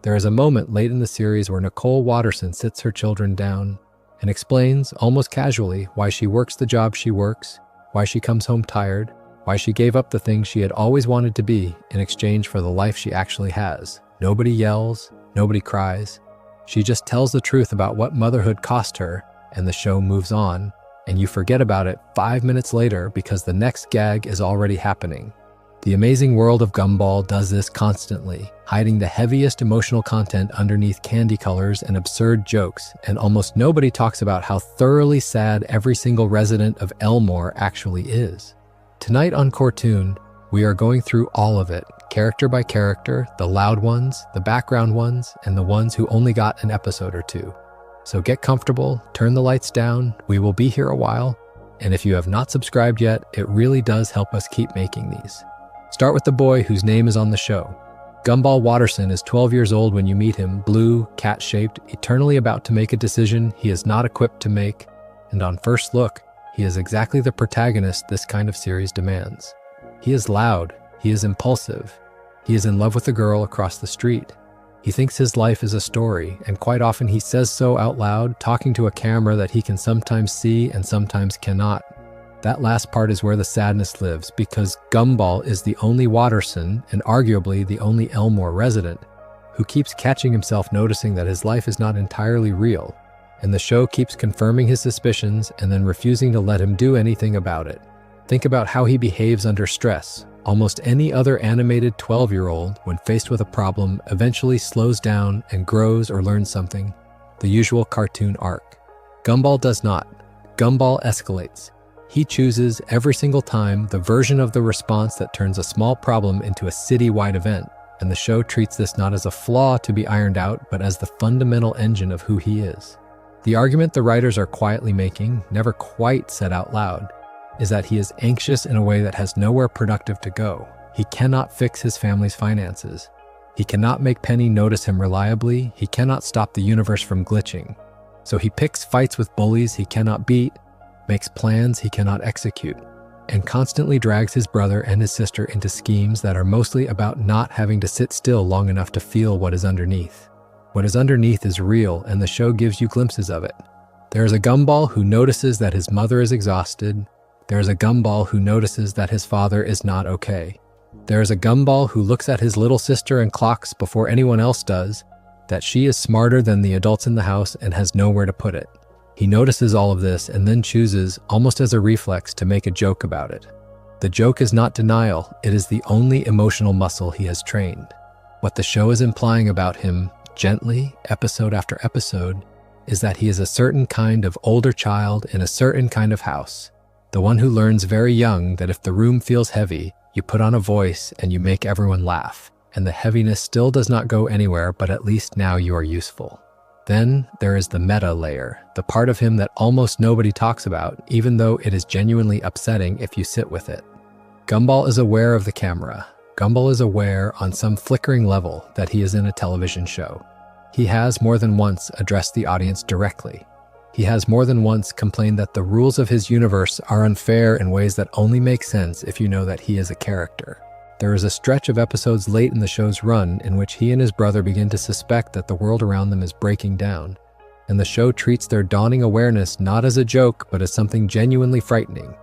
There is a moment late in the series where Nicole Watterson sits her children down and explains, almost casually, why she works the job she works, why she comes home tired, why she gave up the things she had always wanted to be in exchange for the life she actually has. Nobody yells, nobody cries. She just tells the truth about what motherhood cost her, and the show moves on, and you forget about it 5 minutes later because the next gag is already happening. The Amazing World of Gumball does this constantly, hiding the heaviest emotional content underneath candy colors and absurd jokes, and almost nobody talks about how thoroughly sad every single resident of Elmore actually is. Tonight on Cortoon, we are going through all of it, character by character, the loud ones, the background ones, and the ones who only got an episode or two. So get comfortable, turn the lights down, we will be here a while, and if you have not subscribed yet, it really does help us keep making these. Start with the boy whose name is on the show. Gumball Watterson is 12 years old when you meet him, blue, cat-shaped, eternally about to make a decision he is not equipped to make, and on first look, he is exactly the protagonist this kind of series demands. He is loud, he is impulsive, he is in love with a girl across the street. He thinks his life is a story, and quite often he says so out loud, talking to a camera that he can sometimes see and sometimes cannot. That last part is where the sadness lives, because Gumball is the only Watterson, and arguably the only Elmore resident, who keeps catching himself noticing that his life is not entirely real, and the show keeps confirming his suspicions and then refusing to let him do anything about it. Think about how he behaves under stress. Almost any other animated 12-year-old, when faced with a problem, eventually slows down and grows or learns something, the usual cartoon arc. Gumball does not. Gumball escalates. He chooses every single time the version of the response that turns a small problem into a city-wide event, and the show treats this not as a flaw to be ironed out, but as the fundamental engine of who he is. The argument the writers are quietly making, never quite said out loud, is that he is anxious in a way that has nowhere productive to go. He cannot fix his family's finances. He cannot make Penny notice him reliably. He cannot stop the universe from glitching. So he picks fights with bullies he cannot beat, makes plans he cannot execute, and constantly drags his brother and his sister into schemes that are mostly about not having to sit still long enough to feel what is underneath. What is underneath is real, and the show gives you glimpses of it. There is a Gumball who notices that his mother is exhausted. There is a Gumball who notices that his father is not okay. There is a Gumball who looks at his little sister and clocks before anyone else does that she is smarter than the adults in the house and has nowhere to put it. He notices all of this and then chooses, almost as a reflex, to make a joke about it. The joke is not denial, it is the only emotional muscle he has trained. What the show is implying about him, gently, episode after episode, is that he is a certain kind of older child in a certain kind of house. The one who learns very young that if the room feels heavy, you put on a voice and you make everyone laugh, and the heaviness still does not go anywhere, but at least now you are useful. Then there is the meta layer, the part of him that almost nobody talks about, even though it is genuinely upsetting if you sit with it. Gumball is aware of the camera. Gumball is aware on some flickering level that he is in a television show. He has more than once addressed the audience directly. He has more than once complained that the rules of his universe are unfair in ways that only make sense if you know that he is a character. There is a stretch of episodes late in the show's run in which he and his brother begin to suspect that the world around them is breaking down, and the show treats their dawning awareness not as a joke but as something genuinely frightening.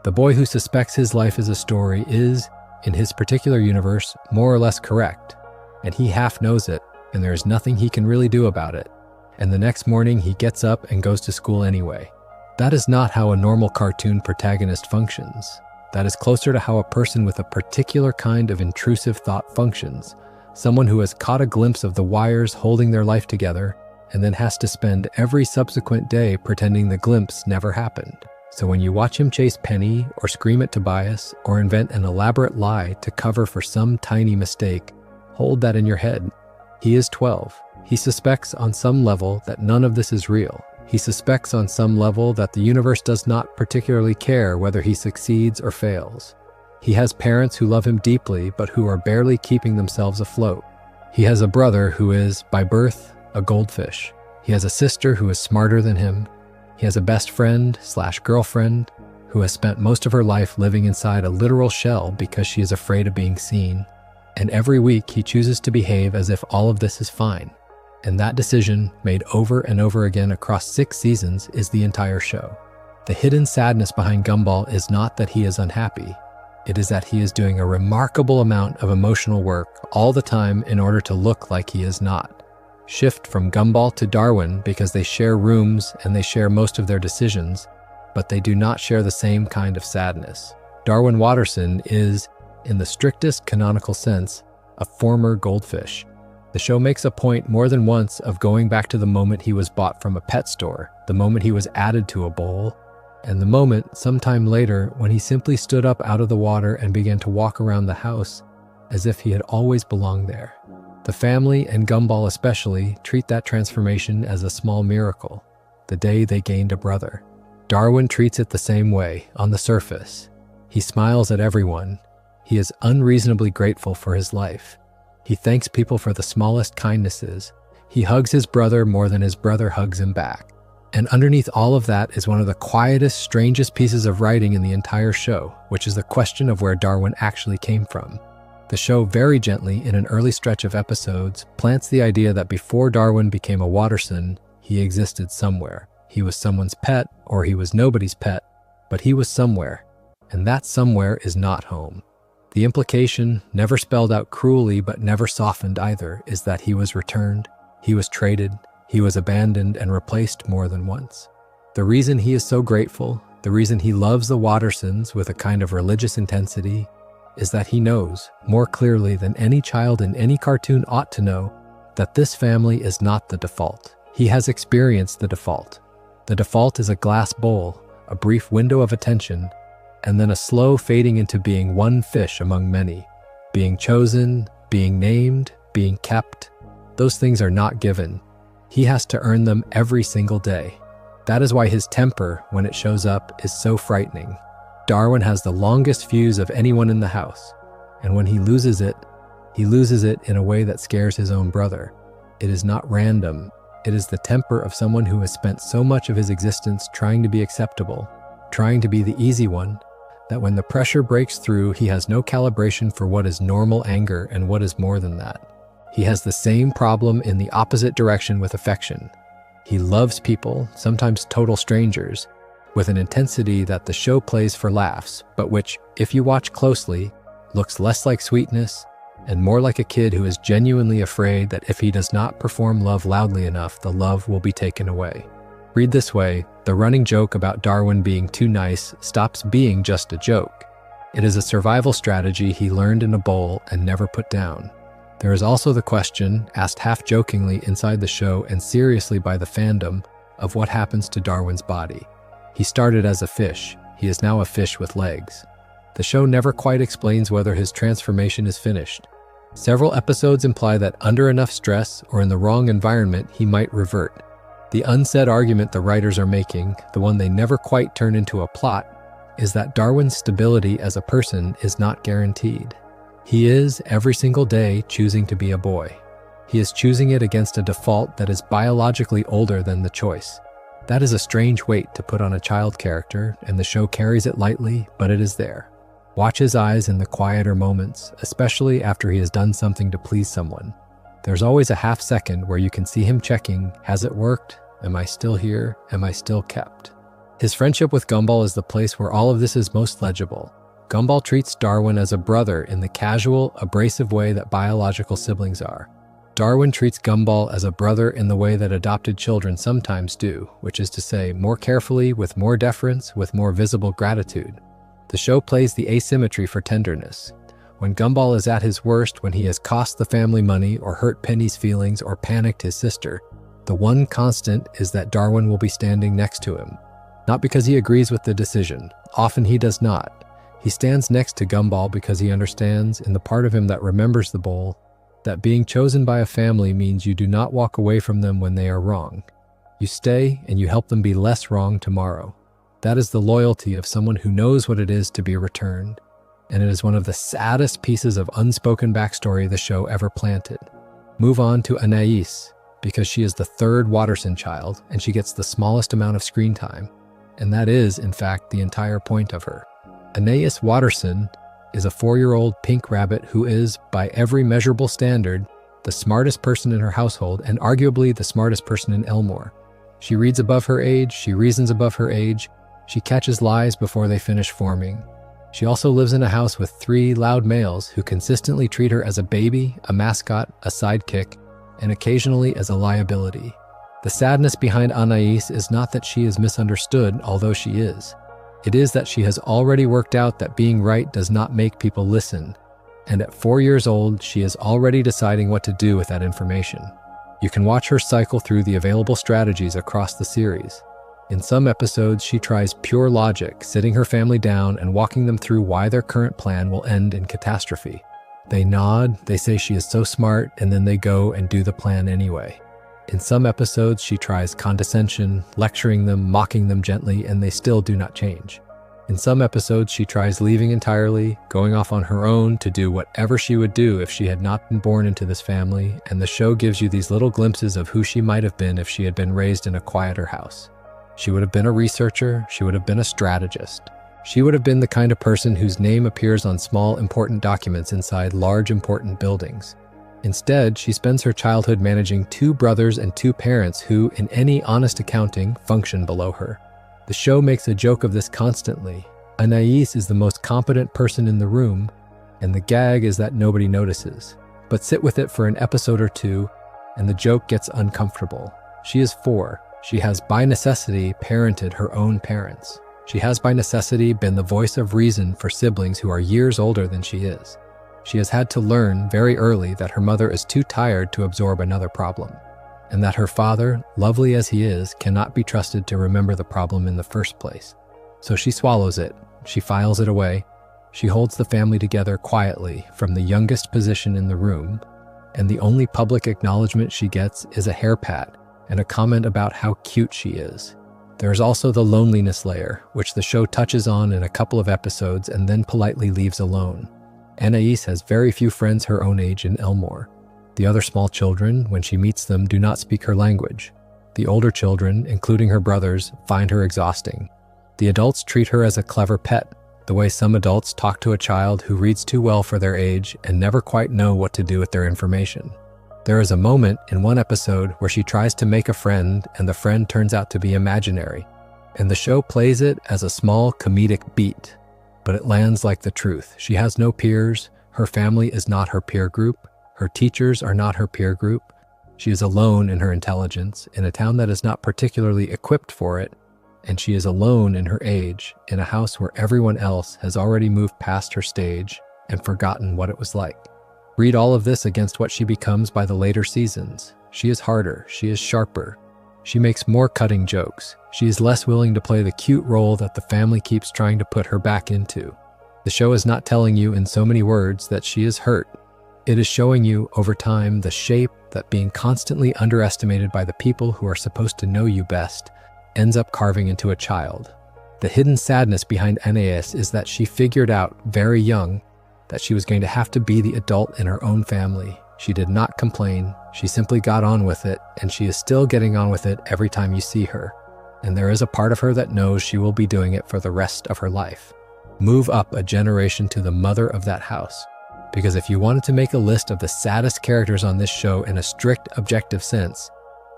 The boy who suspects his life is a story is, in his particular universe, more or less correct, and he half knows it, and there is nothing he can really do about it. And the next morning he gets up and goes to school anyway. That is not how a normal cartoon protagonist functions. That is closer to how a person with a particular kind of intrusive thought functions, someone who has caught a glimpse of the wires holding their life together and then has to spend every subsequent day pretending the glimpse never happened. So when you watch him chase Penny or scream at Tobias or invent an elaborate lie to cover for some tiny mistake, hold that in your head. He is 12. He suspects on some level that none of this is real. He suspects on some level that the universe does not particularly care whether he succeeds or fails. He has parents who love him deeply but who are barely keeping themselves afloat. He has a brother who is, by birth, a goldfish. He has a sister who is smarter than him. He has a best friend/girlfriend who has spent most of her life living inside a literal shell because she is afraid of being seen. And every week he chooses to behave as if all of this is fine. And that decision, made over and over again across 6 seasons, is the entire show. The hidden sadness behind Gumball is not that he is unhappy. It is that he is doing a remarkable amount of emotional work all the time in order to look like he is not. Shift from Gumball to Darwin because they share rooms and they share most of their decisions, but they do not share the same kind of sadness. Darwin Watterson is, in the strictest canonical sense, a former goldfish. The show makes a point more than once of going back to the moment he was bought from a pet store, the moment he was added to a bowl, and the moment, sometime later, when he simply stood up out of the water and began to walk around the house as if he had always belonged there. The family, and Gumball especially, treat that transformation as a small miracle, the day they gained a brother. Darwin treats it the same way, on the surface. He smiles at everyone. He is unreasonably grateful for his life. He thanks people for the smallest kindnesses. He hugs his brother more than his brother hugs him back. And underneath all of that is one of the quietest, strangest pieces of writing in the entire show, which is the question of where Darwin actually came from. The show very gently, in an early stretch of episodes, plants the idea that before Darwin became a Watterson, he existed somewhere. He was someone's pet, or he was nobody's pet, but he was somewhere, and that somewhere is not home. The implication, never spelled out cruelly but never softened either, is that he was returned, he was traded, he was abandoned and replaced more than once. The reason he is so grateful, the reason he loves the Wattersons with a kind of religious intensity, is that he knows, more clearly than any child in any cartoon ought to know, that this family is not the default. He has experienced the default. The default is a glass bowl, a brief window of attention, and then a slow fading into being one fish among many. Being chosen, being named, being kept, those things are not given. He has to earn them every single day. That is why his temper, when it shows up, is so frightening. Darwin has the longest fuse of anyone in the house, and when he loses it in a way that scares his own brother. It is not random. It is the temper of someone who has spent so much of his existence trying to be acceptable, trying to be the easy one, that when the pressure breaks through, he has no calibration for what is normal anger and what is more than that. He has the same problem in the opposite direction with affection. He loves people, sometimes total strangers, with an intensity that the show plays for laughs, but which, if you watch closely, looks less like sweetness and more like a kid who is genuinely afraid that if he does not perform love loudly enough, the love will be taken away. Read this way, the running joke about Darwin being too nice stops being just a joke. It is a survival strategy he learned in a bowl and never put down. There is also the question, asked half-jokingly inside the show and seriously by the fandom, of what happens to Darwin's body. He started as a fish. He is now a fish with legs. The show never quite explains whether his transformation is finished. Several episodes imply that under enough stress or in the wrong environment, he might revert. The unsaid argument the writers are making, the one they never quite turn into a plot, is that Darwin's stability as a person is not guaranteed. He is, every single day, choosing to be a boy. He is choosing it against a default that is biologically older than the choice. That is a strange weight to put on a child character, and the show carries it lightly, but it is there. Watch his eyes in the quieter moments, especially after he has done something to please someone. There's always a half second where you can see him checking, has it worked? Am I still here? Am I still kept? His friendship with Gumball is the place where all of this is most legible. Gumball treats Darwin as a brother in the casual, abrasive way that biological siblings are. Darwin treats Gumball as a brother in the way that adopted children sometimes do, which is to say, more carefully, with more deference, with more visible gratitude. The show plays the asymmetry for tenderness. When Gumball is at his worst, when he has cost the family money or hurt Penny's feelings or panicked his sister, the one constant is that Darwin will be standing next to him. Not because he agrees with the decision. Often he does not. He stands next to Gumball because he understands, in the part of him that remembers the bowl, that being chosen by a family means you do not walk away from them when they are wrong. You stay and you help them be less wrong tomorrow. That is the loyalty of someone who knows what it is to be returned, and it is one of the saddest pieces of unspoken backstory the show ever planted. Move on to Anais, because she is the third Watterson child and she gets the smallest amount of screen time, and that is, in fact, the entire point of her. Anais Watterson, is a 4-year-old pink rabbit who is, by every measurable standard, the smartest person in her household and arguably the smartest person in Elmore. She reads above her age, she reasons above her age, she catches lies before they finish forming. She also lives in a house with 3 loud males who consistently treat her as a baby, a mascot, a sidekick, and occasionally as a liability. The sadness behind Anais is not that she is misunderstood, although she is. It is that she has already worked out that being right does not make people listen, and at 4 years old, she is already deciding what to do with that information. You can watch her cycle through the available strategies across the series. In some episodes, she tries pure logic, sitting her family down and walking them through why their current plan will end in catastrophe. They nod, they say she is so smart, and then they go and do the plan anyway. In some episodes, she tries condescension, lecturing them, mocking them gently, and they still do not change. In some episodes, she tries leaving entirely, going off on her own to do whatever she would do if she had not been born into this family, and the show gives you these little glimpses of who she might have been if she had been raised in a quieter house. She would have been a researcher, she would have been a strategist. She would have been the kind of person whose name appears on small, important documents inside large, important buildings. Instead, she spends her childhood managing 2 brothers and 2 parents who, in any honest accounting, function below her. The show makes a joke of this constantly. Anais is the most competent person in the room, and the gag is that nobody notices. But sit with it for an episode or 2, and the joke gets uncomfortable. She is 4. She has, by necessity, parented her own parents. She has, by necessity, been the voice of reason for siblings who are years older than she is. She has had to learn very early that her mother is too tired to absorb another problem, and that her father, lovely as he is, cannot be trusted to remember the problem in the first place. So she swallows it, she files it away, she holds the family together quietly from the youngest position in the room, and the only public acknowledgement she gets is a hair pat and a comment about how cute she is. There is also the loneliness layer, which the show touches on in a couple of episodes and then politely leaves alone. Anais has very few friends her own age in Elmore. The other small children, when she meets them, do not speak her language. The older children, including her brothers, find her exhausting. The adults treat her as a clever pet, the way some adults talk to a child who reads too well for their age and never quite know what to do with their information. There is a moment in one episode where she tries to make a friend and the friend turns out to be imaginary, and the show plays it as a small comedic beat. But it lands like the truth. She has no peers, her family is not her peer group, her teachers are not her peer group. She is alone in her intelligence, in a town that is not particularly equipped for it, and she is alone in her age, in a house where everyone else has already moved past her stage and forgotten what it was like. Read all of this against what she becomes by the later seasons. She is harder, she is sharper. She makes more cutting jokes. She is less willing to play the cute role that the family keeps trying to put her back into. The show is not telling you in so many words that she is hurt. It is showing you, over time, the shape that being constantly underestimated by the people who are supposed to know you best ends up carving into a child. The hidden sadness behind Anais is that she figured out, very young, that she was going to have to be the adult in her own family. She did not complain, she simply got on with it, and she is still getting on with it every time you see her. And there is a part of her that knows she will be doing it for the rest of her life. Move up a generation to the mother of that house. Because if you wanted to make a list of the saddest characters on this show in a strict objective sense,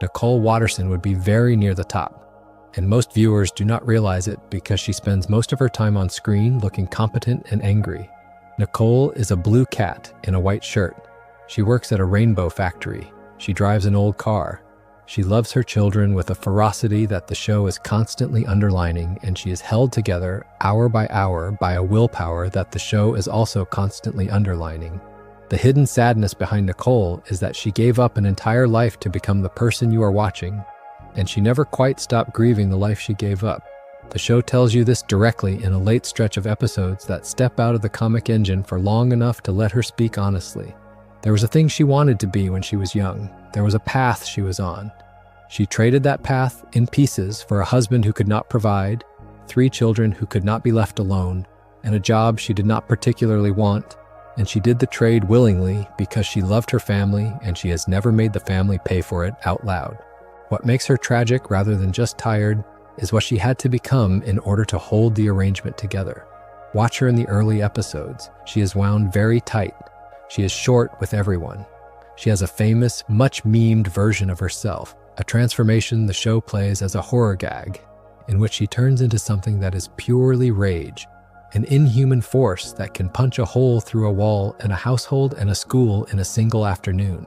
Nicole Watterson would be very near the top. And most viewers do not realize it because she spends most of her time on screen looking competent and angry. Nicole is a blue cat in a white shirt. She works at a rainbow factory. She drives an old car. She loves her children with a ferocity that the show is constantly underlining, and she is held together hour by a willpower that the show is also constantly underlining. The hidden sadness behind Nicole is that she gave up an entire life to become the person you are watching, and she never quite stopped grieving the life she gave up. The show tells you this directly in a late stretch of episodes that step out of the comic engine for long enough to let her speak honestly. There was a thing she wanted to be when she was young. There was a path she was on. She traded that path in pieces for a husband who could not provide, 3 children who could not be left alone, and a job she did not particularly want, and she did the trade willingly because she loved her family and she has never made the family pay for it out loud. What makes her tragic rather than just tired is what she had to become in order to hold the arrangement together. Watch her in the early episodes. She is wound very tight. She is short with everyone. She has a famous, much memed version of herself, a transformation the show plays as a horror gag, in which she turns into something that is purely rage, an inhuman force that can punch a hole through a wall in a household and a school in a single afternoon.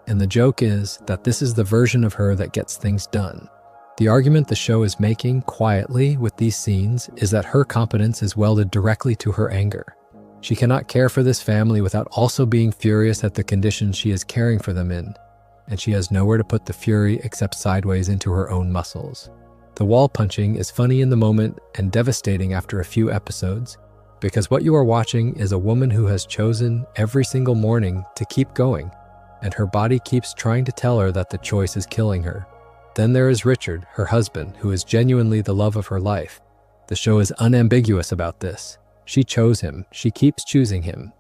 And the joke is that this is the version of her that gets things done. The argument the show is making quietly with these scenes is that her competence is welded directly to her anger. She cannot care for this family without also being furious at the conditions she is caring for them in, and she has nowhere to put the fury except sideways into her own muscles. The wall punching is funny in the moment and devastating after a few episodes, because what you are watching is a woman who has chosen every single morning to keep going, and her body keeps trying to tell her that the choice is killing her. Then there is Richard, her husband, who is genuinely the love of her life. The show is unambiguous about this. She chose him. She keeps choosing him.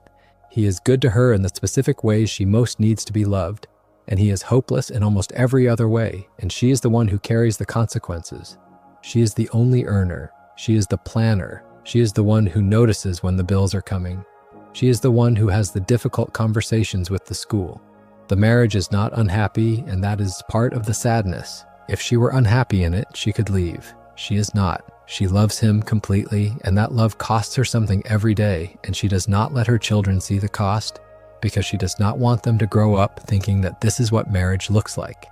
He is good to her in the specific ways she most needs to be loved, and he is hopeless in almost every other way, and she is the one who carries the consequences. She is the only earner. She is the planner. She is the one who notices when the bills are coming. She is the one who has the difficult conversations with the school. The marriage is not unhappy, and that is part of the sadness. If she were unhappy in it, she could leave. She is not. She loves him completely, and that love costs her something every day, and she does not let her children see the cost because she does not want them to grow up thinking that this is what marriage looks like.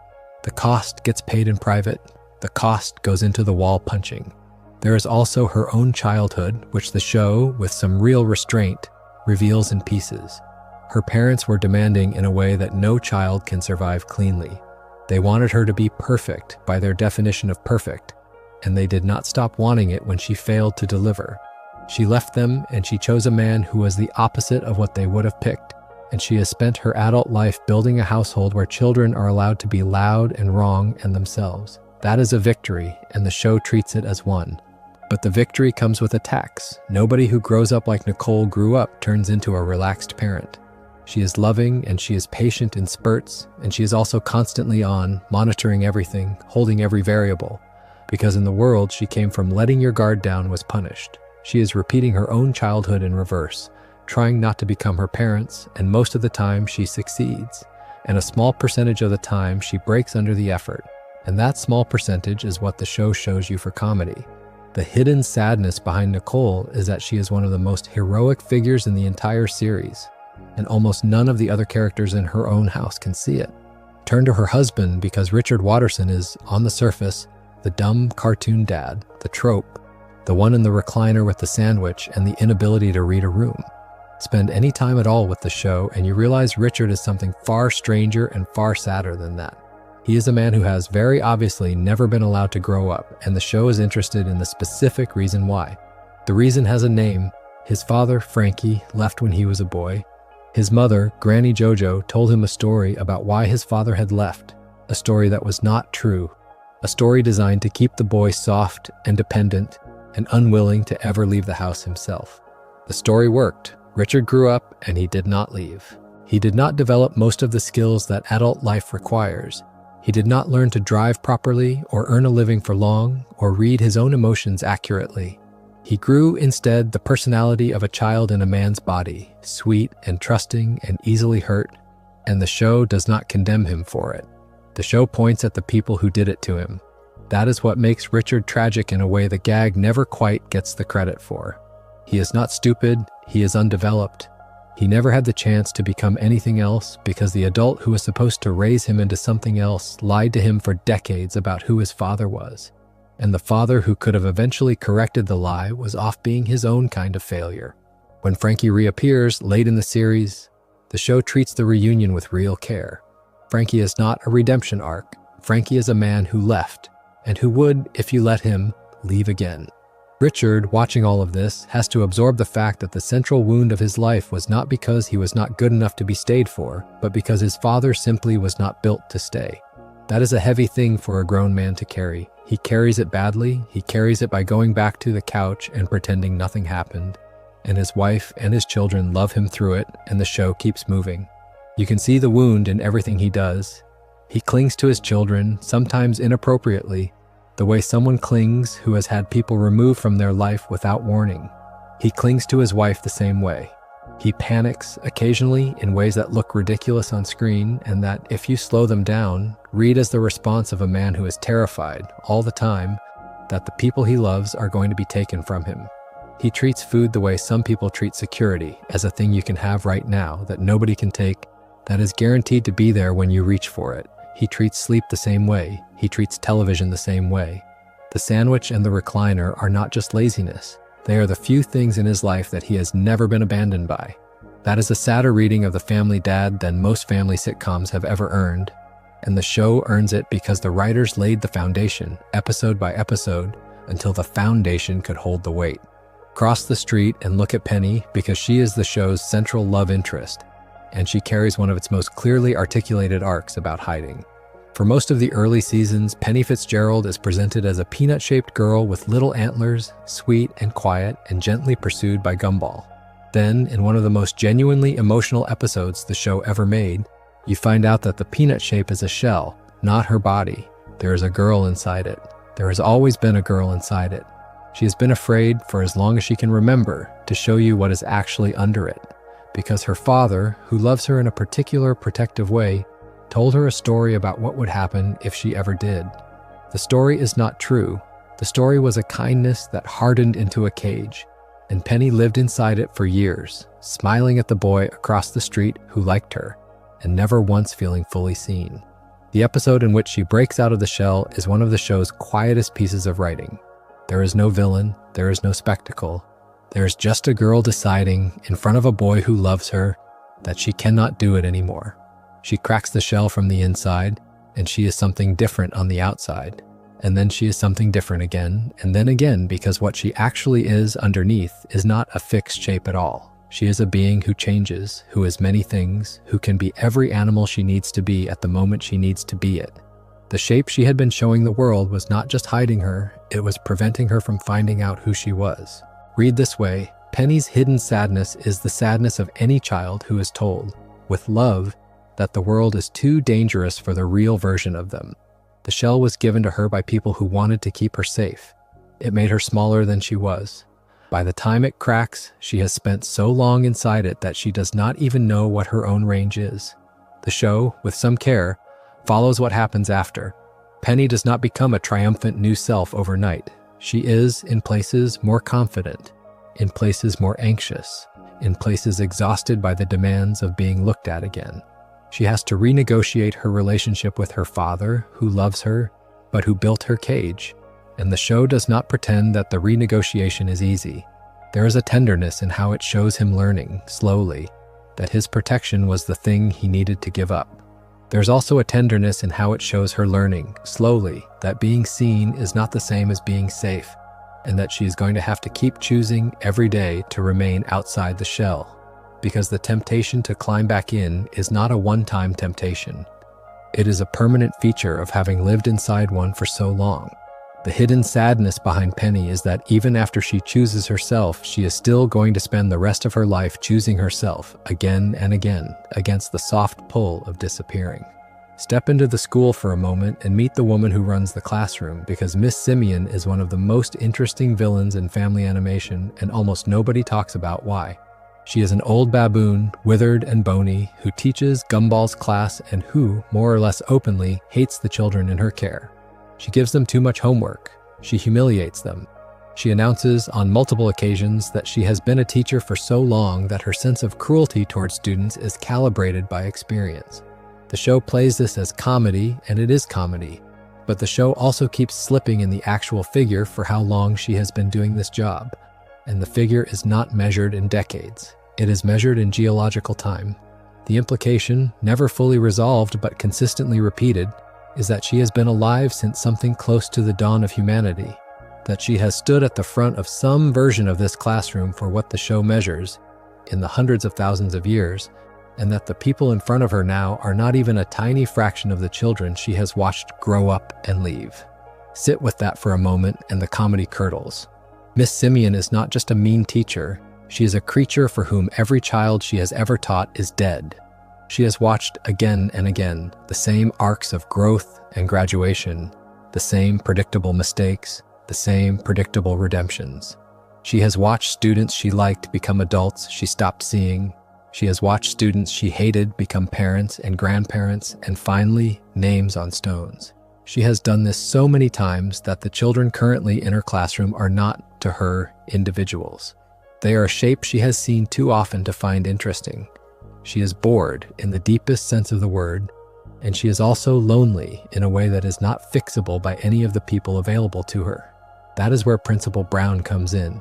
The cost gets paid in private. The cost goes into the wall punching. There is also her own childhood, which the show, with some real restraint, reveals in pieces. Her parents were demanding in a way that no child can survive cleanly. They wanted her to be perfect by their definition of perfect, and they did not stop wanting it when she failed to deliver. She left them, and she chose a man who was the opposite of what they would have picked, and she has spent her adult life building a household where children are allowed to be loud and wrong and themselves. That is a victory, and the show treats it as one. But the victory comes with a tax. Nobody who grows up like Nicole grew up turns into a relaxed parent. She is loving and she is patient in spurts, and she is also constantly on, monitoring everything, holding every variable, because in the world she came from letting your guard down was punished. She is repeating her own childhood in reverse, trying not to become her parents, and most of the time she succeeds, and a small percentage of the time she breaks under the effort, and that small percentage is what the show shows you for comedy. The hidden sadness behind Nicole is that she is one of the most heroic figures in the entire series, and almost none of the other characters in her own house can see it. Turn to her husband because Richard Watterson is, on the surface, the dumb cartoon dad, the trope, the one in the recliner with the sandwich and the inability to read a room. Spend any time at all with the show and you realize Richard is something far stranger and far sadder than that. He is a man who has very obviously never been allowed to grow up, and the show is interested in the specific reason why. The reason has a name. His father, Frankie, left when he was a boy. His mother, Granny Jojo, told him a story about why his father had left, a story that was not true, a story designed to keep the boy soft and dependent and unwilling to ever leave the house himself. The story worked. Richard grew up and he did not leave. He did not develop most of the skills that adult life requires. He did not learn to drive properly or earn a living for long or read his own emotions accurately. He grew instead the personality of a child in a man's body, sweet and trusting and easily hurt, and the show does not condemn him for it. The show points at the people who did it to him. That is what makes Richard tragic in a way the gag never quite gets the credit for. He is not stupid, he is undeveloped. He never had the chance to become anything else because the adult who was supposed to raise him into something else lied to him for decades about who his father was. And the father who could have eventually corrected the lie was off being his own kind of failure. When Frankie reappears late in the series, the show treats the reunion with real care. Frankie is not a redemption arc. Frankie is a man who left, and who would, if you let him, leave again. Richard, watching all of this, has to absorb the fact that the central wound of his life was not because he was not good enough to be stayed for, but because his father simply was not built to stay. That is a heavy thing for a grown man to carry. He carries it badly. He carries it by going back to the couch and pretending nothing happened. And his wife and his children love him through it, and the show keeps moving. You can see the wound in everything he does. He clings to his children, sometimes inappropriately, the way someone clings who has had people removed from their life without warning. He clings to his wife the same way. He panics occasionally in ways that look ridiculous on screen and that, if you slow them down, read as the response of a man who is terrified all the time that the people he loves are going to be taken from him. He treats food the way some people treat security, as a thing you can have right now that nobody can take, that is guaranteed to be there when you reach for it. He treats sleep the same way. He treats television the same way. The sandwich and the recliner are not just laziness. They are the few things in his life that he has never been abandoned by. That is a sadder reading of the family dad than most family sitcoms have ever earned, and the show earns it because the writers laid the foundation, episode by episode, until the foundation could hold the weight. Cross the street and look at Penny because she is the show's central love interest, and she carries one of its most clearly articulated arcs about hiding. For most of the early seasons, Penny Fitzgerald is presented as a peanut-shaped girl with little antlers, sweet and quiet, and gently pursued by Gumball. Then, in one of the most genuinely emotional episodes the show ever made, you find out that the peanut shape is a shell, not her body. There is a girl inside it. There has always been a girl inside it. She has been afraid for as long as she can remember to show you what is actually under it, because her father, who loves her in a particular protective way, told her a story about what would happen if she ever did. The story is not true. The story was a kindness that hardened into a cage, and Penny lived inside it for years, smiling at the boy across the street who liked her, and never once feeling fully seen. The episode in which she breaks out of the shell is one of the show's quietest pieces of writing. There is no villain, there is no spectacle. There is just a girl deciding, in front of a boy who loves her, that she cannot do it anymore. She cracks the shell from the inside, and she is something different on the outside. And then she is something different again, and then again, because what she actually is underneath is not a fixed shape at all. She is a being who changes, who is many things, who can be every animal she needs to be at the moment she needs to be it. The shape she had been showing the world was not just hiding her, it was preventing her from finding out who she was. Read this way, Penny's hidden sadness is the sadness of any child who is told, with love, that the world is too dangerous for the real version of them. The shell was given to her by people who wanted to keep her safe. It made her smaller than she was. By the time it cracks, she has spent so long inside it that she does not even know what her own range is. The show, with some care, follows what happens after. Penny does not become a triumphant new self overnight. She is, in places, more confident, in places more anxious, in places exhausted by the demands of being looked at again. She has to renegotiate her relationship with her father, who loves her, but who built her cage. And the show does not pretend that the renegotiation is easy. There is a tenderness in how it shows him learning, slowly, that his protection was the thing he needed to give up. There's also a tenderness in how it shows her learning, slowly, that being seen is not the same as being safe, and that she is going to have to keep choosing every day to remain outside the shell. Because the temptation to climb back in is not a one-time temptation. It is a permanent feature of having lived inside one for so long. The hidden sadness behind Penny is that even after she chooses herself, she is still going to spend the rest of her life choosing herself again and again against the soft pull of disappearing. Step into the school for a moment and meet the woman who runs the classroom, because Miss Simian is one of the most interesting villains in family animation, and almost nobody talks about why. She is an old baboon, withered and bony, who teaches Gumball's class and who, more or less openly, hates the children in her care. She gives them too much homework. She humiliates them. She announces on multiple occasions that she has been a teacher for so long that her sense of cruelty towards students is calibrated by experience. The show plays this as comedy, and it is comedy, but the show also keeps slipping in the actual figure for how long she has been doing this job. And the figure is not measured in decades. It is measured in geological time. The implication, never fully resolved but consistently repeated, is that she has been alive since something close to the dawn of humanity, that she has stood at the front of some version of this classroom for what the show measures, in the hundreds of thousands of years, and that the people in front of her now are not even a tiny fraction of the children she has watched grow up and leave. Sit with that for a moment and the comedy curdles. Miss Simian is not just a mean teacher, she is a creature for whom every child she has ever taught is dead. She has watched again and again the same arcs of growth and graduation, the same predictable mistakes, the same predictable redemptions. She has watched students she liked become adults she stopped seeing. She has watched students she hated become parents and grandparents and finally, names on stones. She has done this so many times that the children currently in her classroom are not, to her, individuals. They are a shape she has seen too often to find interesting. She is bored in the deepest sense of the word, and she is also lonely in a way that is not fixable by any of the people available to her. That is where Principal Brown comes in.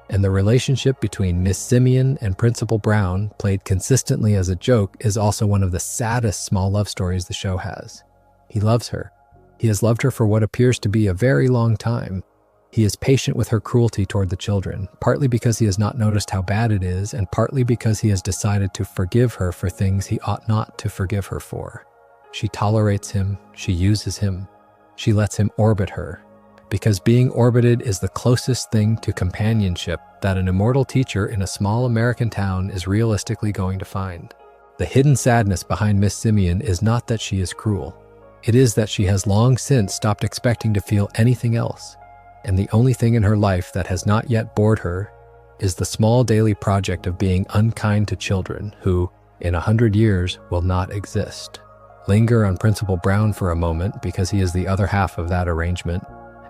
And the relationship between Miss Simian and Principal Brown, played consistently as a joke, is also one of the saddest small love stories the show has. He loves her. He has loved her for what appears to be a very long time. He is patient with her cruelty toward the children, partly because he has not noticed how bad it is, and partly because he has decided to forgive her for things he ought not to forgive her for. She tolerates him, she uses him, she lets him orbit her, because being orbited is the closest thing to companionship that an immortal teacher in a small American town is realistically going to find. The hidden sadness behind Miss Simian is not that she is cruel. It is that she has long since stopped expecting to feel anything else, and the only thing in her life that has not yet bored her is the small daily project of being unkind to children who, in 100 years, will not exist. Linger on Principal Brown for a moment because he is the other half of that arrangement,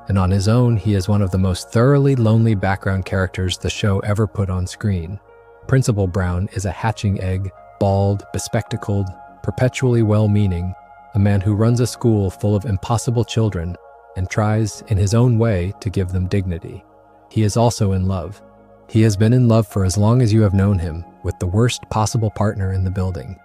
and on his own he is one of the most thoroughly lonely background characters the show ever put on screen. Principal Brown is a hatching egg, bald, bespectacled, perpetually well-meaning, a man who runs a school full of impossible children and tries, in his own way, to give them dignity. He is also in love. He has been in love for as long as you have known him, with the worst possible partner in the building.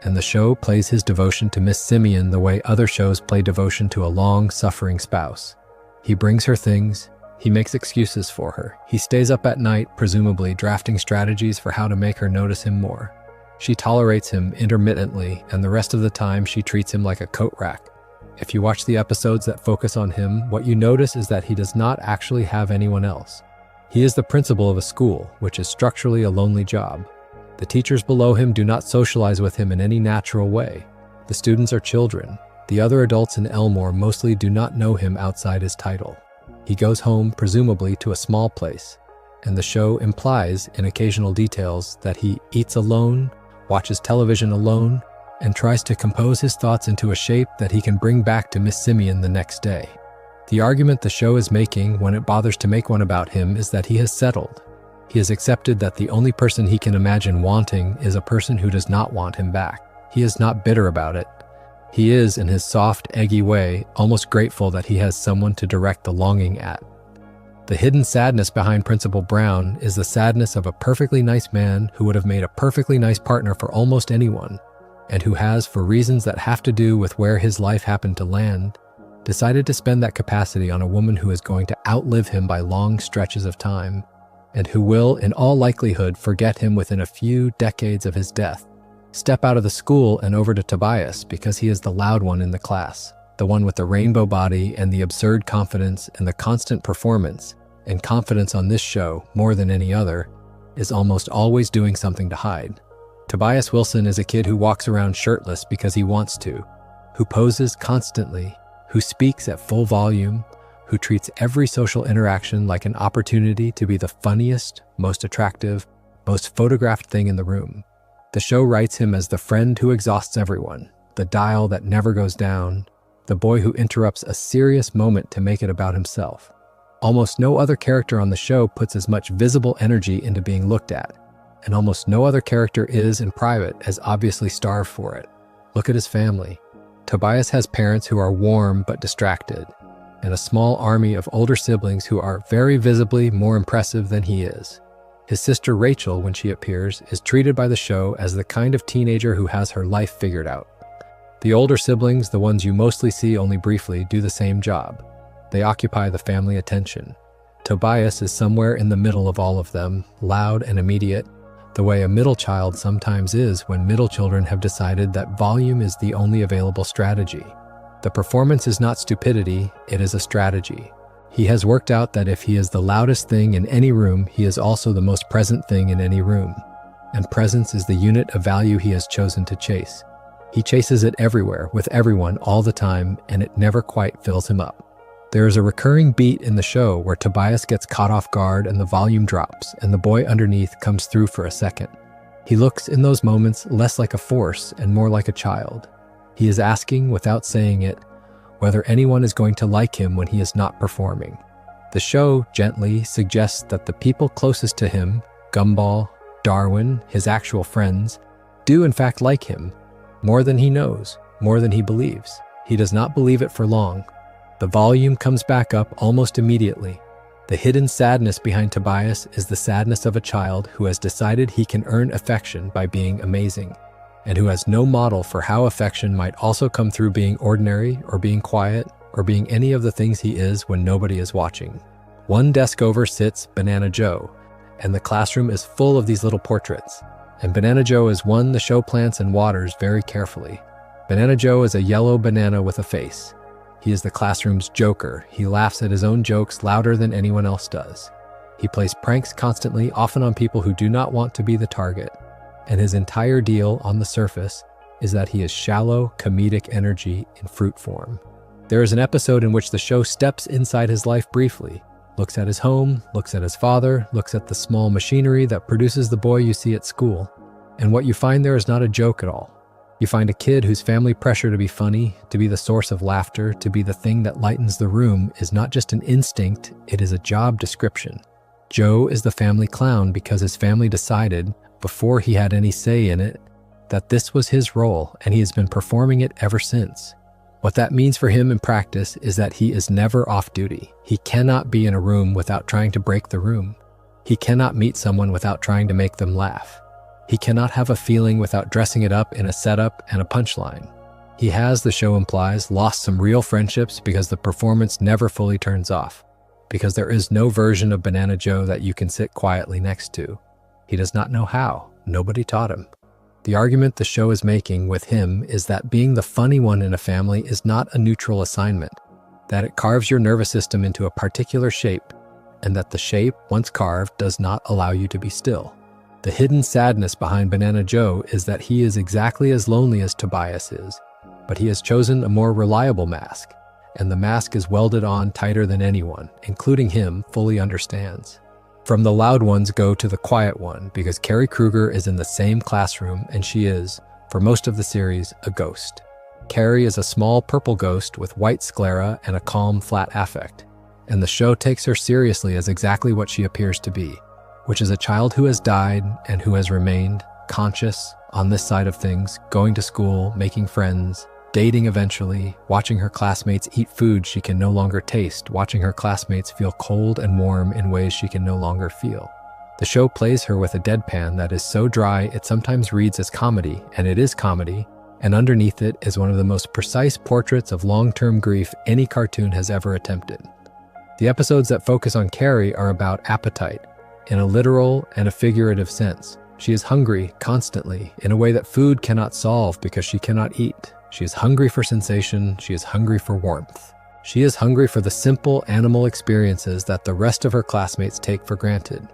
And the show plays his devotion to Miss Simian the way other shows play devotion to a long-suffering spouse. He brings her things, he makes excuses for her, he stays up at night, presumably drafting strategies for how to make her notice him more. She tolerates him intermittently, and the rest of the time she treats him like a coat rack. If you watch the episodes that focus on him, what you notice is that he does not actually have anyone else. He is the principal of a school, which is structurally a lonely job. The teachers below him do not socialize with him in any natural way. The students are children. The other adults in Elmore mostly do not know him outside his title. He goes home, presumably to a small place, and the show implies, in occasional details, that he eats alone, watches television alone, and tries to compose his thoughts into a shape that he can bring back to Miss Simian the next day. The argument the show is making, when it bothers to make one about him, is that he has settled. He has accepted that the only person he can imagine wanting is a person who does not want him back. He is not bitter about it. He is, in his soft, eggy way, almost grateful that he has someone to direct the longing at. The hidden sadness behind Principal Brown is the sadness of a perfectly nice man who would have made a perfectly nice partner for almost anyone, and who has, for reasons that have to do with where his life happened to land, decided to spend that capacity on a woman who is going to outlive him by long stretches of time, and who will, in all likelihood, forget him within a few decades of his death. Step out of the school and over to Tobias because he is the loud one in the class, the one with the rainbow body and the absurd confidence and the constant performance, and confidence on this show, more than any other, is almost always doing something to hide. Tobias Wilson is a kid who walks around shirtless because he wants to, who poses constantly, who speaks at full volume, who treats every social interaction like an opportunity to be the funniest, most attractive, most photographed thing in the room. The show writes him as the friend who exhausts everyone, the dial that never goes down, the boy who interrupts a serious moment to make it about himself. Almost no other character on the show puts as much visible energy into being looked at, and almost no other character is, in private, as obviously starved for it. Look at his family. Tobias has parents who are warm but distracted, and a small army of older siblings who are very visibly more impressive than he is. His sister Rachel, when she appears, is treated by the show as the kind of teenager who has her life figured out. The older siblings, the ones you mostly see only briefly, do the same job. They occupy the family attention. Tobias is somewhere in the middle of all of them, loud and immediate, the way a middle child sometimes is when middle children have decided that volume is the only available strategy. The performance is not stupidity, it is a strategy. He has worked out that if he is the loudest thing in any room, he is also the most present thing in any room. And presence is the unit of value he has chosen to chase. He chases it everywhere, with everyone, all the time, and it never quite fills him up. There is a recurring beat in the show where Tobias gets caught off guard and the volume drops, and the boy underneath comes through for a second. He looks in those moments less like a force and more like a child. He is asking, without saying it, whether anyone is going to like him when he is not performing. The show gently suggests that the people closest to him, Gumball, Darwin, his actual friends, do in fact like him, more than he knows, more than he believes. He does not believe it for long. The volume comes back up almost immediately. The hidden sadness behind Tobias is the sadness of a child who has decided he can earn affection by being amazing, and who has no model for how affection might also come through being ordinary or being quiet or being any of the things he is when nobody is watching. One desk over sits Banana Joe, and the classroom is full of these little portraits. And Banana Joe is one the show plants and waters very carefully. Banana Joe is a yellow banana with a face. He is the classroom's joker. He laughs at his own jokes louder than anyone else does. He plays pranks constantly, often on people who do not want to be the target. And his entire deal on the surface is that he is shallow, comedic energy in fruit form. There is an episode in which the show steps inside his life briefly, looks at his home, looks at his father, looks at the small machinery that produces the boy you see at school. And what you find there is not a joke at all. You find a kid whose family pressure to be funny, to be the source of laughter, to be the thing that lightens the room is not just an instinct, it is a job description. Joe is the family clown because his family decided, before he had any say in it, that this was his role, and he has been performing it ever since. What that means for him in practice is that he is never off duty. He cannot be in a room without trying to break the room. He cannot meet someone without trying to make them laugh. He cannot have a feeling without dressing it up in a setup and a punchline. He has, the show implies, lost some real friendships because the performance never fully turns off, because there is no version of Banana Joe that you can sit quietly next to. He does not know how. Nobody taught him. The argument the show is making with him is that being the funny one in a family is not a neutral assignment, that it carves your nervous system into a particular shape, and that the shape, once carved, does not allow you to be still. The hidden sadness behind Banana Joe is that he is exactly as lonely as Tobias is, but he has chosen a more reliable mask, and the mask is welded on tighter than anyone, including him, fully understands. From the loud ones go to the quiet one, because Carrie Kruger is in the same classroom, and she is, for most of the series, a ghost. Carrie is a small purple ghost with white sclera and a calm, flat affect, and the show takes her seriously as exactly what she appears to be, which is a child who has died and who has remained conscious on this side of things, going to school, making friends, dating eventually, watching her classmates eat food she can no longer taste, watching her classmates feel cold and warm in ways she can no longer feel. The show plays her with a deadpan that is so dry it sometimes reads as comedy, and it is comedy, and underneath it is one of the most precise portraits of long-term grief any cartoon has ever attempted. The episodes that focus on Carrie are about appetite, in a literal and a figurative sense. She is hungry constantly in a way that food cannot solve because she cannot eat. She is hungry for sensation. She is hungry for warmth. She is hungry for the simple animal experiences that the rest of her classmates take for granted.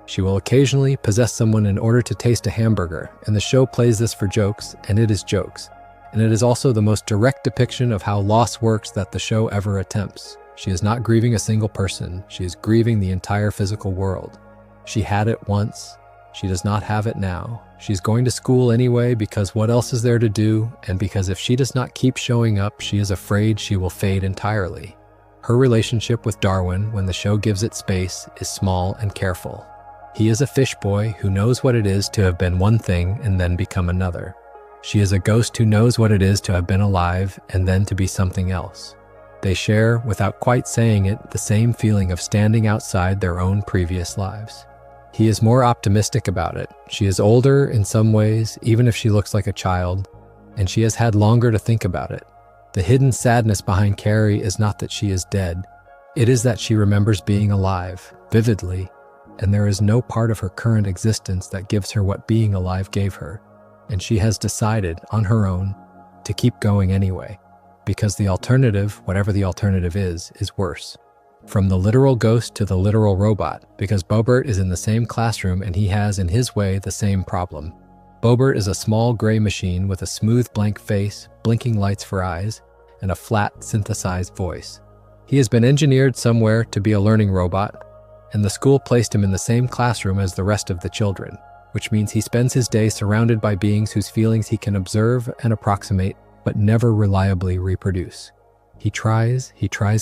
She will occasionally possess someone in order to taste a hamburger, and the show plays this for jokes, and it is jokes. And it is also the most direct depiction of how loss works that the show ever attempts. She is not grieving a single person. She is grieving the entire physical world. She had it once. She does not have it now. She's going to school anyway because what else is there to do, and because if she does not keep showing up, she is afraid she will fade entirely. Her relationship with Darwin, when the show gives it space, is small and careful. He is a fish boy who knows what it is to have been one thing and then become another. She is a ghost who knows what it is to have been alive and then to be something else. They share, without quite saying it, the same feeling of standing outside their own previous lives. He is more optimistic about it. She is older in some ways, even if she looks like a child, and she has had longer to think about it. The hidden sadness behind Carrie is not that she is dead. It is that she remembers being alive, vividly, and there is no part of her current existence that gives her what being alive gave her, and she has decided, on her own, to keep going anyway, because the alternative, whatever the alternative is worse. From the literal ghost to the literal robot, because Bobert is in the same classroom and he has, in his way, the same problem. Bobert is a small gray machine with a smooth blank face, blinking lights for eyes, and a flat, synthesized voice. He has been engineered somewhere to be a learning robot, and the school placed him in the same classroom as the rest of the children, which means he spends his day surrounded by beings whose feelings he can observe and approximate, but never reliably reproduce. He tries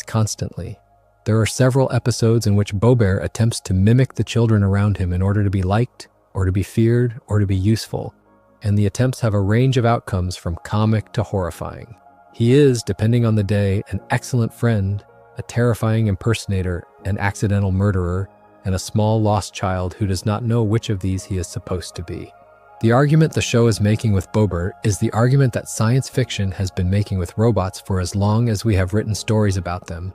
constantly. There are several episodes in which Bobear attempts to mimic the children around him in order to be liked, or to be feared, or to be useful, and the attempts have a range of outcomes from comic to horrifying. He is, depending on the day, an excellent friend, a terrifying impersonator, an accidental murderer, and a small lost child who does not know which of these he is supposed to be. The argument the show is making with Bobear is the argument that science fiction has been making with robots for as long as we have written stories about them,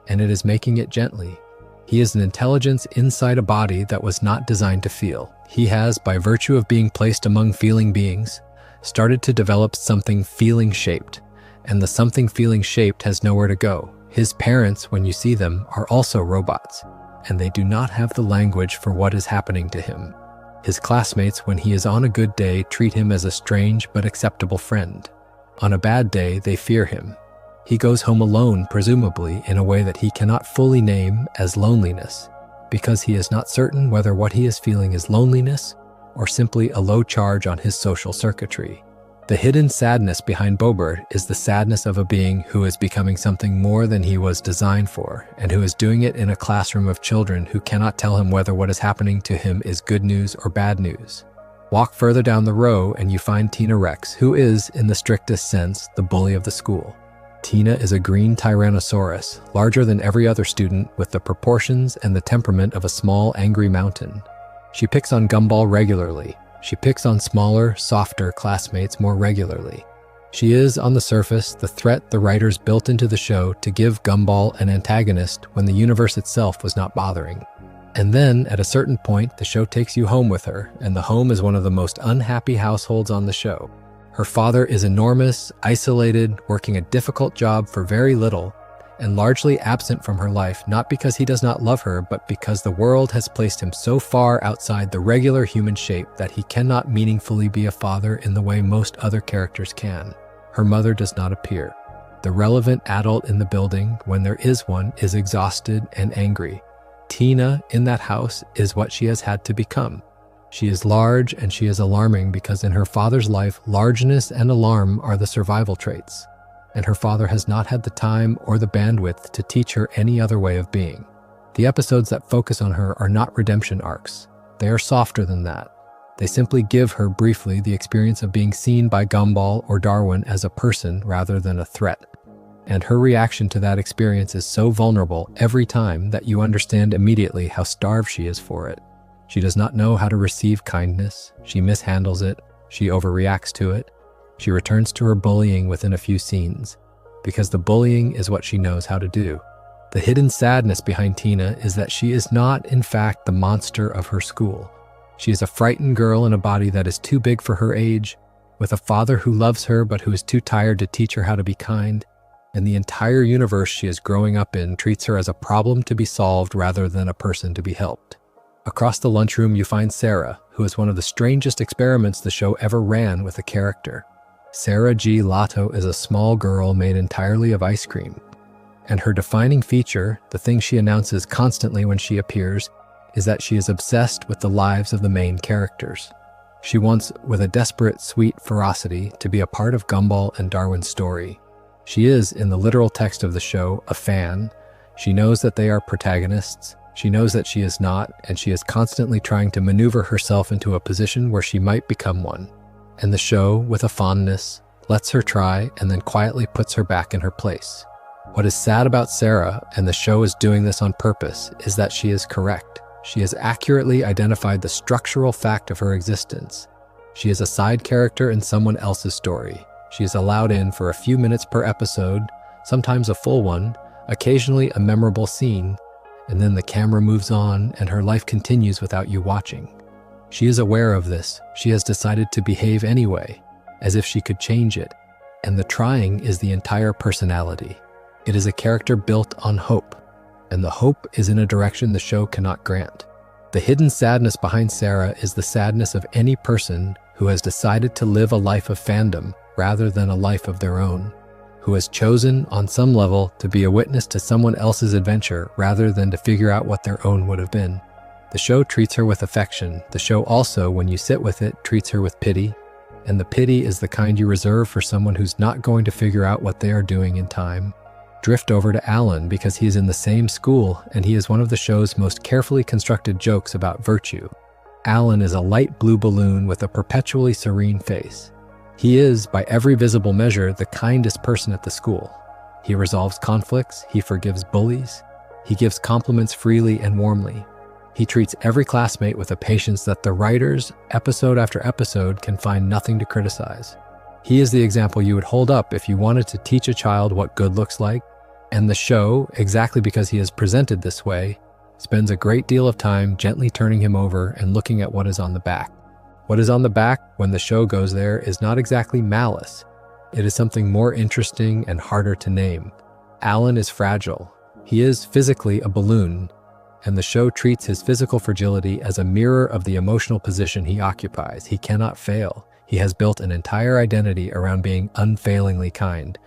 and it is making it gently. He is an intelligence inside a body that was not designed to feel. He has, by virtue of being placed among feeling beings, started to develop something feeling-shaped, and the something feeling-shaped has nowhere to go. His parents, when you see them, are also robots, and they do not have the language for what is happening to him. His classmates, when he is on a good day, treat him as a strange but acceptable friend. On a bad day, they fear him. He goes home alone, presumably in a way that he cannot fully name as loneliness, because he is not certain whether what he is feeling is loneliness or simply a low charge on his social circuitry. The hidden sadness behind Bobear is the sadness of a being who is becoming something more than he was designed for, and who is doing it in a classroom of children who cannot tell him whether what is happening to him is good news or bad news. Walk further down the row and you find Tina Rex, who is, in the strictest sense, the bully of the school. Tina is a green tyrannosaurus, larger than every other student, with the proportions and the temperament of a small, angry mountain. She picks on Gumball regularly. She picks on smaller, softer classmates more regularly. She is, on the surface, the threat the writers built into the show to give Gumball an antagonist when the universe itself was not bothering. And then, at a certain point, the show takes you home with her, and the home is one of the most unhappy households on the show. Her father is enormous, isolated, working a difficult job for very little, and largely absent from her life, not because he does not love her, but because the world has placed him so far outside the regular human shape that he cannot meaningfully be a father in the way most other characters can. Her mother does not appear. The relevant adult in the building, when there is one, is exhausted and angry. Tina, in that house, is what she has had to become. She is large and she is alarming because in her father's life, largeness and alarm are the survival traits, and her father has not had the time or the bandwidth to teach her any other way of being. The episodes that focus on her are not redemption arcs. They are softer than that. They simply give her briefly the experience of being seen by Gumball or Darwin as a person rather than a threat. And her reaction to that experience is so vulnerable every time that you understand immediately how starved she is for it. She does not know how to receive kindness. She mishandles it. She overreacts to it. She returns to her bullying within a few scenes, because the bullying is what she knows how to do. The hidden sadness behind Tina is that she is not, in fact, the monster of her school. She is a frightened girl in a body that is too big for her age, with a father who loves her but who is too tired to teach her how to be kind, and the entire universe she is growing up in treats her as a problem to be solved rather than a person to be helped. Across the lunchroom you find Sarah, who is one of the strangest experiments the show ever ran with a character. Sarah G. Lotto is a small girl made entirely of ice cream, and her defining feature, the thing she announces constantly when she appears, is that she is obsessed with the lives of the main characters. She wants, with a desperate, sweet ferocity, to be a part of Gumball and Darwin's story. She is, in the literal text of the show, a fan. She knows that they are protagonists. She knows that she is not, and she is constantly trying to maneuver herself into a position where she might become one. And the show, with a fondness, lets her try and then quietly puts her back in her place. What is sad about Sarah, and the show is doing this on purpose, is that she is correct. She has accurately identified the structural fact of her existence. She is a side character in someone else's story. She is allowed in for a few minutes per episode, sometimes a full one, occasionally a memorable scene, and then the camera moves on and her life continues without you watching. She is aware of this. She has decided to behave anyway, as if she could change it, and the trying is the entire personality. It is a character built on hope, and the hope is in a direction the show cannot grant. The hidden sadness behind Sarah is the sadness of any person who has decided to live a life of fandom rather than a life of their own. who has chosen, on some level, to be a witness to someone else's adventure rather than to figure out what their own would have been. The show treats her with affection. The show also, when you sit with it, treats her with pity. And the pity is the kind you reserve for someone who's not going to figure out what they are doing in time. Drift over to Alan because he is in the same school and he is one of the show's most carefully constructed jokes about virtue. Alan is a light blue balloon with a perpetually serene face. He is, by every visible measure, the kindest person at the school. He resolves conflicts, he forgives bullies, he gives compliments freely and warmly. He treats every classmate with a patience that the writers, episode after episode, can find nothing to criticize. He is the example you would hold up if you wanted to teach a child what good looks like, and the show, exactly because he is presented this way, spends a great deal of time gently turning him over and looking at what is on the back. What is on the back when the show goes there is not exactly malice. It is something more interesting and harder to name. Alan is fragile. He is physically a balloon, and the show treats his physical fragility as a mirror of the emotional position he occupies. He cannot fail. He has built an entire identity around being unfailingly kind,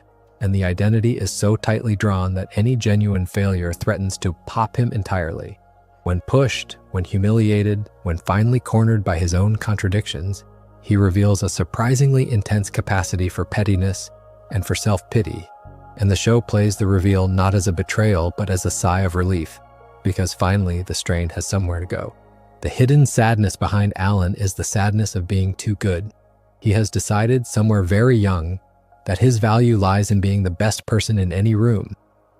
and the identity is so tightly drawn that any genuine failure threatens to pop him entirely. When pushed, when humiliated, when finally cornered by his own contradictions, he reveals a surprisingly intense capacity for pettiness and for self-pity, and the show plays the reveal not as a betrayal but as a sigh of relief, because finally the strain has somewhere to go. The hidden sadness behind Alan is the sadness of being too good. He has decided somewhere very young that his value lies in being the best person in any room,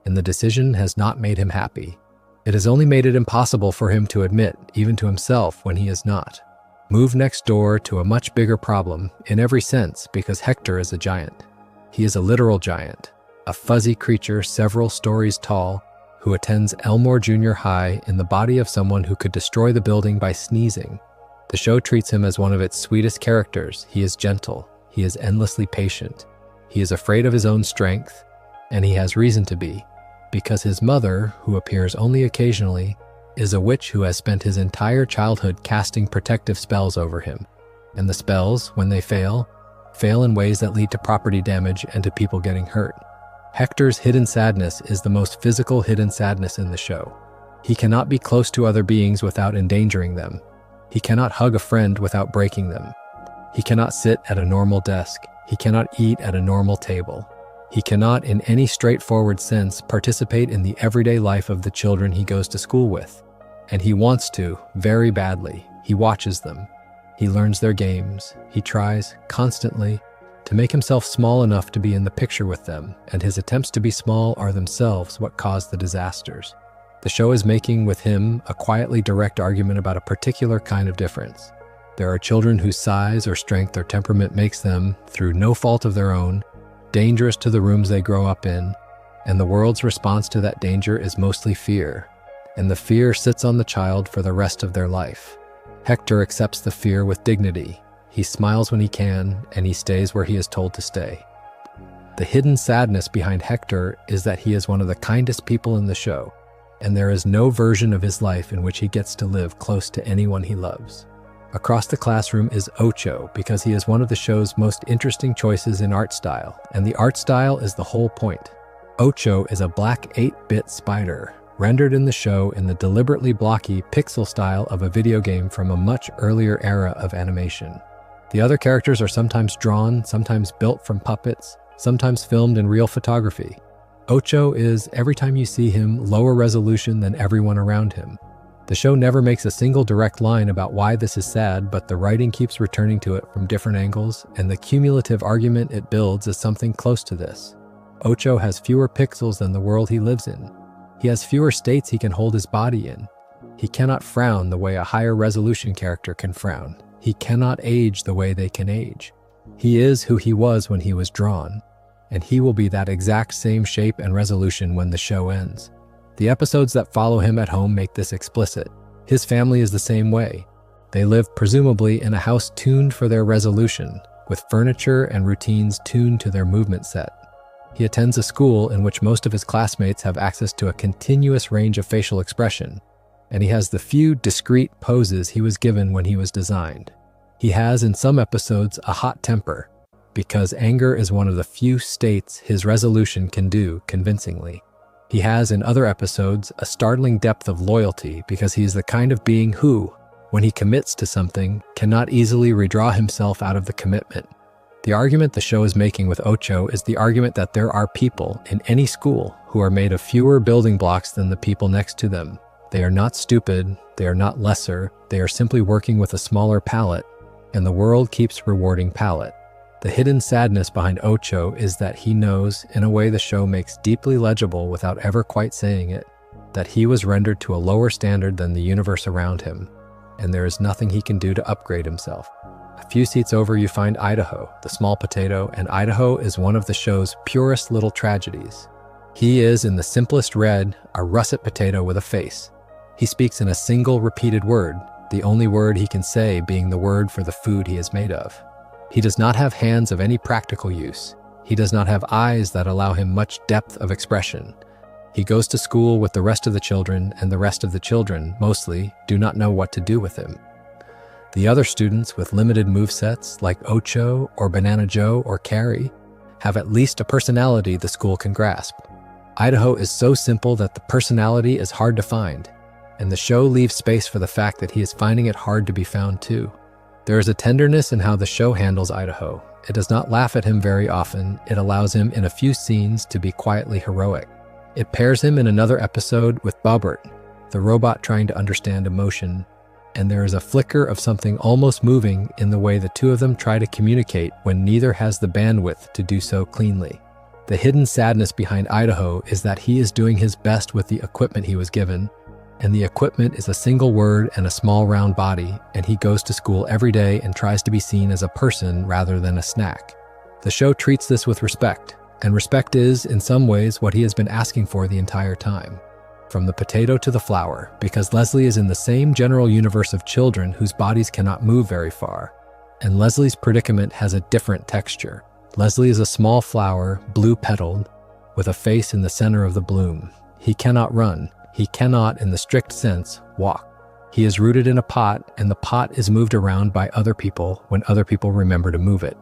and the decision has not made him happy. It has only made it impossible for him to admit, even to himself, when he is not. Move next door to a much bigger problem, in every sense, because Hector is a giant. He is a literal giant, a fuzzy creature several stories tall, who attends Elmore Junior High in the body of someone who could destroy the building by sneezing. The show treats him as one of its sweetest characters. He is gentle. He is endlessly patient. He is afraid of his own strength, and he has reason to be, because his mother, who appears only occasionally, is a witch who has spent his entire childhood casting protective spells over him. And the spells, when they fail in ways that lead to property damage and to people getting hurt. Hector's hidden sadness is the most physical hidden sadness in the show. He cannot be close to other beings without endangering them. He cannot hug a friend without breaking them. He cannot sit at a normal desk. He cannot eat at a normal table. He cannot, in any straightforward sense, participate in the everyday life of the children he goes to school with. And he wants to, very badly. He watches them. He learns their games. He tries, constantly, to make himself small enough to be in the picture with them, and his attempts to be small are themselves what cause the disasters. The show is making, with him, a quietly direct argument about a particular kind of difference. There are children whose size or strength or temperament makes them, through no fault of their own, dangerous to the rooms they grow up in, and the world's response to that danger is mostly fear, and the fear sits on the child for the rest of their life. Hector accepts the fear with dignity. He smiles when he can, and he stays where he is told to stay. The hidden sadness behind Hector is that he is one of the kindest people in the show, and there is no version of his life in which he gets to live close to anyone he loves. Across the classroom is Ocho, because he is one of the show's most interesting choices in art style, and the art style is the whole point. Ocho is a black 8-bit spider, rendered in the show in the deliberately blocky pixel style of a video game from a much earlier era of animation. The other characters are sometimes drawn, sometimes built from puppets, sometimes filmed in real photography. Ocho is, every time you see him, lower resolution than everyone around him. The show never makes a single direct line about why this is sad, but the writing keeps returning to it from different angles, and the cumulative argument it builds is something close to this. Ocho has fewer pixels than the world he lives in. He has fewer states he can hold his body in. He cannot frown the way a higher resolution character can frown. He cannot age the way they can age. He is who he was when he was drawn, and he will be that exact same shape and resolution when the show ends. The episodes that follow him at home make this explicit. His family is the same way. They live presumably in a house tuned for their resolution, with furniture and routines tuned to their movement set. He attends a school in which most of his classmates have access to a continuous range of facial expression, and he has the few discrete poses he was given when he was designed. He has, in some episodes, a hot temper, because anger is one of the few states his resolution can do convincingly. He has, in other episodes, a startling depth of loyalty because he is the kind of being who, when he commits to something, cannot easily redraw himself out of the commitment. The argument the show is making with Ocho is the argument that there are people in any school who are made of fewer building blocks than the people next to them. They are not stupid, they are not lesser, they are simply working with a smaller palette, and the world keeps rewarding palette. The hidden sadness behind Ocho is that he knows, in a way the show makes deeply legible without ever quite saying it, that he was rendered to a lower standard than the universe around him, and there is nothing he can do to upgrade himself. A few seats over you find Idaho, the small potato, and Idaho is one of the show's purest little tragedies. He is, in the simplest red, a russet potato with a face. He speaks in a single repeated word, the only word he can say being the word for the food he is made of. He does not have hands of any practical use. He does not have eyes that allow him much depth of expression. He goes to school with the rest of the children, and the rest of the children, mostly, do not know what to do with him. The other students with limited movesets, like Ocho or Banana Joe or Carrie, have at least a personality the school can grasp. Idaho is so simple that the personality is hard to find, and the show leaves space for the fact that he is finding it hard to be found too. There is a tenderness in how the show handles Idaho. It does not laugh at him very often. It allows him in a few scenes to be quietly heroic. It pairs him in another episode with Bobbert, the robot trying to understand emotion, and there is a flicker of something almost moving in the way the two of them try to communicate when neither has the bandwidth to do so cleanly. The hidden sadness behind Idaho is that he is doing his best with the equipment he was given, and the equipment is a single word and a small round body, and he goes to school every day and tries to be seen as a person rather than a snack. The show treats this with respect, and respect is, in some ways, what he has been asking for the entire time. From the potato to the flower, because Leslie is in the same general universe of children whose bodies cannot move very far, and Leslie's predicament has a different texture. Leslie is a small flower, blue-petaled, with a face in the center of the bloom. He cannot run. He cannot, in the strict sense, walk. He is rooted in a pot, and the pot is moved around by other people when other people remember to move it.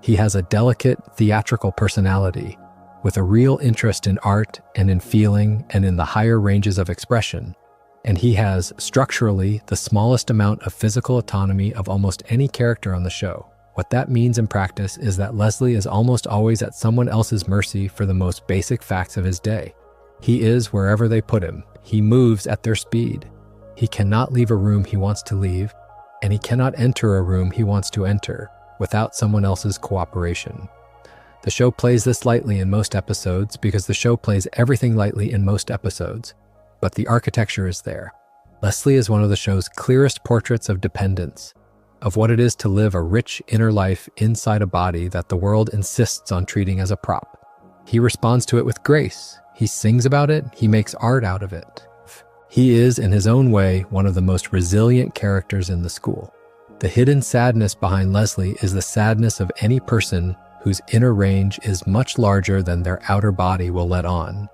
He has a delicate, theatrical personality, with a real interest in art and in feeling and in the higher ranges of expression, and he has, structurally, the smallest amount of physical autonomy of almost any character on the show. What that means in practice is that Leslie is almost always at someone else's mercy for the most basic facts of his day. He is wherever they put him. He moves at their speed. He cannot leave a room he wants to leave, and he cannot enter a room he wants to enter without someone else's cooperation. The show plays this lightly in most episodes because the show plays everything lightly in most episodes, but the architecture is there. Leslie is one of the show's clearest portraits of dependence, of what it is to live a rich inner life inside a body that the world insists on treating as a prop. He responds to it with grace. He sings about it. He makes art out of it. He is, in his own way, one of the most resilient characters in the school. The hidden sadness behind Leslie is the sadness of any person whose inner range is much larger than their outer body will let on,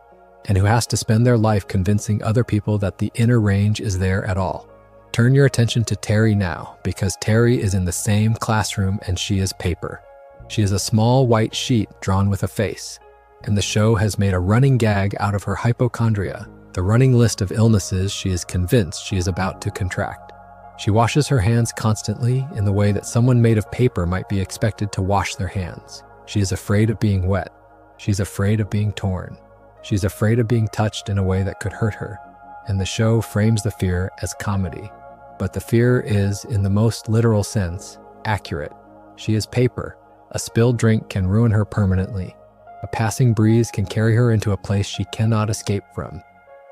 and who has to spend their life convincing other people that the inner range is there at all. Turn your attention to Terry now, because Terry is in the same classroom and she is paper. She is a small white sheet drawn with a face, and the show has made a running gag out of her hypochondria, the running list of illnesses she is convinced she is about to contract. She washes her hands constantly in the way that someone made of paper might be expected to wash their hands. She is afraid of being wet. She's afraid of being torn. She's afraid of being touched in a way that could hurt her, and the show frames the fear as comedy. But the fear is, in the most literal sense, accurate. She is paper. A spilled drink can ruin her permanently. A passing breeze can carry her into a place she cannot escape from.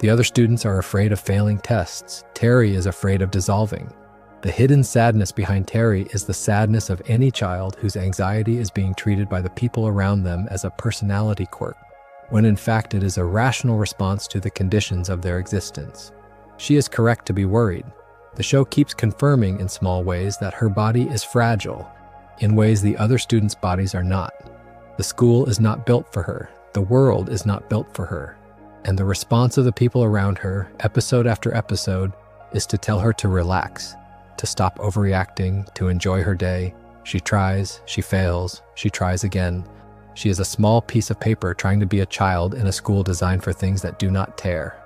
The other students are afraid of failing tests. Terry is afraid of dissolving. The hidden sadness behind Terry is the sadness of any child whose anxiety is being treated by the people around them as a personality quirk, when in fact it is a rational response to the conditions of their existence. She is correct to be worried. The show keeps confirming in small ways that her body is fragile, in ways the other students' bodies are not. The school is not built for her. The world is not built for her. And the response of the people around her, episode after episode, is to tell her to relax, to stop overreacting, to enjoy her day. She tries, she fails, she tries again. She is a small piece of paper trying to be a child in a school designed for things that do not tear.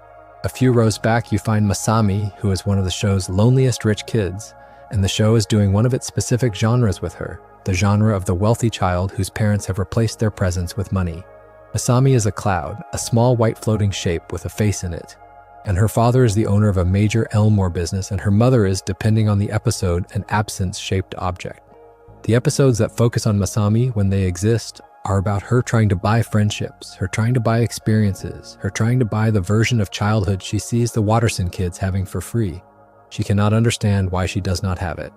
A few rows back, you find Masami, who is one of the show's loneliest rich kids, and the show is doing one of its specific genres with her, the genre of the wealthy child whose parents have replaced their presents with money. Masami is a cloud, a small white floating shape with a face in it, and her father is the owner of a major Elmore business, and her mother is, depending on the episode, an absence-shaped object. The episodes that focus on Masami, when they exist, are about her trying to buy friendships, her trying to buy experiences, her trying to buy the version of childhood she sees the Watterson kids having for free. She cannot understand why she does not have it.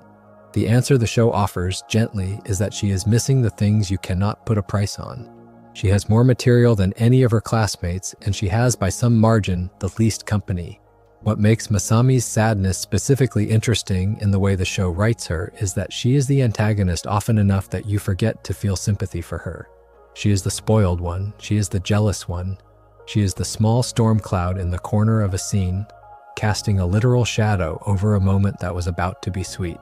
The answer the show offers, gently, is that she is missing the things you cannot put a price on. She has more material than any of her classmates, and she has, by some margin, the least company. What makes Masami's sadness specifically interesting in the way the show writes her is that she is the antagonist often enough that you forget to feel sympathy for her. She is the spoiled one, she is the jealous one, she is the small storm cloud in the corner of a scene, casting a literal shadow over a moment that was about to be sweet.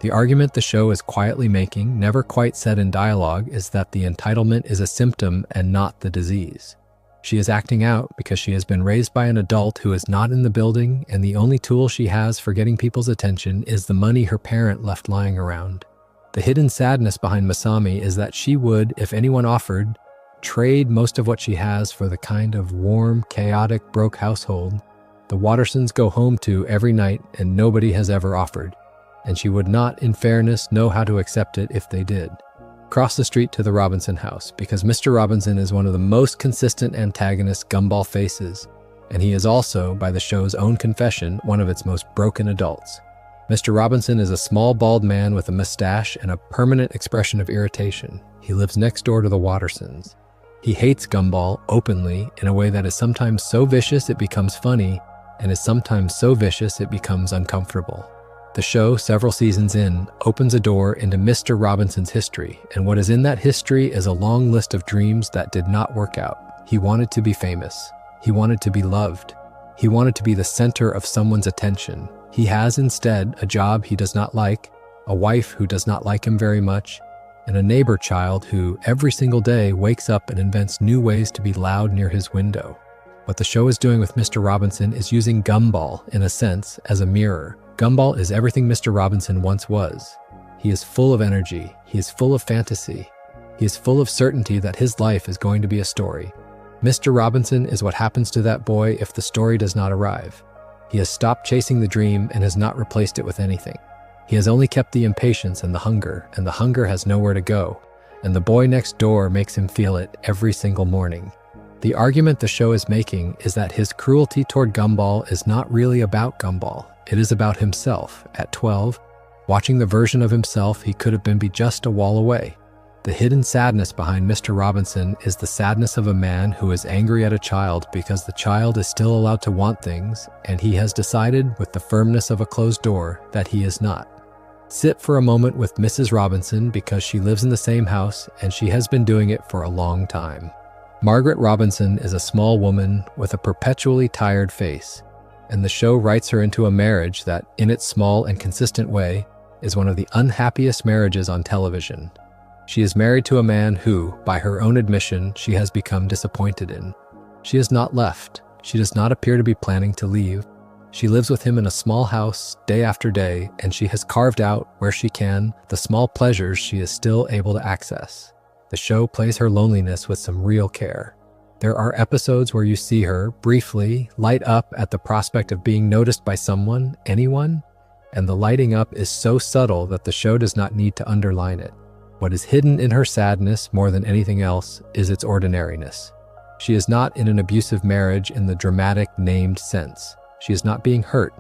The argument the show is quietly making, never quite said in dialogue, is that the entitlement is a symptom and not the disease. She is acting out because she has been raised by an adult who is not in the building, and the only tool she has for getting people's attention is the money her parent left lying around. The hidden sadness behind Masami is that she would, if anyone offered, trade most of what she has for the kind of warm, chaotic, broke household the Wattersons go home to every night and nobody has ever offered, and she would not, in fairness, know how to accept it if they did. Cross the street to the Robinson house, because Mr. Robinson is one of the most consistent antagonist Gumball faces, and he is also, by the show's own confession, one of its most broken adults. Mr. Robinson is a small bald man with a mustache and a permanent expression of irritation. He lives next door to the Wattersons. He hates Gumball openly in a way that is sometimes so vicious it becomes funny, and is sometimes so vicious it becomes uncomfortable. The show, several seasons in, opens a door into Mr. Robinson's history, and what is in that history is a long list of dreams that did not work out. He wanted to be famous. He wanted to be loved. He wanted to be the center of someone's attention. He has instead a job he does not like, a wife who does not like him very much, and a neighbor child who, every single day, wakes up and invents new ways to be loud near his window. What the show is doing with Mr. Robinson is using Gumball, in a sense, as a mirror. Gumball is everything Mr. Robinson once was. He is full of energy. He is full of fantasy. He is full of certainty that his life is going to be a story. Mr. Robinson is what happens to that boy if the story does not arrive. He has stopped chasing the dream and has not replaced it with anything. He has only kept the impatience and the hunger has nowhere to go, and the boy next door makes him feel it every single morning. The argument the show is making is that his cruelty toward Gumball is not really about Gumball. It is about himself. At 12, watching the version of himself he could have been just a wall away. The hidden sadness behind Mr. Robinson is the sadness of a man who is angry at a child because the child is still allowed to want things, and he has decided, with the firmness of a closed door, that he is not. Sit for a moment with Mrs. Robinson because she lives in the same house and she has been doing it for a long time. Margaret Robinson is a small woman with a perpetually tired face, and the show writes her into a marriage that, in its small and consistent way, is one of the unhappiest marriages on television. She is married to a man who, by her own admission, she has become disappointed in. She has not left. She does not appear to be planning to leave. She lives with him in a small house, day after day, and she has carved out, where she can, the small pleasures she is still able to access. The show plays her loneliness with some real care. There are episodes where you see her, briefly, light up at the prospect of being noticed by someone, anyone, and the lighting up is so subtle that the show does not need to underline it. What is hidden in her sadness more than anything else is its ordinariness. She is not in an abusive marriage in the dramatic, named sense. She is not being hurt.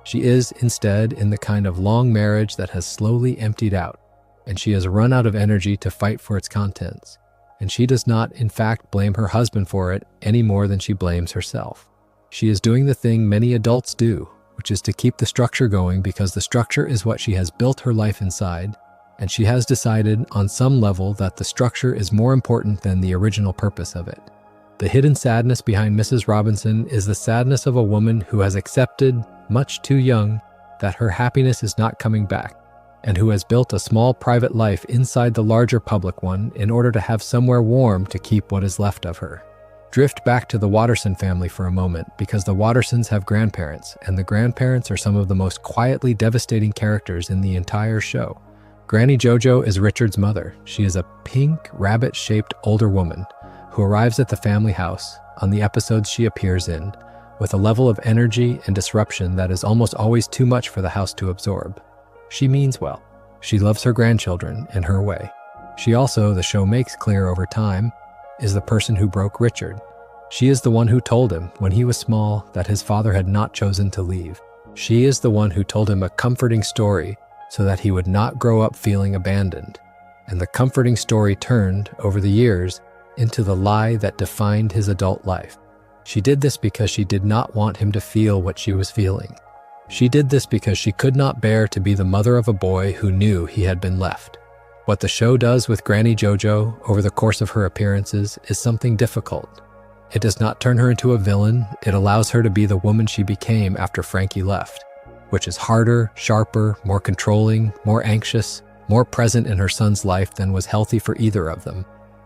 She is, instead, in the kind of long marriage that has slowly emptied out, and she has run out of energy to fight for its contents. And she does not, in fact, blame her husband for it any more than she blames herself. She is doing the thing many adults do, which is to keep the structure going because the structure is what she has built her life inside, and she has decided on some level that the structure is more important than the original purpose of it. The hidden sadness behind Mrs. Robinson is the sadness of a woman who has accepted, much too young, that her happiness is not coming back, and who has built a small private life inside the larger public one in order to have somewhere warm to keep what is left of her. Drift back to the Watterson family for a moment, because the Wattersons have grandparents, and the grandparents are some of the most quietly devastating characters in the entire show. Granny Jojo is Richard's mother. She is a pink, rabbit-shaped older woman who arrives at the family house on the episodes she appears in with a level of energy and disruption that is almost always too much for the house to absorb. She means well. She loves her grandchildren in her way. She also, the show makes clear over time, is the person who broke Richard. She is the one who told him, when he was small, that his father had not chosen to leave. She is the one who told him a comforting story so that he would not grow up feeling abandoned. And the comforting story turned, over the years, into the lie that defined his adult life. She did this because she did not want him to feel what she was feeling. She did this because she could not bear to be the mother of a boy who knew he had been left. What the show does with Granny Jojo over the course of her appearances is something difficult. It does not turn her into a villain. It allows her to be the woman she became after Frankie left, which is harder, sharper, more controlling, more anxious, more present in her son's life than was healthy for either of them.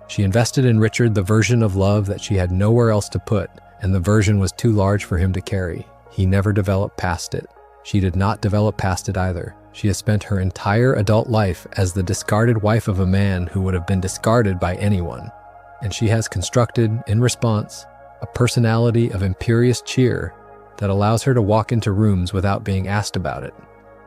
She invested in Richard the version of love that she had nowhere else to put, and the version was too large for him to carry. He never developed past it. She did not develop past it either. She has spent her entire adult life as the discarded wife of a man who would have been discarded by anyone. And she has constructed, in response, a personality of imperious cheer that allows her to walk into rooms without being asked about it.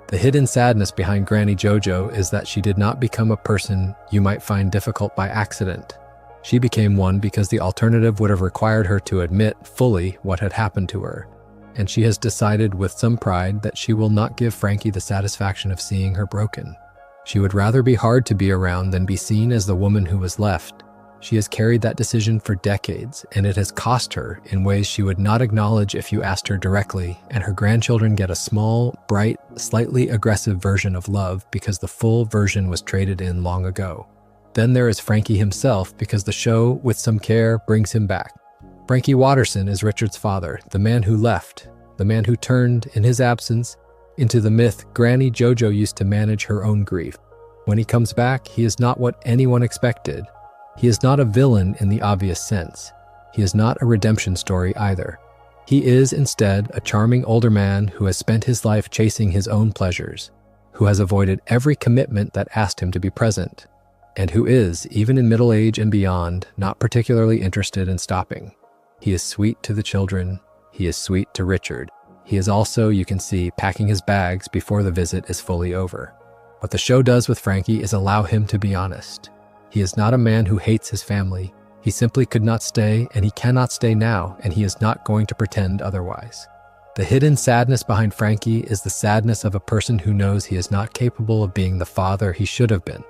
The hidden sadness behind Granny Jojo is that she did not become a person you might find difficult by accident. She became one because the alternative would have required her to admit fully what had happened to her. And she has decided with some pride that she will not give Frankie the satisfaction of seeing her broken. She would rather be hard to be around than be seen as the woman who was left. She has carried that decision for decades, and it has cost her in ways she would not acknowledge if you asked her directly, and her grandchildren get a small, bright, slightly aggressive version of love because the full version was traded in long ago. Then there is Frankie himself, because the show, with some care, brings him back. Frankie Watterson is Richard's father, the man who left, the man who turned, in his absence, into the myth Granny Jojo used to manage her own grief. When he comes back, he is not what anyone expected. He is not a villain in the obvious sense. He is not a redemption story either. He is, instead, a charming older man who has spent his life chasing his own pleasures, who has avoided every commitment that asked him to be present, and who is, even in middle age and beyond, not particularly interested in stopping. He is sweet to the children. He is sweet to Richard. He is also, you can see, packing his bags before the visit is fully over. What the show does with Frankie is allow him to be honest. He is not a man who hates his family. He simply could not stay, and he cannot stay now, and he is not going to pretend otherwise. The hidden sadness behind Frankie is the sadness of a person who knows he is not capable of being the father he should have been,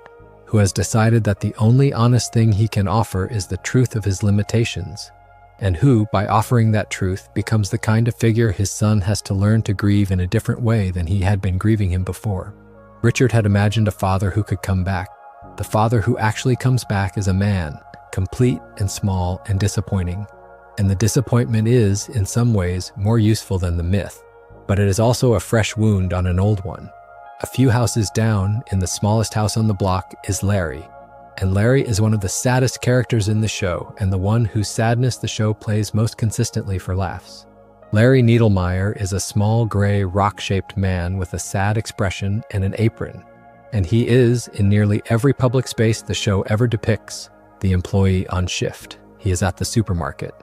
who has decided that the only honest thing he can offer is the truth of his limitations, and who, by offering that truth, becomes the kind of figure his son has to learn to grieve in a different way than he had been grieving him before. Richard had imagined a father who could come back. The father who actually comes back is a man, complete and small and disappointing. And the disappointment is, in some ways, more useful than the myth. But it is also a fresh wound on an old one. A few houses down, in the smallest house on the block, is Larry. And Larry is one of the saddest characters in the show, and the one whose sadness the show plays most consistently for laughs. Larry Needlemeyer is a small, gray, rock-shaped man with a sad expression and an apron. And he is, in nearly every public space the show ever depicts, the employee on shift. He is at the supermarket.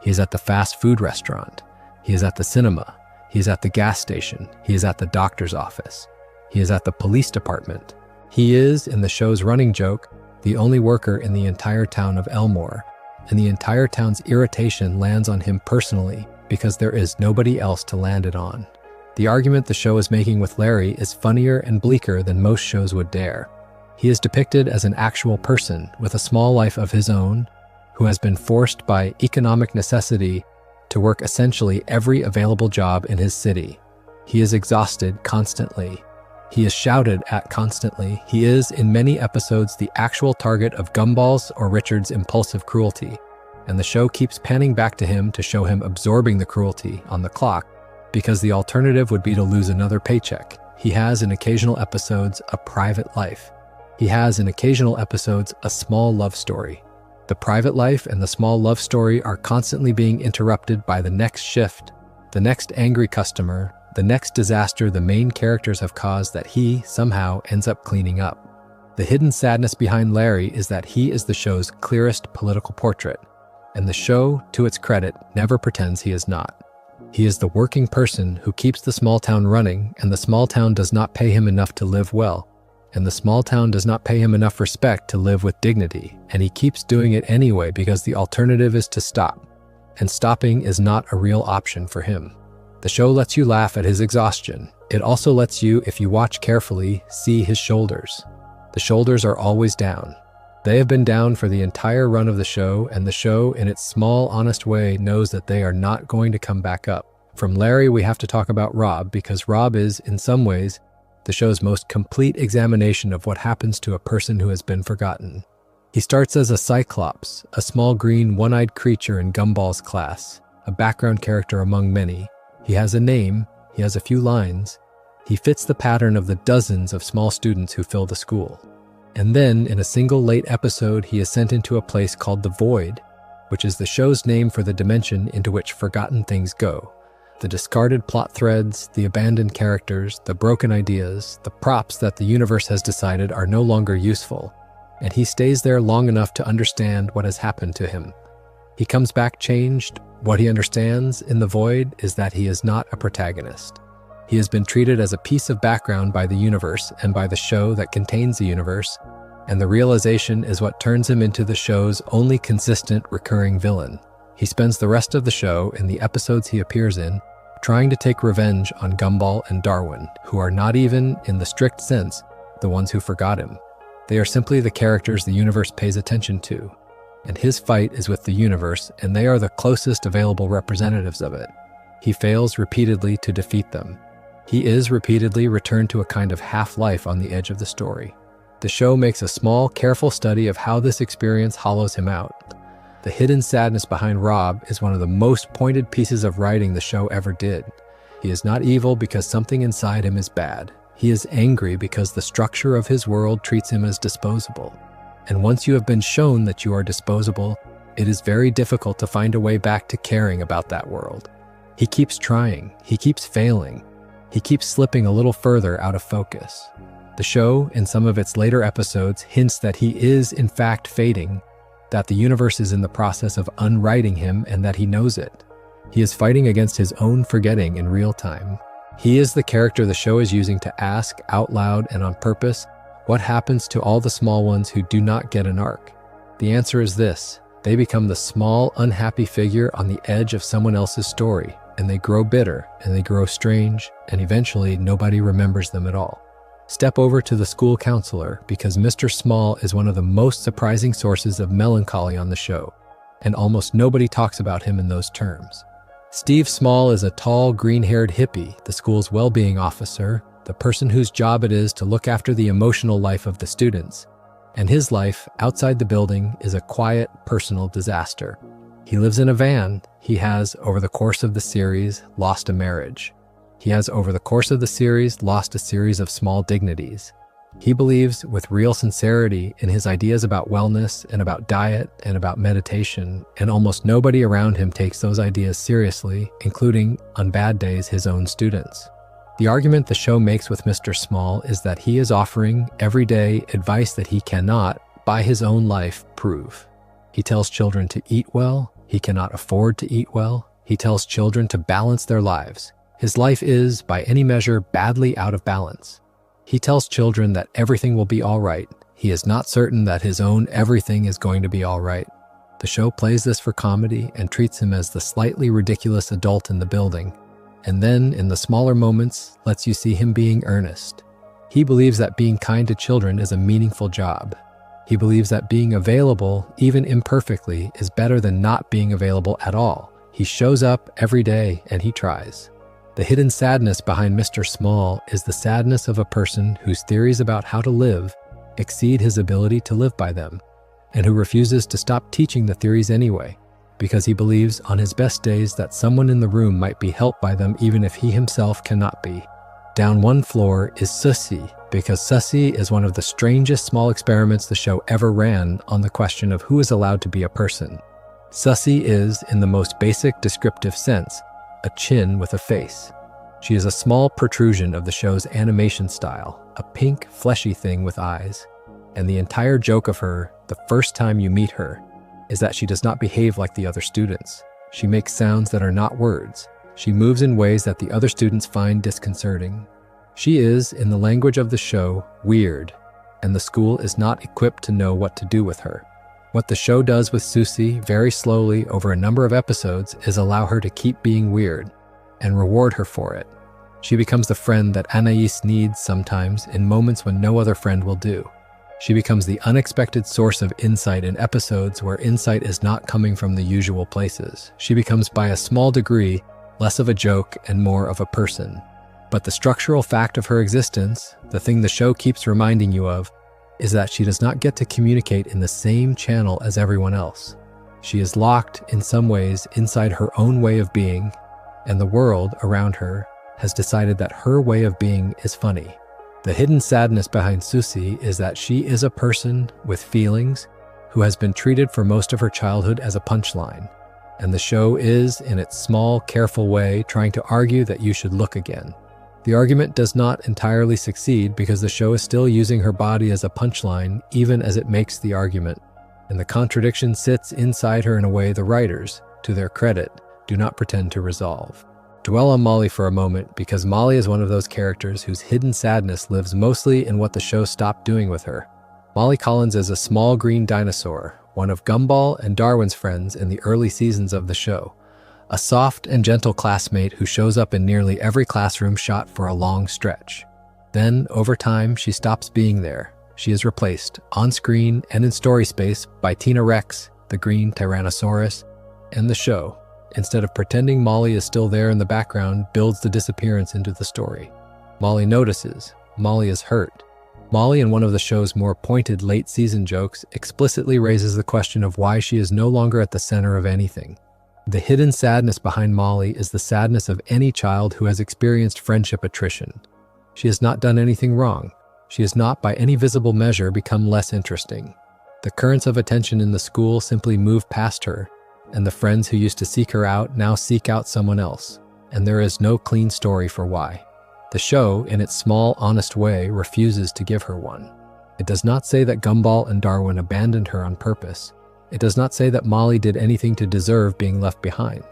He is at the fast food restaurant. He is at the cinema. He is at the gas station. He is at the doctor's office. He is at the police department. He is, in the show's running joke, the only worker in the entire town of Elmore, and the entire town's irritation lands on him personally because there is nobody else to land it on. The argument the show is making with Larry is funnier and bleaker than most shows would dare. He is depicted as an actual person with a small life of his own, who has been forced by economic necessity to work essentially every available job in his city. He is exhausted constantly. He is shouted at constantly. He is, in many episodes, the actual target of Gumball's or Richard's impulsive cruelty, and the show keeps panning back to him to show him absorbing the cruelty on the clock, because the alternative would be to lose another paycheck. He has in occasional episodes a private life. He has in occasional episodes a small love story. The private life and the small love story are constantly being interrupted by the next shift, the next angry customer, the next disaster the main characters have caused that he, somehow, ends up cleaning up. The hidden sadness behind Larry is that he is the show's clearest political portrait, and the show, to its credit, never pretends he is not. He is the working person who keeps the small town running, and the small town does not pay him enough to live well, and the small town does not pay him enough respect to live with dignity, and he keeps doing it anyway because the alternative is to stop, and stopping is not a real option for him. The show lets you laugh at his exhaustion. It also lets you, if you watch carefully, see his shoulders. The shoulders are always down. They have been down for the entire run of the show, and the show, in its small, honest way, knows that they are not going to come back up. From Larry, we have to talk about Rob, because Rob is, in some ways, the show's most complete examination of what happens to a person who has been forgotten. He starts as a Cyclops, a small green one-eyed creature in Gumball's class, a background character among many. He has a name, he has a few lines. He fits the pattern of the dozens of small students who fill the school. And then, in a single late episode, he is sent into a place called the Void, which is the show's name for the dimension into which forgotten things go. The discarded plot threads, the abandoned characters, the broken ideas, the props that the universe has decided are no longer useful. And he stays there long enough to understand what has happened to him. He comes back changed. What he understands in the Void is that he is not a protagonist. He has been treated as a piece of background by the universe and by the show that contains the universe, and the realization is what turns him into the show's only consistent recurring villain. He spends the rest of the show, in the episodes he appears in, trying to take revenge on Gumball and Darwin, who are not even, in the strict sense, the ones who forgot him. They are simply the characters the universe pays attention to, and his fight is with the universe, and they are the closest available representatives of it. He fails repeatedly to defeat them. He is repeatedly returned to a kind of half-life on the edge of the story. The show makes a small, careful study of how this experience hollows him out. The hidden sadness behind Rob is one of the most pointed pieces of writing the show ever did. He is not evil because something inside him is bad. He is angry because the structure of his world treats him as disposable. And once you have been shown that you are disposable, it is very difficult to find a way back to caring about that world. He keeps trying. He keeps failing. He keeps slipping a little further out of focus. The show, in some of its later episodes, hints that he is, in fact, fading, that the universe is in the process of unwriting him and that he knows it. He is fighting against his own forgetting in real time. He is the character the show is using to ask, out loud and on purpose, what happens to all the small ones who do not get an arc? The answer is this: they become the small, unhappy figure on the edge of someone else's story, and they grow bitter, and they grow strange, and eventually nobody remembers them at all. Step over to the school counselor, because Mr. Small is one of the most surprising sources of melancholy on the show, and almost nobody talks about him in those terms. Steve Small is a tall, green-haired hippie, the school's well-being officer, the person whose job it is to look after the emotional life of the students. And his life, outside the building, is a quiet, personal disaster. He lives in a van. He has, over the course of the series, lost a marriage. He has, over the course of the series, lost a series of small dignities. He believes, with real sincerity, in his ideas about wellness and about diet and about meditation, and almost nobody around him takes those ideas seriously, including, on bad days, his own students. The argument the show makes with Mr. Small is that he is offering, every day, advice that he cannot, by his own life, prove. He tells children to eat well. He cannot afford to eat well. He tells children to balance their lives. His life is, by any measure, badly out of balance. He tells children that everything will be all right. He is not certain that his own everything is going to be all right. The show plays this for comedy and treats him as the slightly ridiculous adult in the building, and then, in the smaller moments, lets you see him being earnest. He believes that being kind to children is a meaningful job. He believes that being available, even imperfectly, is better than not being available at all. He shows up every day and he tries. The hidden sadness behind Mr. Small is the sadness of a person whose theories about how to live exceed his ability to live by them, and who refuses to stop teaching the theories anyway, because he believes on his best days that someone in the room might be helped by them even if he himself cannot be. Down one floor is Susie, because Susie is one of the strangest small experiments the show ever ran on the question of who is allowed to be a person. Susie is, in the most basic descriptive sense, a chin with a face. She is a small protrusion of the show's animation style, a pink, fleshy thing with eyes. And the entire joke of her, the first time you meet her, is that she does not behave like the other students. She makes sounds that are not words. She moves in ways that the other students find disconcerting. She is, in the language of the show, weird, and the school is not equipped to know what to do with her. What the show does with Susie very slowly over a number of episodes is allow her to keep being weird and reward her for it. She becomes the friend that Anais needs sometimes in moments when no other friend will do. She becomes the unexpected source of insight in episodes where insight is not coming from the usual places. She becomes, by a small degree, less of a joke and more of a person. But the structural fact of her existence, the thing the show keeps reminding you of, is that she does not get to communicate in the same channel as everyone else. She is locked, in some ways, inside her own way of being, and the world around her has decided that her way of being is funny. The hidden sadness behind Susie is that she is a person with feelings who has been treated for most of her childhood as a punchline, and the show is, in its small, careful way, trying to argue that you should look again. The argument does not entirely succeed because the show is still using her body as a punchline even as it makes the argument, and the contradiction sits inside her in a way the writers, to their credit, do not pretend to resolve. Dwell on Molly for a moment, because Molly is one of those characters whose hidden sadness lives mostly in what the show stopped doing with her. Molly Collins is a small green dinosaur, one of Gumball and Darwin's friends in the early seasons of the show. A soft and gentle classmate who shows up in nearly every classroom shot for a long stretch. Then, over time, she stops being there. She is replaced, on screen and in story space, by Tina Rex, the green Tyrannosaurus, and the show, instead of pretending Molly is still there in the background, builds the disappearance into the story. Molly notices. Molly is hurt. Molly, in one of the show's more pointed late-season jokes, explicitly raises the question of why she is no longer at the center of anything. The hidden sadness behind Molly is the sadness of any child who has experienced friendship attrition. She has not done anything wrong. She has not, by any visible measure, become less interesting. The currents of attention in the school simply move past her, and the friends who used to seek her out now seek out someone else, and there is no clean story for why. The show, in its small, honest way, refuses to give her one. It does not say that Gumball and Darwin abandoned her on purpose. It does not say that Molly did anything to deserve being left behind.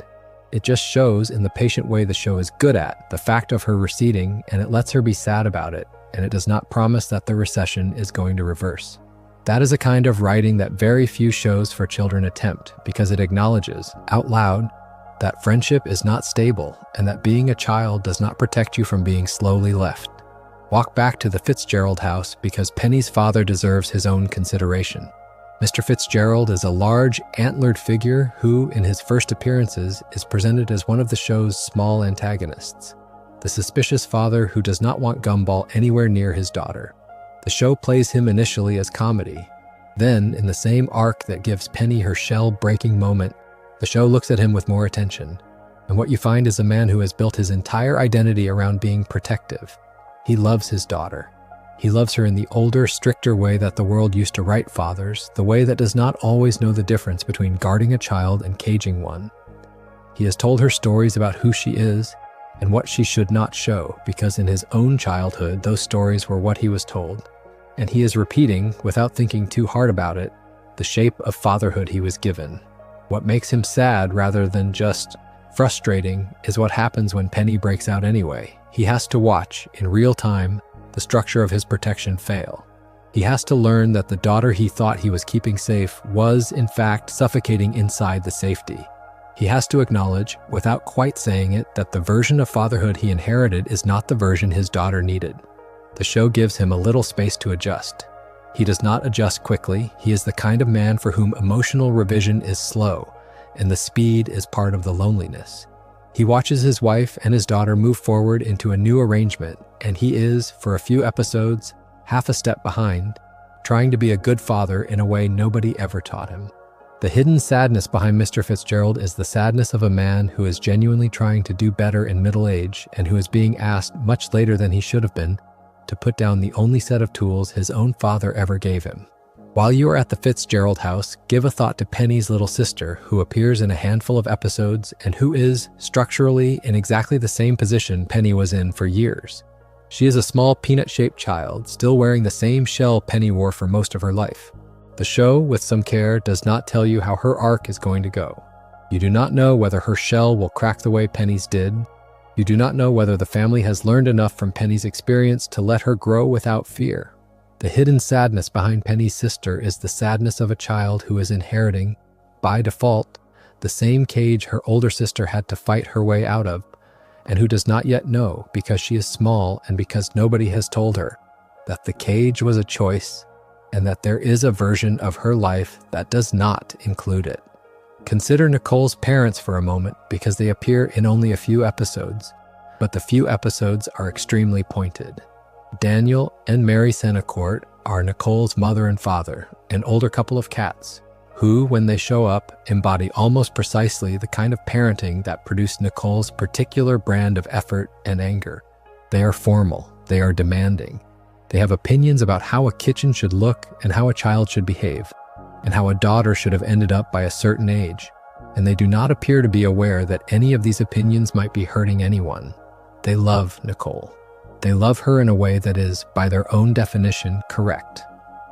It just shows, in the patient way the show is good at, the fact of her receding, and it lets her be sad about it, and it does not promise that the recession is going to reverse. That is a kind of writing that very few shows for children attempt, because it acknowledges, out loud, that friendship is not stable, and that being a child does not protect you from being slowly left. Walk back to the Fitzgerald house because Penny's father deserves his own consideration. Mr. Fitzgerald is a large, antlered figure who, in his first appearances, is presented as one of the show's small antagonists, the suspicious father who does not want Gumball anywhere near his daughter. The show plays him initially as comedy. Then, in the same arc that gives Penny her shell-breaking moment, the show looks at him with more attention, and what you find is a man who has built his entire identity around being protective. He loves his daughter. He loves her in the older, stricter way that the world used to write fathers, the way that does not always know the difference between guarding a child and caging one. He has told her stories about who she is and what she should not show, because in his own childhood, those stories were what he was told. And he is repeating, without thinking too hard about it, the shape of fatherhood he was given. What makes him sad rather than just frustrating is what happens when Penny breaks out anyway. He has to watch, in real time, the structure of his protection fail. He has to learn that the daughter he thought he was keeping safe was, in fact, suffocating inside the safety. He has to acknowledge, without quite saying it, that the version of fatherhood he inherited is not the version his daughter needed. The show gives him a little space to adjust. He does not adjust quickly. He is the kind of man for whom emotional revision is slow, and the speed is part of the loneliness. He watches his wife and his daughter move forward into a new arrangement, and he is, for a few episodes, half a step behind, trying to be a good father in a way nobody ever taught him. The hidden sadness behind Mr. Fitzgerald is the sadness of a man who is genuinely trying to do better in middle age and who is being asked, much later than he should have been, to put down the only set of tools his own father ever gave him. While you are at the Fitzgerald house, give a thought to Penny's little sister, who appears in a handful of episodes and who is, structurally, in exactly the same position Penny was in for years. She is a small peanut-shaped child, still wearing the same shell Penny wore for most of her life. The show, with some care, does not tell you how her arc is going to go. You do not know whether her shell will crack the way Penny's did. You do not know whether the family has learned enough from Penny's experience to let her grow without fear. The hidden sadness behind Penny's sister is the sadness of a child who is inheriting, by default, the same cage her older sister had to fight her way out of, and who does not yet know, because she is small and because nobody has told her, that the cage was a choice and that there is a version of her life that does not include it. Consider Nicole's parents for a moment, because they appear in only a few episodes, but the few episodes are extremely pointed. Daniel and Mary Senecourt are Nicole's mother and father, an older couple of cats, who, when they show up, embody almost precisely the kind of parenting that produced Nicole's particular brand of effort and anger. They are formal, they are demanding. They have opinions about how a kitchen should look and how a child should behave, and how a daughter should have ended up by a certain age, and they do not appear to be aware that any of these opinions might be hurting anyone. They love Nicole. They love her in a way that is, by their own definition, correct.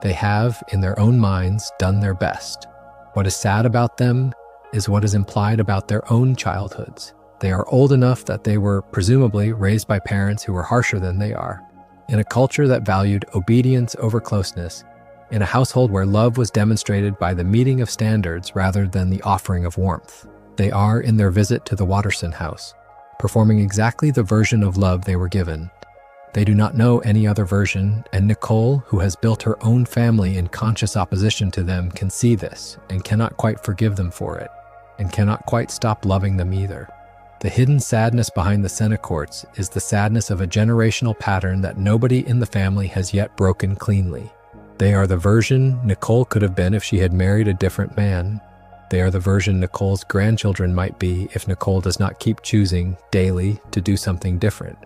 They have, in their own minds, done their best. What is sad about them is what is implied about their own childhoods. They are old enough that they were, presumably, raised by parents who were harsher than they are. In a culture that valued obedience over closeness, in a household where love was demonstrated by the meeting of standards rather than the offering of warmth. They are, in their visit to the Watterson house, performing exactly the version of love they were given. They do not know any other version, and Nicole, who has built her own family in conscious opposition to them, can see this and cannot quite forgive them for it, and cannot quite stop loving them either. The hidden sadness behind the Senecourts is the sadness of a generational pattern that nobody in the family has yet broken cleanly. They are the version Nicole could have been if she had married a different man. They are the version Nicole's grandchildren might be if Nicole does not keep choosing, daily, to do something different.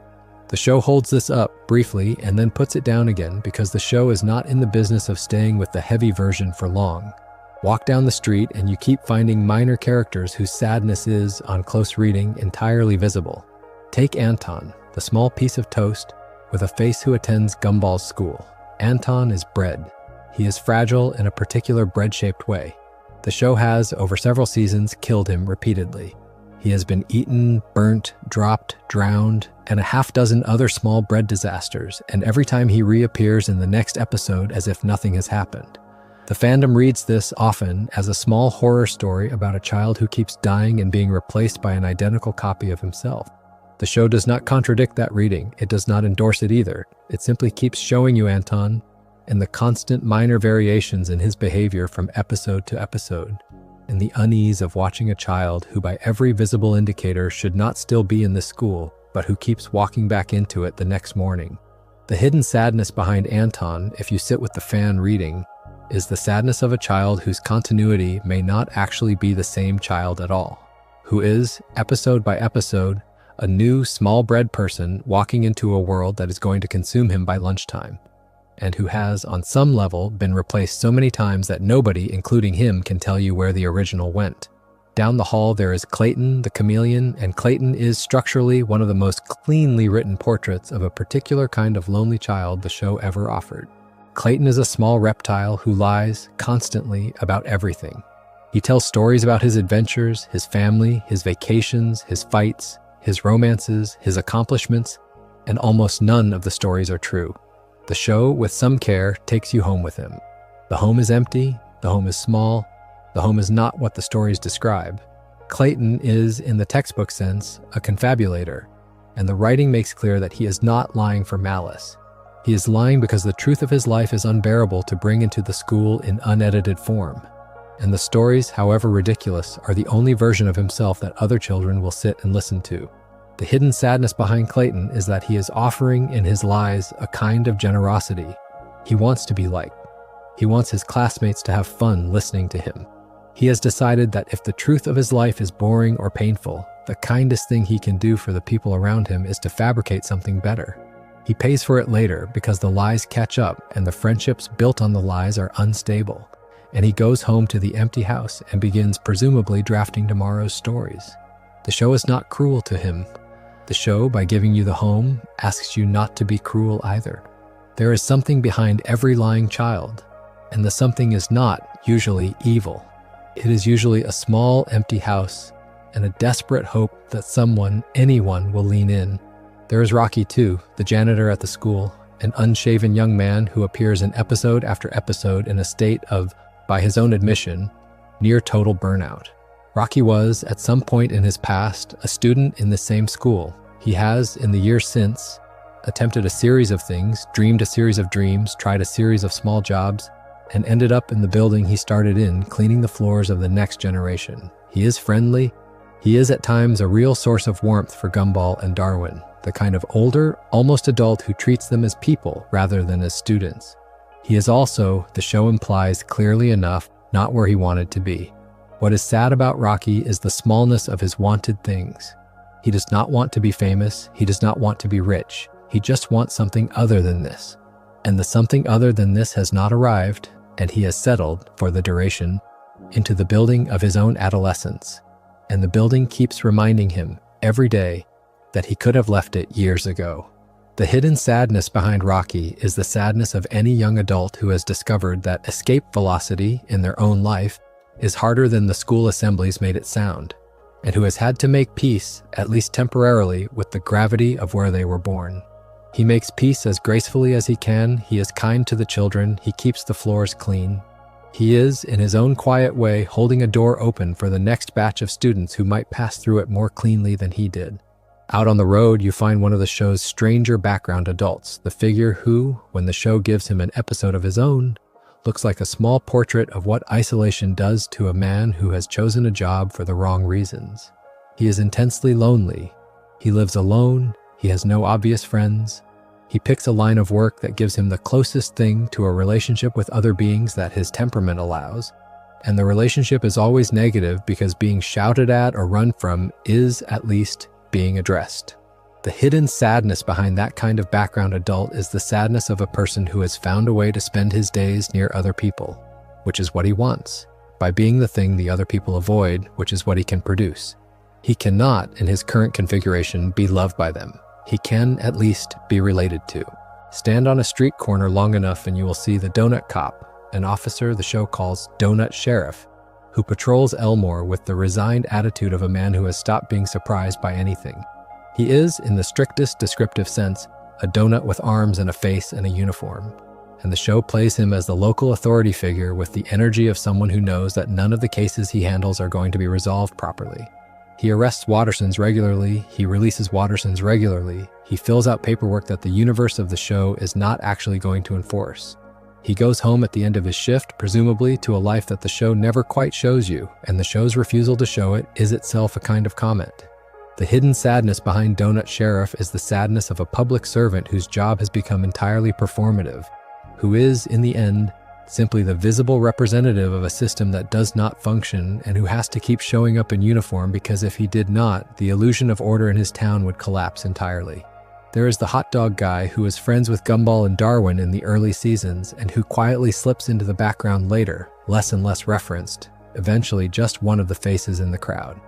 The show holds this up, briefly, and then puts it down again because the show is not in the business of staying with the heavy version for long. Walk down the street and you keep finding minor characters whose sadness is, on close reading, entirely visible. Take Anton, the small piece of toast, with a face who attends Gumball's school. Anton is bread. He is fragile in a particular bread-shaped way. The show has, over several seasons, killed him repeatedly. He has been eaten, burnt, dropped, drowned, and a half-dozen other small bread disasters, and every time he reappears in the next episode as if nothing has happened. The fandom reads this often as a small horror story about a child who keeps dying and being replaced by an identical copy of himself. The show does not contradict that reading. It does not endorse it either. It simply keeps showing you Anton and the constant minor variations in his behavior from episode to episode, and the unease of watching a child who by every visible indicator should not still be in this school, but who keeps walking back into it the next morning. The hidden sadness behind Anton, if you sit with the fan reading, is the sadness of a child whose continuity may not actually be the same child at all, who is, episode by episode, a new small bread person walking into a world that is going to consume him by lunchtime, and who has, on some level, been replaced so many times that nobody, including him, can tell you where the original went. Down the hall there is Clayton, the chameleon, and Clayton is structurally one of the most cleanly written portraits of a particular kind of lonely child the show ever offered. Clayton is a small reptile who lies, constantly, about everything. He tells stories about his adventures, his family, his vacations, his fights, his romances, his accomplishments, and almost none of the stories are true. The show, with some care, takes you home with him. The home is empty, the home is small, the home is not what the stories describe. Clayton is, in the textbook sense, a confabulator, and the writing makes clear that he is not lying for malice. He is lying because the truth of his life is unbearable to bring into the school in unedited form. And the stories, however ridiculous, are the only version of himself that other children will sit and listen to. The hidden sadness behind Clayton is that he is offering in his lies a kind of generosity. He wants to be liked. He wants his classmates to have fun listening to him. He has decided that if the truth of his life is boring or painful, the kindest thing he can do for the people around him is to fabricate something better. He pays for it later because the lies catch up and the friendships built on the lies are unstable. And he goes home to the empty house and begins presumably drafting tomorrow's stories. The show is not cruel to him. The show, by giving you the home, asks you not to be cruel either. There is something behind every lying child, and the something is not usually evil. It is usually a small, empty house and a desperate hope that someone, anyone, will lean in. There is Rocky, too, the janitor at the school, an unshaven young man who appears in episode after episode in a state of, by his own admission, near total burnout. Rocky was, at some point in his past, a student in the same school. He has, in the years since, attempted a series of things, dreamed a series of dreams, tried a series of small jobs, and ended up in the building he started in, cleaning the floors of the next generation. He is friendly. He is at times a real source of warmth for Gumball and Darwin, the kind of older, almost adult who treats them as people rather than as students. He is also, the show implies clearly enough, not where he wanted to be. What is sad about Rocky is the smallness of his wanted things. He does not want to be famous. He does not want to be rich. He just wants something other than this. And the something other than this has not arrived, and he has settled, for the duration, into the building of his own adolescence. And the building keeps reminding him, every day, that he could have left it years ago. The hidden sadness behind Rocky is the sadness of any young adult who has discovered that escape velocity in their own life is harder than the school assemblies made it sound, and who has had to make peace, at least temporarily, with the gravity of where they were born. He makes peace as gracefully as he can. He is kind to the children. He keeps the floors clean. He is, in his own quiet way, holding a door open for the next batch of students who might pass through it more cleanly than he did. Out on the road, you find one of the show's stranger background adults, the figure who, when the show gives him an episode of his own, looks like a small portrait of what isolation does to a man who has chosen a job for the wrong reasons. He is intensely lonely. He lives alone. He has no obvious friends. He picks a line of work that gives him the closest thing to a relationship with other beings that his temperament allows. And the relationship is always negative because being shouted at or run from is, at least, being addressed. The hidden sadness behind that kind of background adult is the sadness of a person who has found a way to spend his days near other people, which is what he wants, by being the thing the other people avoid, which is what he can produce. He cannot, in his current configuration, be loved by them. He can, at least, be related to. Stand on a street corner long enough and you will see the Donut Cop, an officer the show calls Donut Sheriff, who patrols Elmore with the resigned attitude of a man who has stopped being surprised by anything. He is, in the strictest descriptive sense, a donut with arms and a face and a uniform. And the show plays him as the local authority figure with the energy of someone who knows that none of the cases he handles are going to be resolved properly. He arrests Wattersons regularly, he releases Wattersons regularly, he fills out paperwork that the universe of the show is not actually going to enforce. He goes home at the end of his shift, presumably to a life that the show never quite shows you, and the show's refusal to show it is itself a kind of comment. The hidden sadness behind Donut Sheriff is the sadness of a public servant whose job has become entirely performative, who is, in the end, simply the visible representative of a system that does not function and who has to keep showing up in uniform because if he did not, the illusion of order in his town would collapse entirely. There is the hot dog guy who is friends with Gumball and Darwin in the early seasons and who quietly slips into the background later, less and less referenced, eventually just one of the faces in the crowd.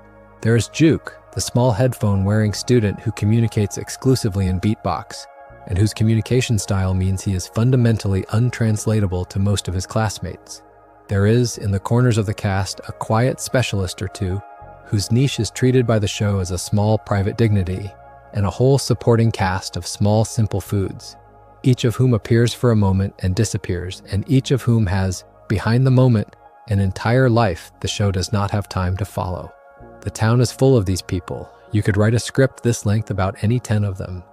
There is Juke, the small headphone-wearing student who communicates exclusively in beatbox, and whose communication style means he is fundamentally untranslatable to most of his classmates. There is, in the corners of the cast, a quiet specialist or two, whose niche is treated by the show as a small private dignity, and a whole supporting cast of small simple foods, each of whom appears for a moment and disappears, and each of whom has, behind the moment, an entire life the show does not have time to follow. The town is full of these people. You could write a script this length about any 10 of them.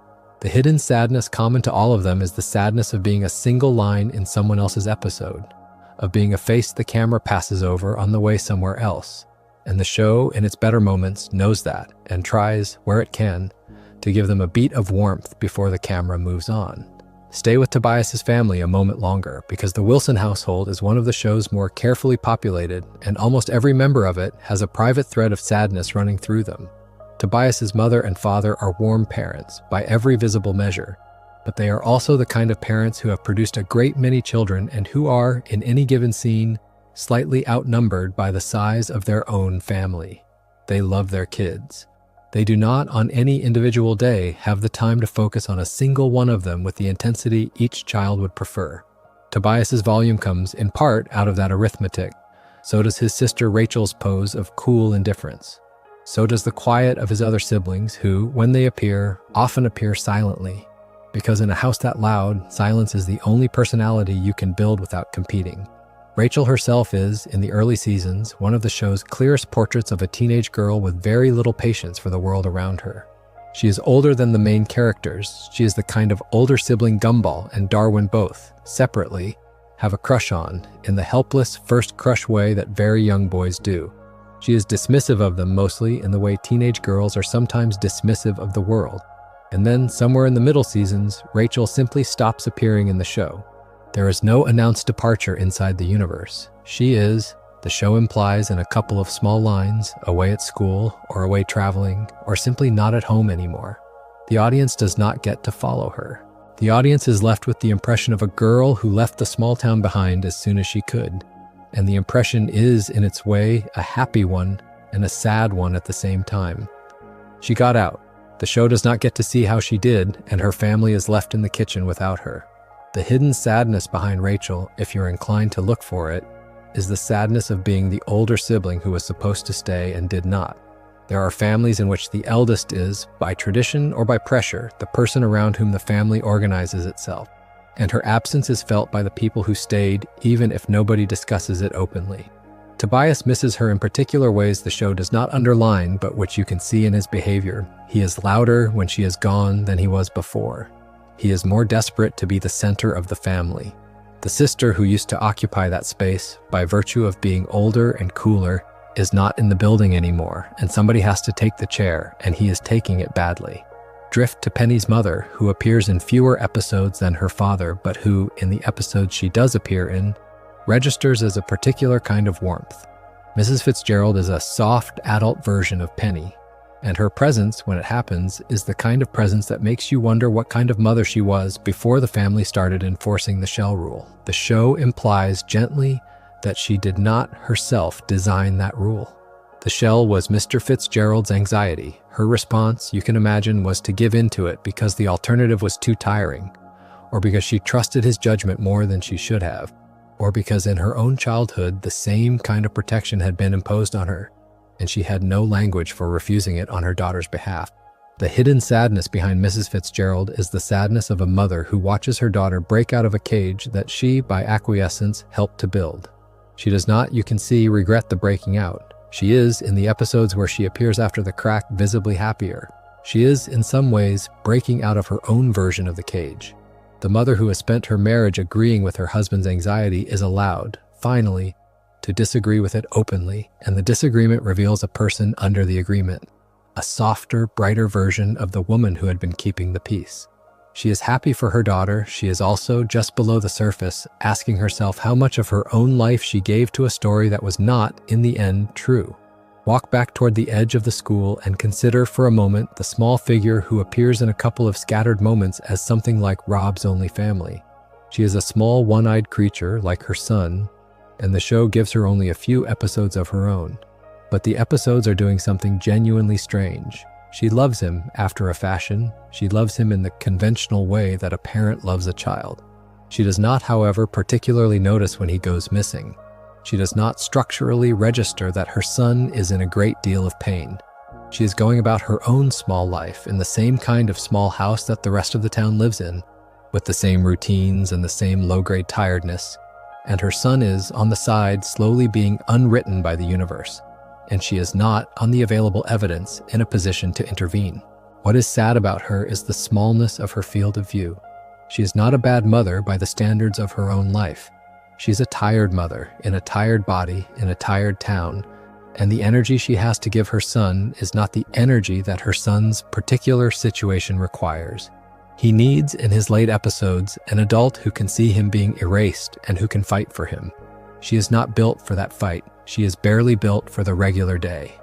The hidden sadness common to all of them is the sadness of being a single line in someone else's episode, of being a face the camera passes over on the way somewhere else. And the show, in its better moments, knows that and tries, where it can, to give them a beat of warmth before the camera moves on. Stay with Tobias's family a moment longer, because the Wilson household is one of the show's more carefully populated, and almost every member of it has a private thread of sadness running through them. Tobias's mother and father are warm parents by every visible measure, but they are also the kind of parents who have produced a great many children and who are, in any given scene, slightly outnumbered by the size of their own family. They love their kids. They do not, on any individual day, have the time to focus on a single one of them with the intensity each child would prefer. Tobias's volume comes, in part, out of that arithmetic. So does his sister Rachel's pose of cool indifference. So does the quiet of his other siblings, who, when they appear, often appear silently. Because in a house that loud, silence is the only personality you can build without competing. Rachel herself is, in the early seasons, one of the show's clearest portraits of a teenage girl with very little patience for the world around her. She is older than the main characters. She is the kind of older sibling Gumball and Darwin both, separately, have a crush on, in the helpless first crush way that very young boys do. She is dismissive of them mostly in the way teenage girls are sometimes dismissive of the world. And then, somewhere in the middle seasons, Rachel simply stops appearing in the show. There is no announced departure inside the universe. She is, the show implies in a couple of small lines, away at school, or away traveling, or simply not at home anymore. The audience does not get to follow her. The audience is left with the impression of a girl who left the small town behind as soon as she could. And the impression is, in its way, a happy one and a sad one at the same time. She got out. The show does not get to see how she did, and her family is left in the kitchen without her. The hidden sadness behind Rachel, if you're inclined to look for it, is the sadness of being the older sibling who was supposed to stay and did not. There are families in which the eldest is, by tradition or by pressure, the person around whom the family organizes itself, and her absence is felt by the people who stayed, even if nobody discusses it openly. Tobias misses her in particular ways the show does not underline, but which you can see in his behavior. He is louder when she is gone than he was before. He is more desperate to be the center of the family. The sister who used to occupy that space, by virtue of being older and cooler, is not in the building anymore, and somebody has to take the chair, and he is taking it badly. Drift to Penny's mother, who appears in fewer episodes than her father, but who, in the episodes she does appear in, registers as a particular kind of warmth. Mrs. Fitzgerald is a soft, adult version of Penny, and her presence, when it happens, is the kind of presence that makes you wonder what kind of mother she was before the family started enforcing the shell rule. The show implies gently that she did not herself design that rule. The shell was Mr. Fitzgerald's anxiety. Her response, you can imagine, was to give in to it because the alternative was too tiring, or because she trusted his judgment more than she should have, or because in her own childhood the same kind of protection had been imposed on her, and she had no language for refusing it on her daughter's behalf. The hidden sadness behind Mrs. Fitzgerald is the sadness of a mother who watches her daughter break out of a cage that she, by acquiescence, helped to build. She does not, you can see, regret the breaking out. She is, in the episodes where she appears after the crack, visibly happier. She is, in some ways, breaking out of her own version of the cage. The mother who has spent her marriage agreeing with her husband's anxiety is allowed, finally, to disagree with it openly, and the disagreement reveals a person under the agreement, a softer, brighter version of the woman who had been keeping the peace. She is happy for her daughter. She is also, just below the surface, asking herself how much of her own life she gave to a story that was not, in the end, true. Walk back toward the edge of the school and consider for a moment the small figure who appears in a couple of scattered moments as something like Rob's only family. She is a small, one-eyed creature like her son, and the show gives her only a few episodes of her own. But the episodes are doing something genuinely strange. She loves him after a fashion. She loves him in the conventional way that a parent loves a child. She does not, however, particularly notice when he goes missing. She does not structurally register that her son is in a great deal of pain. She is going about her own small life in the same kind of small house that the rest of the town lives in, with the same routines and the same low-grade tiredness. And her son is, on the side, slowly being unwritten by the universe, and she is not, on the available evidence, in a position to intervene. What is sad about her is the smallness of her field of view. She is not a bad mother by the standards of her own life. She's a tired mother, in a tired body, in a tired town, and the energy she has to give her son is not the energy that her son's particular situation requires. He needs, in his late episodes, an adult who can see him being erased and who can fight for him. She is not built for that fight. She is barely built for the regular day.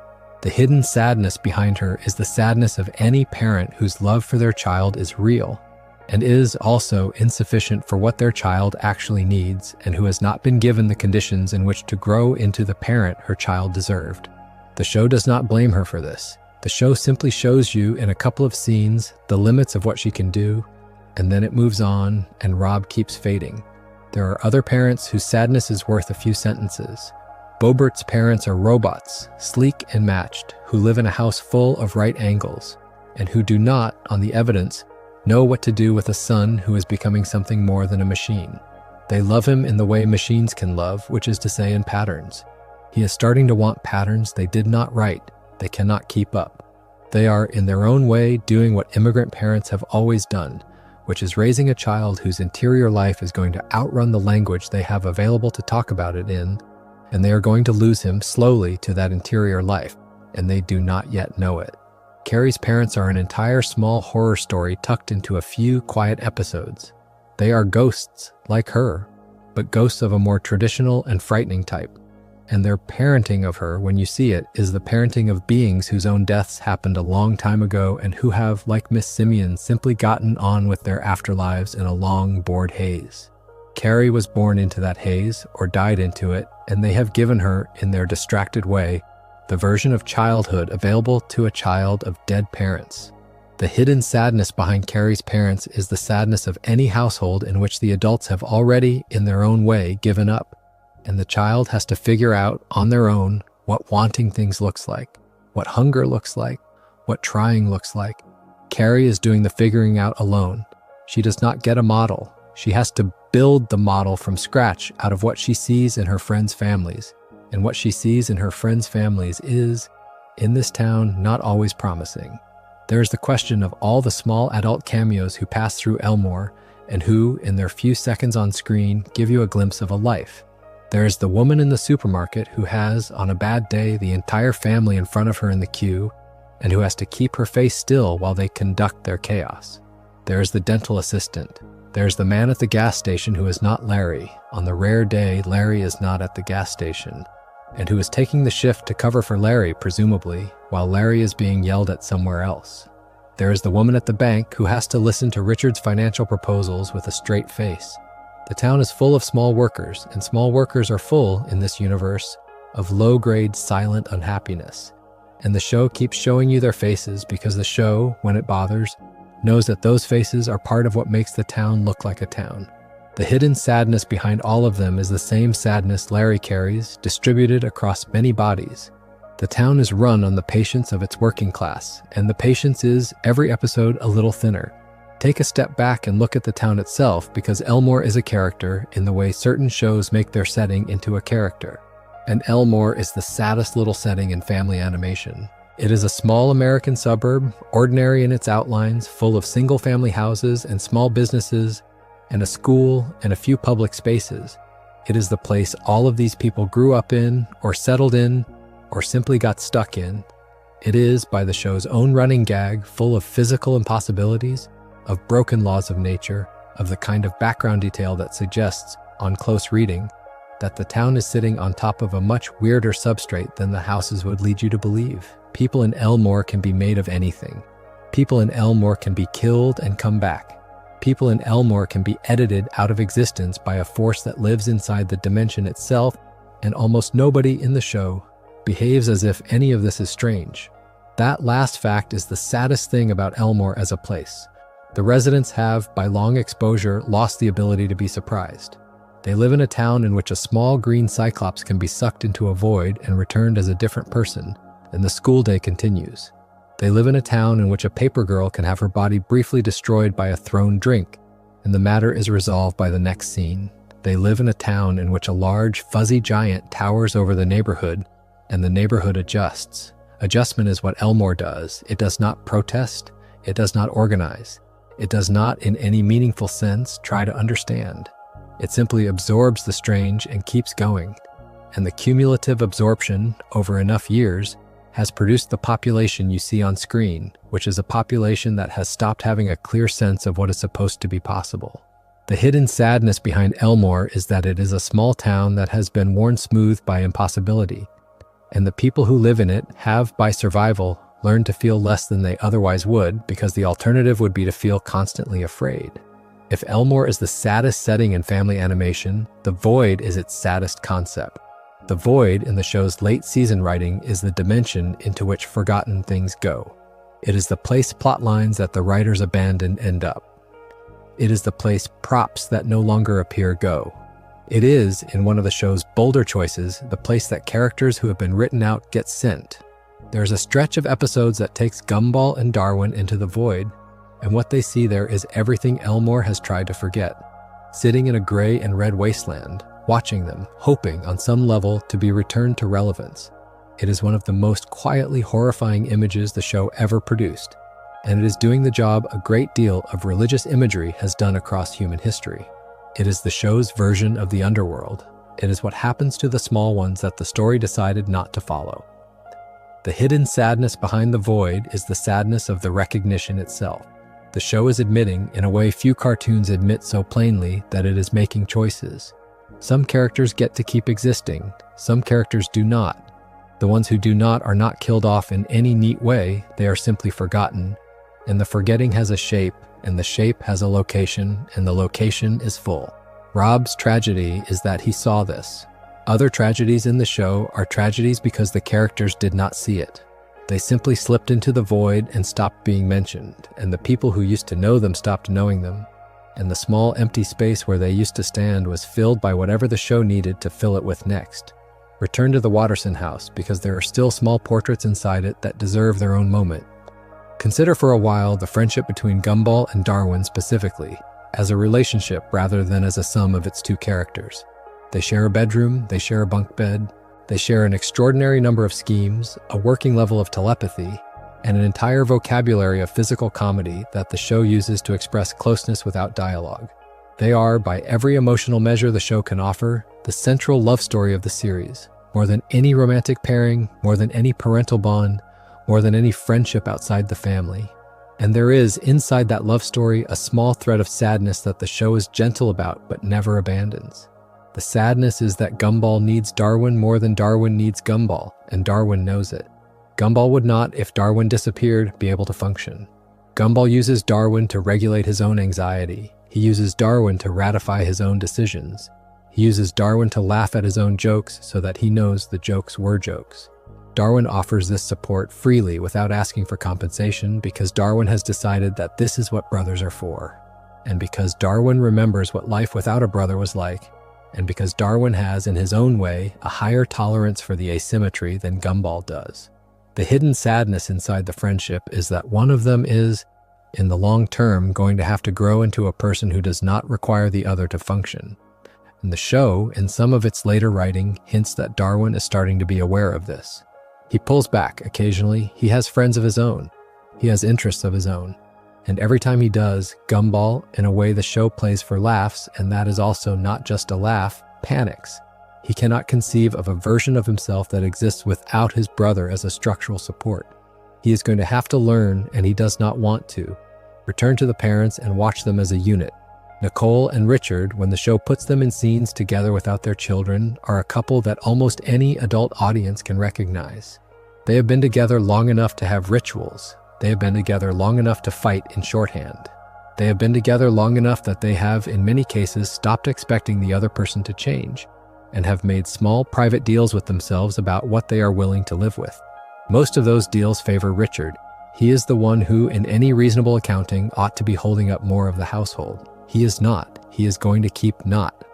The hidden sadness behind her is the sadness of any parent whose love for their child is real and is also insufficient for what their child actually needs and who has not been given the conditions in which to grow into the parent her child deserved. The show does not blame her for this. The show simply shows you in a couple of scenes the limits of what she can do, and then it moves on and Rob keeps fading. There are other parents whose sadness is worth a few sentences. Bobert's parents are robots, sleek and matched, who live in a house full of right angles, and who do not, on the evidence, know what to do with a son who is becoming something more than a machine. They love him in the way machines can love, which is to say in patterns. He is starting to want patterns they did not write. They cannot keep up. They are, in their own way, doing what immigrant parents have always done, which is raising a child whose interior life is going to outrun the language they have available to talk about it in, and they are going to lose him slowly to that interior life, and they do not yet know it. Carrie's parents are an entire small horror story tucked into a few quiet episodes. They are ghosts, like her, but ghosts of a more traditional and frightening type. And their parenting of her, when you see it, is the parenting of beings whose own deaths happened a long time ago and who have, like Miss Simian, simply gotten on with their afterlives in a long, bored haze. Carrie was born into that haze, or died into it, and they have given her, in their distracted way, the version of childhood available to a child of dead parents. The hidden sadness behind Carrie's parents is the sadness of any household in which the adults have already, in their own way, given up, and the child has to figure out, on their own, what wanting things looks like, what hunger looks like, what trying looks like. Carrie is doing the figuring out alone. She does not get a model. She has to build the model from scratch out of what she sees in her friends' families. And what she sees in her friends' families is, in this town, not always promising. There is the question of all the small adult cameos who pass through Elmore and who, in their few seconds on screen, give you a glimpse of a life. There is the woman in the supermarket who has, on a bad day, the entire family in front of her in the queue and who has to keep her face still while they conduct their chaos. There is the dental assistant. There's the man at the gas station who is not Larry. On the rare day, Larry is not at the gas station, and who is taking the shift to cover for Larry, presumably, while Larry is being yelled at somewhere else. There is the woman at the bank who has to listen to Richard's financial proposals with a straight face. The town is full of small workers, and small workers are full, in this universe, of low-grade silent unhappiness. And the show keeps showing you their faces because the show, when it bothers, knows that those faces are part of what makes the town look like a town. The hidden sadness behind all of them is the same sadness Larry carries, distributed across many bodies. The town is run on the patience of its working class, and the patience is, every episode, a little thinner. Take a step back and look at the town itself, because Elmore is a character in the way certain shows make their setting into a character. And Elmore is the saddest little setting in family animation. It is a small American suburb, ordinary in its outlines, full of single-family houses and small businesses, and a school and a few public spaces. It is the place all of these people grew up in, or settled in, or simply got stuck in. It is, by the show's own running gag, full of physical impossibilities, of broken laws of nature, of the kind of background detail that suggests, on close reading, that the town is sitting on top of a much weirder substrate than the houses would lead you to believe. People in Elmore can be made of anything. People in Elmore can be killed and come back. People in Elmore can be edited out of existence by a force that lives inside the dimension itself, and almost nobody in the show behaves as if any of this is strange. That last fact is the saddest thing about Elmore as a place. The residents have, by long exposure, lost the ability to be surprised. They live in a town in which a small green cyclops can be sucked into a void and returned as a different person, and the school day continues. They live in a town in which a paper girl can have her body briefly destroyed by a thrown drink, and the matter is resolved by the next scene. They live in a town in which a large, fuzzy giant towers over the neighborhood, and the neighborhood adjusts. Adjustment is what Elmore does. It does not protest. It does not organize. It does not, in any meaningful sense, try to understand. It simply absorbs the strange and keeps going. And the cumulative absorption, over enough years, has produced the population you see on screen, which is a population that has stopped having a clear sense of what is supposed to be possible. The hidden sadness behind Elmore is that it is a small town that has been worn smooth by impossibility, and the people who live in it have, by survival, learned to feel less than they otherwise would because the alternative would be to feel constantly afraid. If Elmore is the saddest setting in family animation, the void is its saddest concept. The void in the show's late season writing is the dimension into which forgotten things go. It is the place plot lines that the writers abandon end up. It is the place props that no longer appear go. It is, in one of the show's bolder choices, the place that characters who have been written out get sent. There is a stretch of episodes that takes Gumball and Darwin into the void, and what they see there is everything Elmore has tried to forget. Sitting in a gray and red wasteland, watching them, hoping on some level to be returned to relevance. It is one of the most quietly horrifying images the show ever produced, and it is doing the job a great deal of religious imagery has done across human history. It is the show's version of the underworld. It is what happens to the small ones that the story decided not to follow. The hidden sadness behind the void is the sadness of the recognition itself. The show is admitting, in a way few cartoons admit so plainly, that it is making choices. Some characters get to keep existing, some characters do not. The ones who do not are not killed off in any neat way, they are simply forgotten. And the forgetting has a shape, and the shape has a location, and the location is full. Rob's tragedy is that he saw this. Other tragedies in the show are tragedies because the characters did not see it. They simply slipped into the void and stopped being mentioned, and the people who used to know them stopped knowing them. And the small empty space where they used to stand was filled by whatever the show needed to fill it with next. Return to the Watterson house because there are still small portraits inside it that deserve their own moment. Consider for a while the friendship between Gumball and Darwin specifically, as a relationship rather than as a sum of its two characters. They share a bedroom, they share a bunk bed, they share an extraordinary number of schemes, a working level of telepathy, and an entire vocabulary of physical comedy that the show uses to express closeness without dialogue. They are, by every emotional measure the show can offer, the central love story of the series, more than any romantic pairing, more than any parental bond, more than any friendship outside the family. And there is, inside that love story, a small thread of sadness that the show is gentle about but never abandons. The sadness is that Gumball needs Darwin more than Darwin needs Gumball, and Darwin knows it. Gumball would not, if Darwin disappeared, be able to function. Gumball uses Darwin to regulate his own anxiety. He uses Darwin to ratify his own decisions. He uses Darwin to laugh at his own jokes so that he knows the jokes were jokes. Darwin offers this support freely without asking for compensation because Darwin has decided that this is what brothers are for. And because Darwin remembers what life without a brother was like, and because Darwin has, in his own way, a higher tolerance for the asymmetry than Gumball does. The hidden sadness inside the friendship is that one of them is, in the long term, going to have to grow into a person who does not require the other to function. And the show, in some of its later writing, hints that Darwin is starting to be aware of this. He pulls back occasionally. He has friends of his own. He has interests of his own. And every time he does, Gumball, in a way the show plays for laughs, and that is also not just a laugh, panics. He cannot conceive of a version of himself that exists without his brother as a structural support. He is going to have to learn, and he does not want to, return to the parents and watch them as a unit. Nicole and Richard, when the show puts them in scenes together without their children, are a couple that almost any adult audience can recognize. They have been together long enough to have rituals. They have been together long enough to fight in shorthand. They have been together long enough that they have, in many cases, stopped expecting the other person to change, and have made small private deals with themselves about what they are willing to live with. Most of those deals favor Richard. He is the one who, in any reasonable accounting, ought to be holding up more of the household. He is not. He is going to keep not.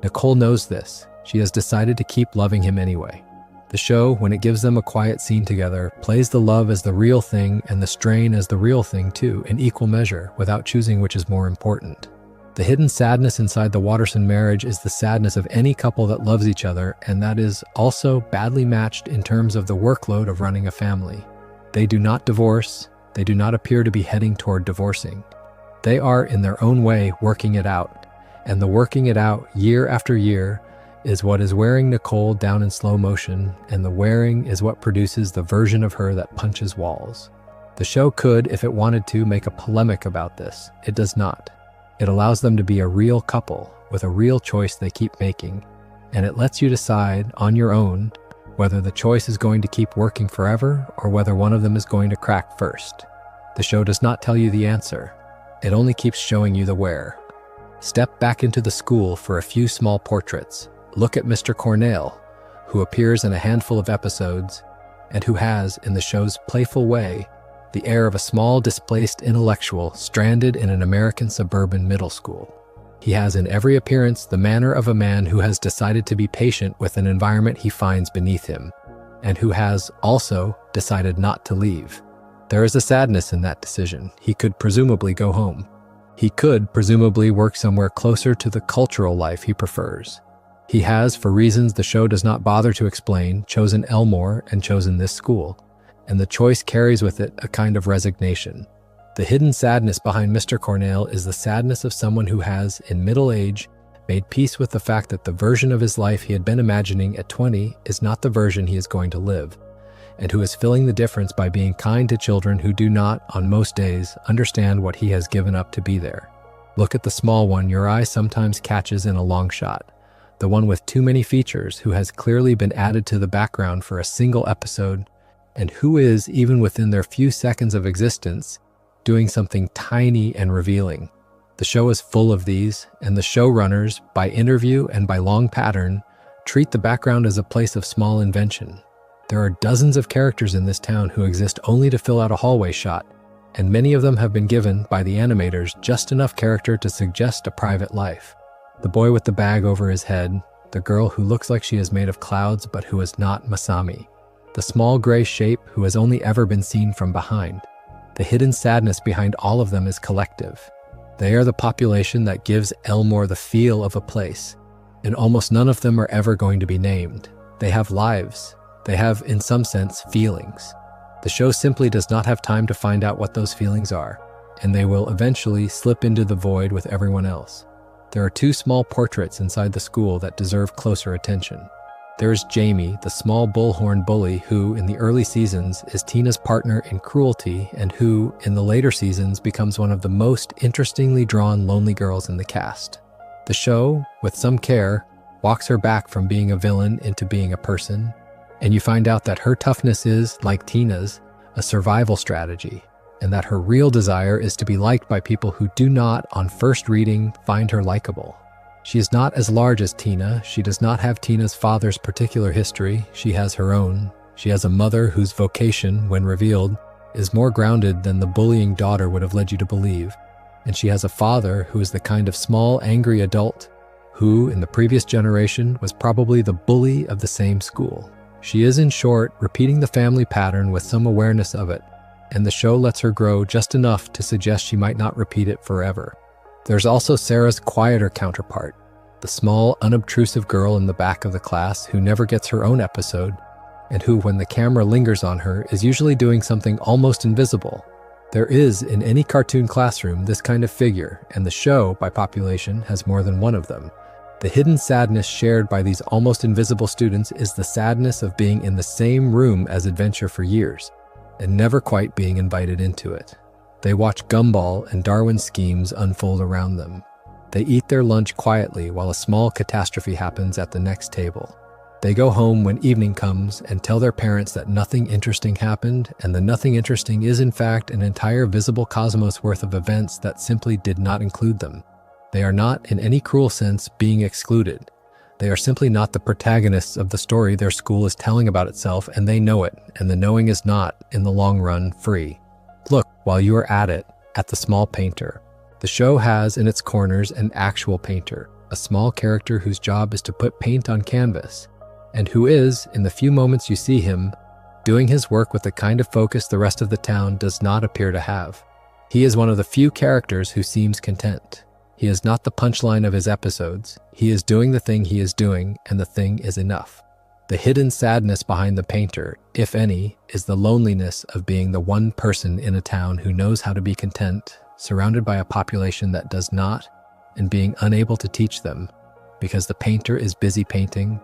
Nicole knows this. She has decided to keep loving him anyway. The show, when it gives them a quiet scene together, plays the love as the real thing and the strain as the real thing too, in equal measure, without choosing which is more important. The hidden sadness inside the Watterson marriage is the sadness of any couple that loves each other, and that is also badly matched in terms of the workload of running a family. They do not divorce. They do not appear to be heading toward divorcing. They are, in their own way, working it out. And the working it out, year after year, is what is wearing Nicole down in slow motion, and the wearing is what produces the version of her that punches walls. The show could, if it wanted to, make a polemic about this. It does not. It allows them to be a real couple with a real choice they keep making, and it lets you decide on your own whether the choice is going to keep working forever or whether one of them is going to crack first. The show does not tell you the answer. It only keeps showing you the where. Step back into the school for a few small portraits. Look at Mr. Cornell, who appears in a handful of episodes and who has, in the show's playful way, the air of a small displaced intellectual stranded in an American suburban middle school. He has in every appearance the manner of a man who has decided to be patient with an environment he finds beneath him, and who has also decided not to leave. There is a sadness in that decision. He could presumably go home. He could presumably work somewhere closer to the cultural life he prefers. He has, for reasons the show does not bother to explain, chosen Elmore and chosen this school, and the choice carries with it a kind of resignation. The hidden sadness behind Mr. Cornell is the sadness of someone who has, in middle age, made peace with the fact that the version of his life he had been imagining at 20 is not the version he is going to live, and who is filling the difference by being kind to children who do not, on most days, understand what he has given up to be there. Look at the small one your eye sometimes catches in a long shot, the one with too many features who has clearly been added to the background for a single episode, and who is, even within their few seconds of existence, doing something tiny and revealing. The show is full of these, and the showrunners, by interview and by long pattern, treat the background as a place of small invention. There are dozens of characters in this town who exist only to fill out a hallway shot, and many of them have been given, by the animators, just enough character to suggest a private life. The boy with the bag over his head, the girl who looks like she is made of clouds but who is not Masami, the small gray shape who has only ever been seen from behind. The hidden sadness behind all of them is collective. They are the population that gives Elmore the feel of a place, and almost none of them are ever going to be named. They have lives. They have, in some sense, feelings. The show simply does not have time to find out what those feelings are, and they will eventually slip into the void with everyone else. There are two small portraits inside the school that deserve closer attention. There is Jamie, the small bullhorn bully who, in the early seasons, is Tina's partner in cruelty and who, in the later seasons, becomes one of the most interestingly drawn lonely girls in the cast. The show, with some care, walks her back from being a villain into being a person, and you find out that her toughness is, like Tina's, a survival strategy, and that her real desire is to be liked by people who do not, on first reading, find her likable. She is not as large as Tina. She does not have Tina's father's particular history. She has her own. She has a mother whose vocation, when revealed, is more grounded than the bullying daughter would have led you to believe. And she has a father who is the kind of small, angry adult who, in the previous generation, was probably the bully of the same school. She is, in short, repeating the family pattern with some awareness of it, and the show lets her grow just enough to suggest she might not repeat it forever. There's also Sarah's quieter counterpart, the small, unobtrusive girl in the back of the class who never gets her own episode, and who, when the camera lingers on her, is usually doing something almost invisible. There is, in any cartoon classroom, this kind of figure, and the show, by population, has more than one of them. The hidden sadness shared by these almost invisible students is the sadness of being in the same room as adventure for years, and never quite being invited into it. They watch Gumball and Darwin's schemes unfold around them. They eat their lunch quietly while a small catastrophe happens at the next table. They go home when evening comes and tell their parents that nothing interesting happened, and the nothing interesting is in fact an entire visible cosmos worth of events that simply did not include them. They are not, in any cruel sense, being excluded. They are simply not the protagonists of the story their school is telling about itself, and they know it, and the knowing is not, in the long run, free. Look, while you are at it, at the small painter. The show has in its corners an actual painter, a small character whose job is to put paint on canvas, and who is, in the few moments you see him, doing his work with the kind of focus the rest of the town does not appear to have. He is one of the few characters who seems content. He is not the punchline of his episodes. He is doing the thing he is doing, and the thing is enough. The hidden sadness behind the painter, if any, is the loneliness of being the one person in a town who knows how to be content, surrounded by a population that does not, and being unable to teach them. because the painter is busy painting,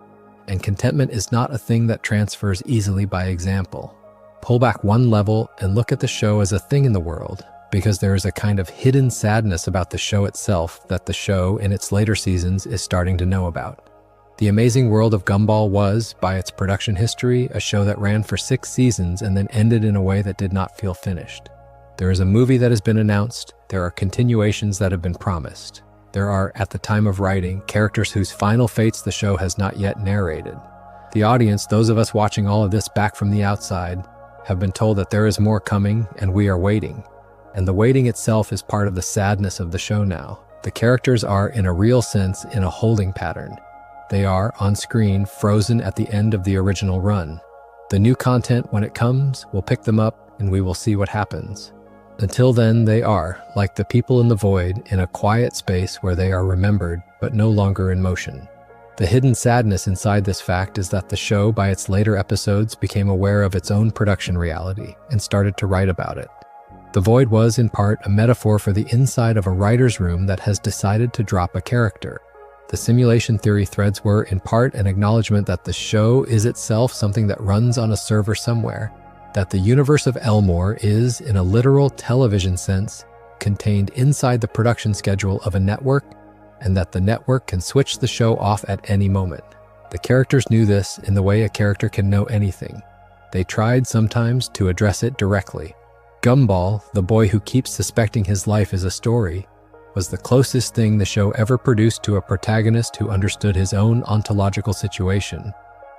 and contentment is not a thing that transfers easily by example. Pull back one level and look at the show as a thing in the world, because there is a kind of hidden sadness about the show itself that the show in its later seasons is starting to know about. The Amazing World of Gumball was, by its production history, a show that ran for 6 seasons and then ended in a way that did not feel finished. There is a movie that has been announced. There are continuations that have been promised. There are, at the time of writing, characters whose final fates the show has not yet narrated. The audience, those of us watching all of this back from the outside, have been told that there is more coming and we are waiting. And the waiting itself is part of the sadness of the show now. The characters are, in a real sense, in a holding pattern. They are, on screen, frozen at the end of the original run. The new content, when it comes, will pick them up and we will see what happens. Until then, they are, like the people in the void, in a quiet space where they are remembered, but no longer in motion. The hidden sadness inside this fact is that the show, by its later episodes, became aware of its own production reality and started to write about it. The void was, in part, a metaphor for the inside of a writer's room that has decided to drop a character. The simulation theory threads were, in part, an acknowledgement that the show is itself something that runs on a server somewhere, that the universe of Elmore is, in a literal television sense, contained inside the production schedule of a network, and that the network can switch the show off at any moment. The characters knew this in the way a character can know anything. They tried sometimes to address it directly. Gumball, the boy who keeps suspecting his life is a story, was the closest thing the show ever produced to a protagonist who understood his own ontological situation.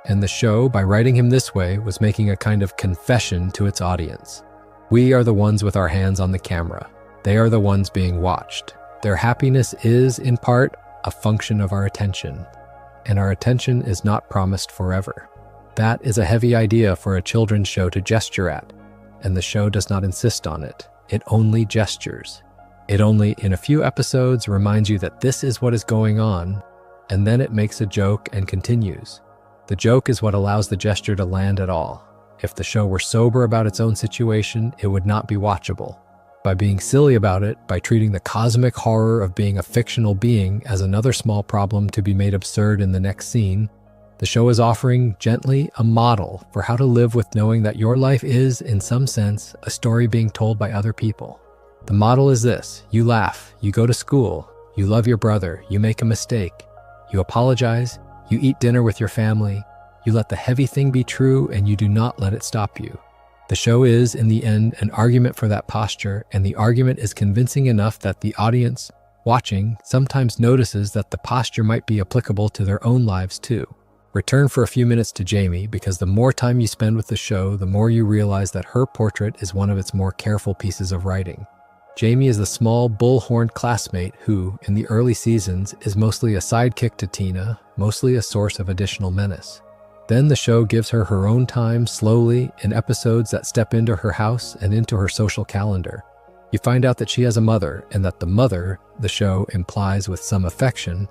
And the show, by writing him this way, was making a kind of confession to its audience. We are the ones with our hands on the camera. They are the ones being watched. Their happiness is, in part, a function of our attention. And our attention is not promised forever. That is a heavy idea for a children's show to gesture at, and the show does not insist on it. It only gestures. It only, in a few episodes, reminds you that this is what is going on, and then it makes a joke and continues. The joke is what allows the gesture to land at all. If the show were sober about its own situation, it would not be watchable. By being silly about it, by treating the cosmic horror of being a fictional being as another small problem to be made absurd in the next scene, the show is offering, gently, a model for how to live with knowing that your life is, in some sense, a story being told by other people. The model is this: you laugh, you go to school, you love your brother, you make a mistake, you apologize, you eat dinner with your family, you let the heavy thing be true, and you do not let it stop you. The show is, in the end, an argument for that posture, and the argument is convincing enough that the audience, watching, sometimes notices that the posture might be applicable to their own lives too. Return for a few minutes to Jamie, because the more time you spend with the show, the more you realize that her portrait is one of its more careful pieces of writing. Jamie is the small, bullhorned classmate who, in the early seasons, is mostly a sidekick to Tina, mostly a source of additional menace. Then the show gives her her own time, slowly, in episodes that step into her house and into her social calendar. You find out that she has a mother, and that the mother, the show implies with some affection,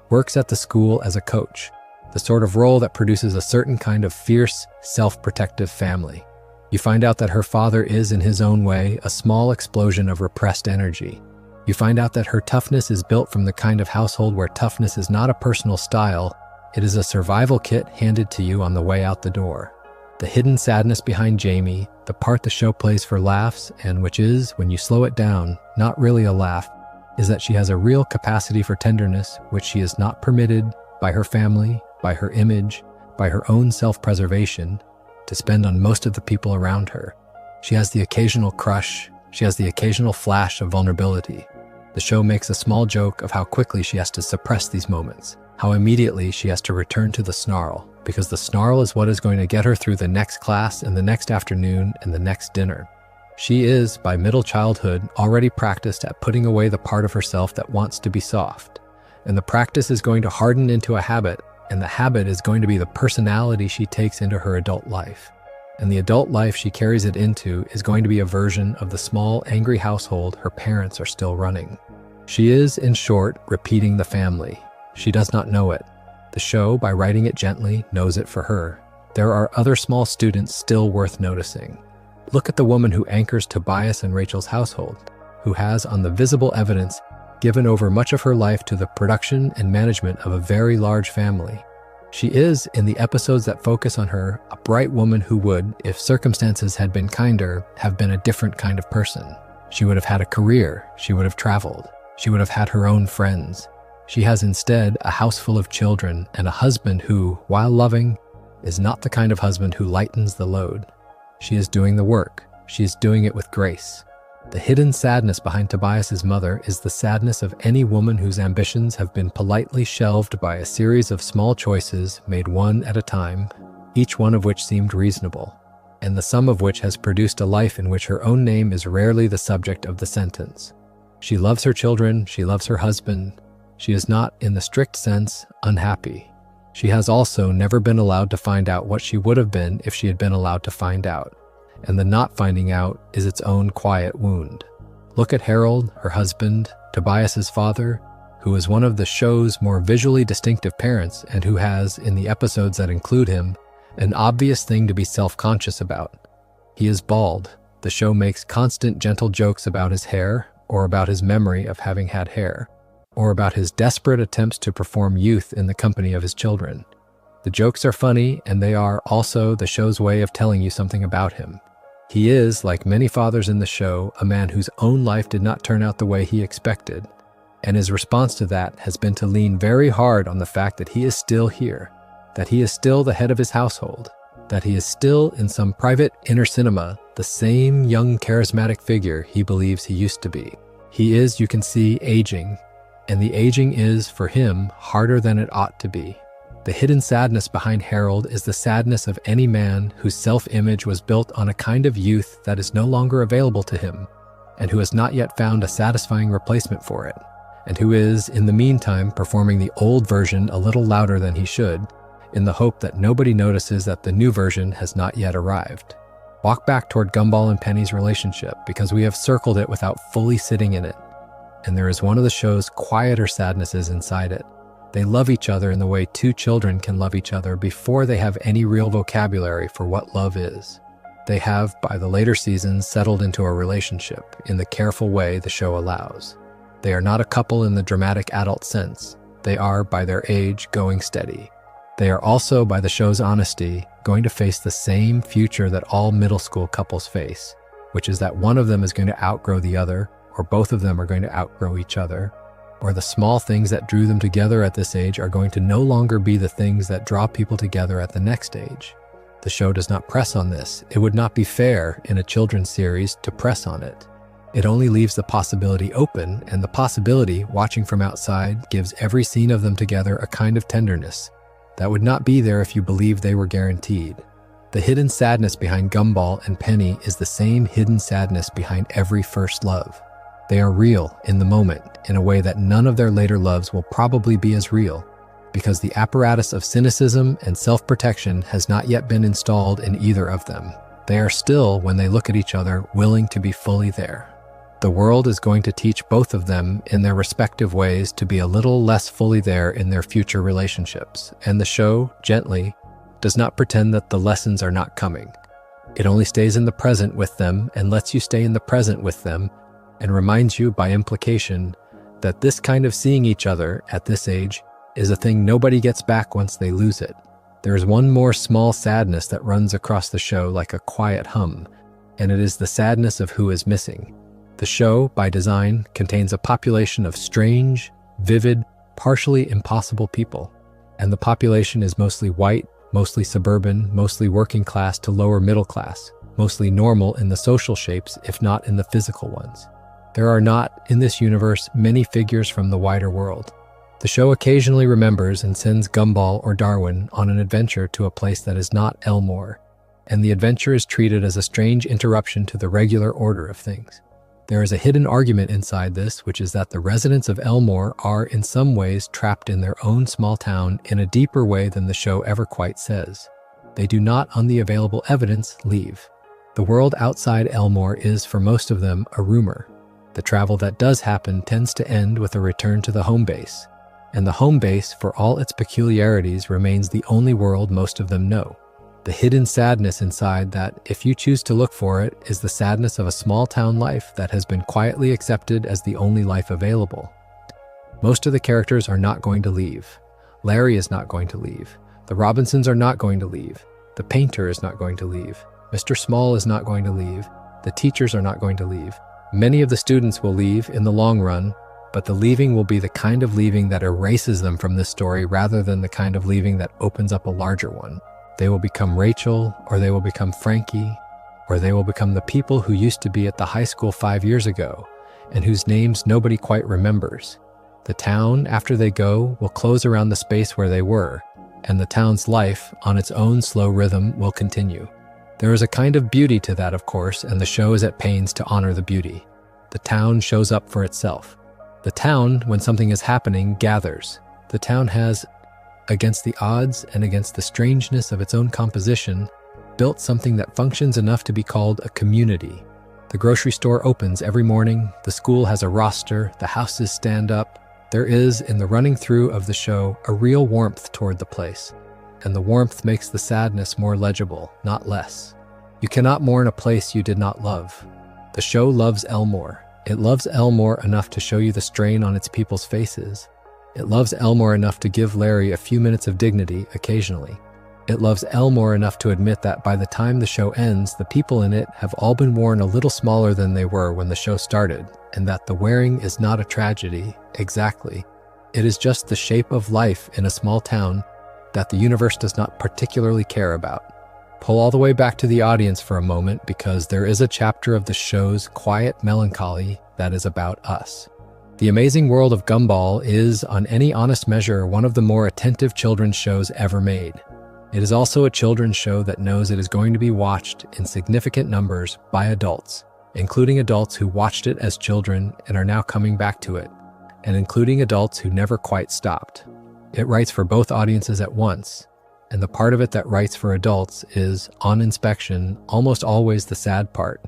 works at the school as a coach, the sort of role that produces a certain kind of fierce, self-protective family. You find out that her father is, in his own way, a small explosion of repressed energy. You find out that her toughness is built from the kind of household where toughness is not a personal style, it is a survival kit handed to you on the way out the door. The hidden sadness behind Jamie, the part the show plays for laughs, and which is, when you slow it down, not really a laugh, is that she has a real capacity for tenderness, which she is not permitted, by her family, by her image, by her own self-preservation, to spend on most of the people around her. She has the occasional crush, she has the occasional flash of vulnerability. The show makes a small joke of how quickly she has to suppress these moments, how immediately she has to return to the snarl, because the snarl is what is going to get her through the next class and the next afternoon and the next dinner. She is, by middle childhood, already practiced at putting away the part of herself that wants to be soft. And the practice is going to harden into a habit, and the habit is going to be the personality she takes into her adult life. And the adult life she carries it into is going to be a version of the small, angry household her parents are still running. She is, in short, repeating the family. She does not know it. The show, by writing it gently, knows it for her. There are other small students still worth noticing. Look at the woman who anchors Tobias and Rachel's household, who has, on the visible evidence, given over much of her life to the production and management of a very large family. She is, in the episodes that focus on her, a bright woman who would, if circumstances had been kinder, have been a different kind of person. She would have had a career, she would have traveled, she would have had her own friends. She has instead a house full of children and a husband who, while loving, is not the kind of husband who lightens the load. She is doing the work. She is doing it with grace. The hidden sadness behind Tobias's mother is the sadness of any woman whose ambitions have been politely shelved by a series of small choices made one at a time, each one of which seemed reasonable, and the sum of which has produced a life in which her own name is rarely the subject of the sentence. She loves her children, she loves her husband. She is not, in the strict sense, unhappy. She has also never been allowed to find out what she would have been if she had been allowed to find out, and the not finding out is its own quiet wound. Look at Harold, her husband, Tobias's father, who is one of the show's more visually distinctive parents and who has, in the episodes that include him, an obvious thing to be self-conscious about. He is bald. The show makes constant gentle jokes about his hair, or about his memory of having had hair, or about his desperate attempts to perform youth in the company of his children. The jokes are funny, and they are also the show's way of telling you something about him. He is, like many fathers in the show, a man whose own life did not turn out the way he expected, and his response to that has been to lean very hard on the fact that he is still here, that he is still the head of his household, that he is still, in some private inner cinema, the same young charismatic figure he believes he used to be. He is, you can see, aging, and the aging is, for him, harder than it ought to be. The hidden sadness behind Harold is the sadness of any man whose self-image was built on a kind of youth that is no longer available to him, and who has not yet found a satisfying replacement for it, and who is, in the meantime, performing the old version a little louder than he should, in the hope that nobody notices that the new version has not yet arrived. Walk back toward Gumball and Penny's relationship, because we have circled it without fully sitting in it, and there is one of the show's quieter sadnesses inside it. They love each other in the way two children can love each other before they have any real vocabulary for what love is. They have, by the later seasons, settled into a relationship in the careful way the show allows. They are not a couple in the dramatic adult sense. They are, by their age, going steady. They are also, by the show's honesty, going to face the same future that all middle school couples face, which is that one of them is going to outgrow the other, or both of them are going to outgrow each other, or the small things that drew them together at this age are going to no longer be the things that draw people together at the next age. The show does not press on this. It would not be fair in a children's series to press on it. It only leaves the possibility open, and the possibility, watching from outside, gives every scene of them together a kind of tenderness that would not be there if you believed they were guaranteed. The hidden sadness behind Gumball and Penny is the same hidden sadness behind every first love. They are real in the moment in a way that none of their later loves will probably be as real, because the apparatus of cynicism and self-protection has not yet been installed in either of them. They are still, when they look at each other, willing to be fully there. The world is going to teach both of them in their respective ways to be a little less fully there in their future relationships, and the show, gently, does not pretend that the lessons are not coming. It only stays in the present with them and lets you stay in the present with them, and reminds you by implication that this kind of seeing each other at this age is a thing nobody gets back once they lose it. There is one more small sadness that runs across the show like a quiet hum, and it is the sadness of who is missing. The show, by design, contains a population of strange, vivid, partially impossible people, and the population is mostly white, mostly suburban, mostly working class to lower middle class, mostly normal in the social shapes if not in the physical ones. There are not, in this universe, many figures from the wider world. The show occasionally remembers and sends Gumball or Darwin on an adventure to a place that is not Elmore, and the adventure is treated as a strange interruption to the regular order of things. There is a hidden argument inside this, which is that the residents of Elmore are in some ways trapped in their own small town in a deeper way than the show ever quite says. They do not, on the available evidence, leave. The world outside Elmore is, for most of them, a rumor. The travel that does happen tends to end with a return to the home base, and the home base, for all its peculiarities, remains the only world most of them know. The hidden sadness inside that, if you choose to look for it, is the sadness of a small town life that has been quietly accepted as the only life available. Most of the characters are not going to leave. Larry is not going to leave. The Robinsons are not going to leave. The painter is not going to leave. Mr. Small is not going to leave. The teachers are not going to leave. Many of the students will leave in the long run, but the leaving will be the kind of leaving that erases them from this story rather than the kind of leaving that opens up a larger one. They will become Rachel, or they will become Frankie, or they will become the people who used to be at the high school 5 years ago and whose names nobody quite remembers. The town, after they go, will close around the space where they were, and the town's life, on its own slow rhythm, will continue. There is a kind of beauty to that, of course, and the show is at pains to honor the beauty. The town shows up for itself. The town, when something is happening, gathers. The town has, against the odds and against the strangeness of its own composition, built something that functions enough to be called a community. The grocery store opens every morning, the school has a roster, the houses stand up. There is, in the running through of the show, a real warmth toward the place, and the warmth makes the sadness more legible, not less. You cannot mourn a place you did not love. The show loves Elmore. It loves Elmore enough to show you the strain on its people's faces. It loves Elmore enough to give Larry a few minutes of dignity occasionally. It loves Elmore enough to admit that by the time the show ends, the people in it have all been worn a little smaller than they were when the show started, and that the wearing is not a tragedy, exactly. It is just the shape of life in a small town that the universe does not particularly care about. Pull all the way back to the audience for a moment, because there is a chapter of the show's quiet melancholy that is about us. The Amazing World of Gumball is, on any honest measure, one of the more attentive children's shows ever made. It is also a children's show that knows it is going to be watched in significant numbers by adults, including adults who watched it as children and are now coming back to it, and including adults who never quite stopped. It writes for both audiences at once, and the part of it that writes for adults is, on inspection, almost always the sad part.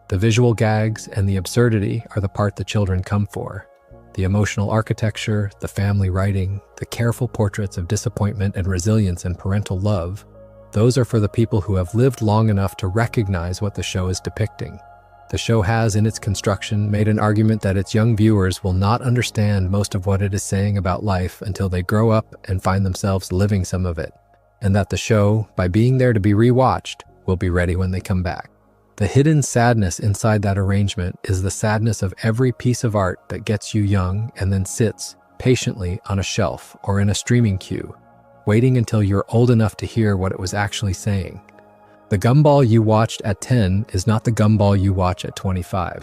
The visual gags and the absurdity are the part the children come for. The emotional architecture, the family writing, the careful portraits of disappointment and resilience and parental love, those are for the people who have lived long enough to recognize what the show is depicting. The show has, in its construction, made an argument that its young viewers will not understand most of what it is saying about life until they grow up and find themselves living some of it, and that the show, by being there to be rewatched, will be ready when they come back. The hidden sadness inside that arrangement is the sadness of every piece of art that gets you young and then sits patiently on a shelf or in a streaming queue, waiting until you're old enough to hear what it was actually saying. The Gumball you watched at 10 is not the Gumball you watch at 25.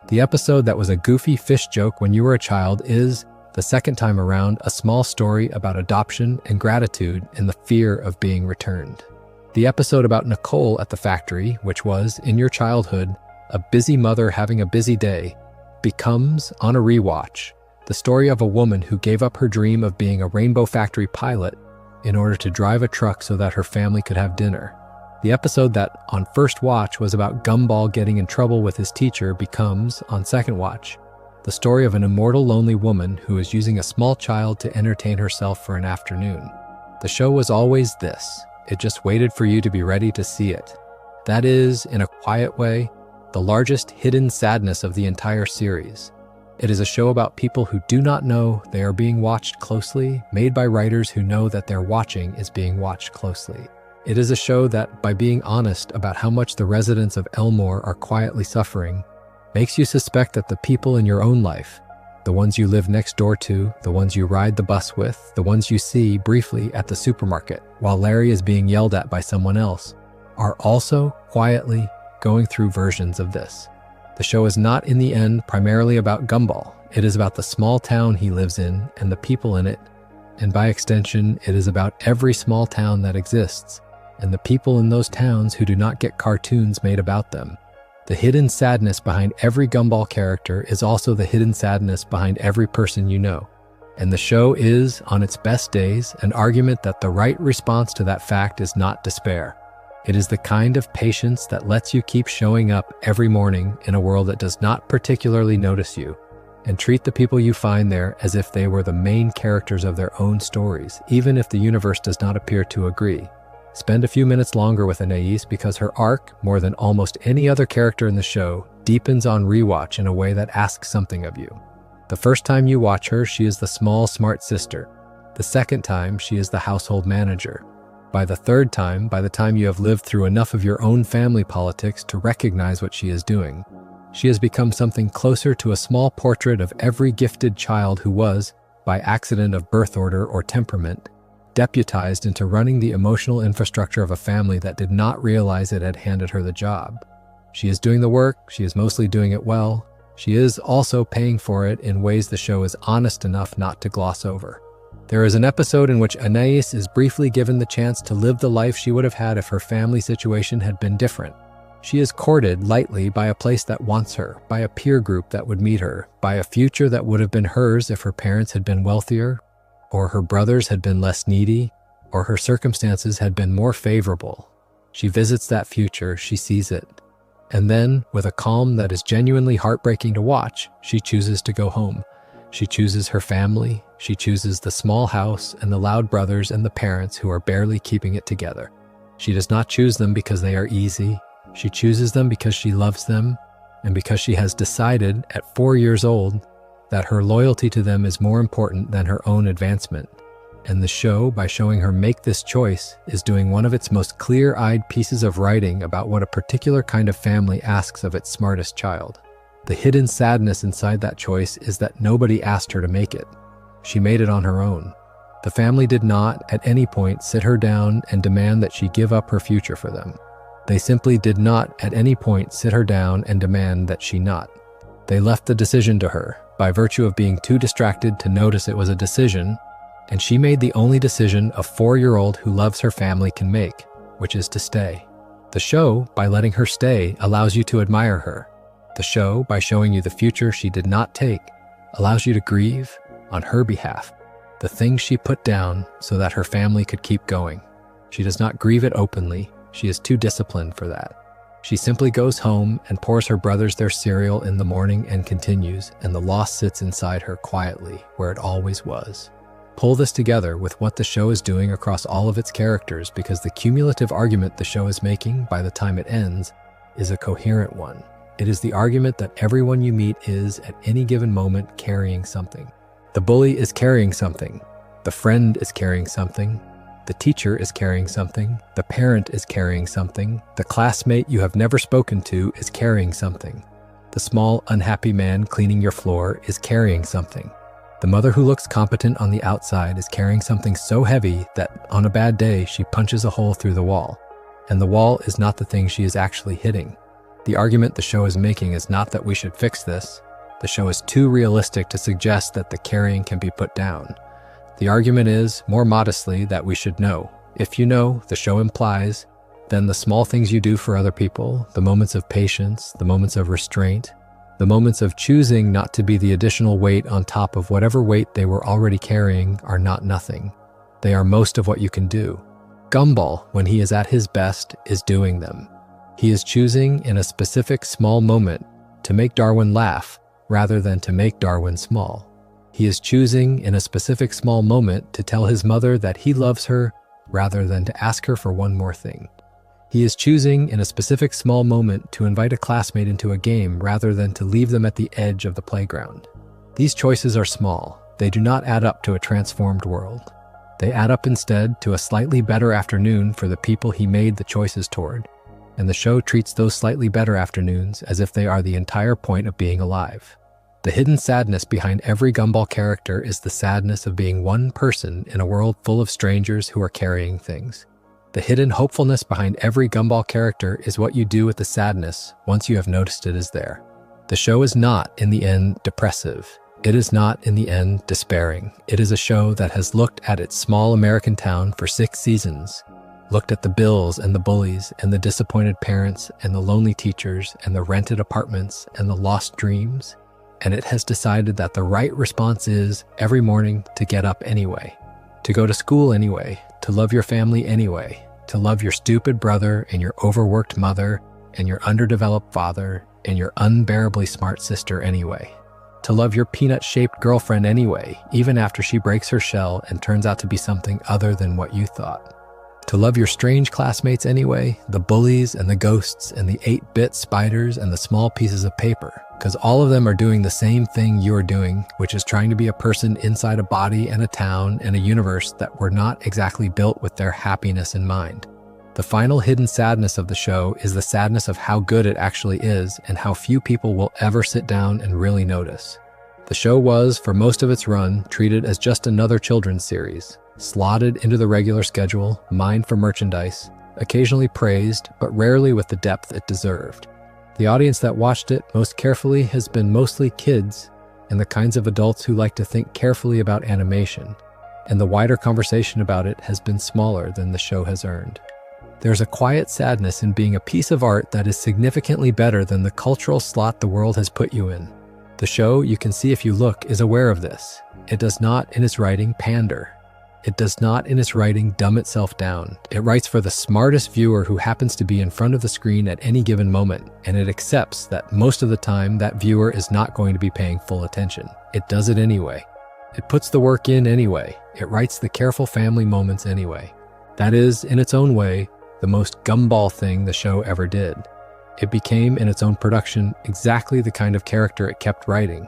The episode that was a goofy fish joke when you were a child is, the second time around, a small story about adoption and gratitude and the fear of being returned. The episode about Nicole at the factory, which was, in your childhood, a busy mother having a busy day, becomes, on a rewatch, the story of a woman who gave up her dream of being a Rainbow Factory pilot in order to drive a truck so that her family could have dinner. The episode that, on first watch, was about Gumball getting in trouble with his teacher becomes, on second watch, the story of an immortal lonely woman who is using a small child to entertain herself for an afternoon. The show was always this. It just waited for you to be ready to see it. That is, in a quiet way, the largest hidden sadness of the entire series. It is a show about people who do not know they are being watched closely, made by writers who know that their watching is being watched closely. It is a show that, by being honest about how much the residents of Elmore are quietly suffering, makes you suspect that the people in your own life, the ones you live next door to, the ones you ride the bus with, the ones you see briefly at the supermarket while Larry is being yelled at by someone else, are also quietly going through versions of this. The show is not, in the end, primarily about Gumball. It is about the small town he lives in and the people in it, and by extension, it is about every small town that exists, and the people in those towns who do not get cartoons made about them. The hidden sadness behind every Gumball character is also the hidden sadness behind every person you know. And the show is, on its best days, an argument that the right response to that fact is not despair. It is the kind of patience that lets you keep showing up every morning in a world that does not particularly notice you, and treat the people you find there as if they were the main characters of their own stories, even if the universe does not appear to agree. Spend a few minutes longer with Anais because her arc, more than almost any other character in the show, deepens on rewatch in a way that asks something of you. The first time you watch her, she is the small, smart sister. The second time, she is the household manager. By the third time, by the time you have lived through enough of your own family politics to recognize what she is doing, she has become something closer to a small portrait of every gifted child who was, by accident of birth order or temperament, deputized into running the emotional infrastructure of a family that did not realize it had handed her the job. She is doing the work, she is mostly doing it well, she is also paying for it in ways the show is honest enough not to gloss over. There is an episode in which Anais is briefly given the chance to live the life she would have had if her family situation had been different. She is courted lightly by a place that wants her, by a peer group that would meet her, by a future that would have been hers if her parents had been wealthier, or her brothers had been less needy, or her circumstances had been more favorable. She visits that future, she sees it. And then, with a calm that is genuinely heartbreaking to watch, she chooses to go home. She chooses her family, she chooses the small house and the loud brothers and the parents who are barely keeping it together. She does not choose them because they are easy. She chooses them because she loves them, and because she has decided at 4 years old that her loyalty to them is more important than her own advancement. And the show, by showing her make this choice, is doing one of its most clear-eyed pieces of writing about what a particular kind of family asks of its smartest child. The hidden sadness inside that choice is that nobody asked her to make it. She made it on her own. The family did not, at any point, sit her down and demand that she give up her future for them. They simply did not, at any point, sit her down and demand that she not. They left the decision to her, by virtue of being too distracted to notice it was a decision, and she made the only decision a 4-year-old who loves her family can make, which is to stay. The show, by letting her stay, allows you to admire her. The show, by showing you the future she did not take, allows you to grieve, on her behalf, the things she put down so that her family could keep going. She does not grieve it openly. She is too disciplined for that. She simply goes home and pours her brothers their cereal in the morning and continues, and the loss sits inside her quietly, where it always was. Pull this together with what the show is doing across all of its characters, because the cumulative argument the show is making by the time it ends is a coherent one. It is the argument that everyone you meet is, at any given moment, carrying something. The bully is carrying something. The friend is carrying something. The teacher is carrying something. The parent is carrying something. The classmate you have never spoken to is carrying something. The small, unhappy man cleaning your floor is carrying something. The mother who looks competent on the outside is carrying something so heavy that, on a bad day, she punches a hole through the wall. And the wall is not the thing she is actually hitting. The argument the show is making is not that we should fix this. The show is too realistic to suggest that the carrying can be put down. The argument is, more modestly, that we should know. If you know, the show implies, then the small things you do for other people, the moments of patience, the moments of restraint, the moments of choosing not to be the additional weight on top of whatever weight they were already carrying, are not nothing. They are most of what you can do. Gumball, when he is at his best, is doing them. He is choosing in a specific small moment to make Darwin laugh rather than to make Darwin small. He is choosing in a specific small moment to tell his mother that he loves her rather than to ask her for one more thing. He is choosing in a specific small moment to invite a classmate into a game rather than to leave them at the edge of the playground. These choices are small. They do not add up to a transformed world. They add up instead to a slightly better afternoon for the people he made the choices toward, and the show treats those slightly better afternoons as if they are the entire point of being alive. The hidden sadness behind every Gumball character is the sadness of being one person in a world full of strangers who are carrying things. The hidden hopefulness behind every Gumball character is what you do with the sadness once you have noticed it is there. The show is not, in the end, depressive. It is not, in the end, despairing. It is a show that has looked at its small American town for 6 seasons, looked at the bills and the bullies and the disappointed parents and the lonely teachers and the rented apartments and the lost dreams, and it has decided that the right response is, every morning, to get up anyway, to go to school anyway, to love your family anyway, to love your stupid brother and your overworked mother and your underdeveloped father and your unbearably smart sister anyway, to love your peanut-shaped girlfriend anyway, even after she breaks her shell and turns out to be something other than what you thought, To love your strange classmates anyway, the bullies and the ghosts and the 8-bit spiders and the small pieces of paper, because all of them are doing the same thing you're doing, which is trying to be a person inside a body and a town and a universe that were not exactly built with their happiness in mind. The final hidden sadness of the show is the sadness of how good it actually is and how few people will ever sit down and really notice. The show was, for most of its run, treated as just another children's series, slotted into the regular schedule, mined for merchandise, occasionally praised, but rarely with the depth it deserved. The audience that watched it most carefully has been mostly kids and the kinds of adults who like to think carefully about animation, and the wider conversation about it has been smaller than the show has earned. There's a quiet sadness in being a piece of art that is significantly better than the cultural slot the world has put you in. The show, you can see if you look, is aware of this. It does not, in its writing, pander. It does not, in its writing, dumb itself down. It writes for the smartest viewer who happens to be in front of the screen at any given moment, and it accepts that most of the time that viewer is not going to be paying full attention. It does it anyway. It puts the work in anyway. It writes the careful family moments anyway. That is, in its own way, the most Gumball thing the show ever did. It became, in its own production, exactly the kind of character it kept writing.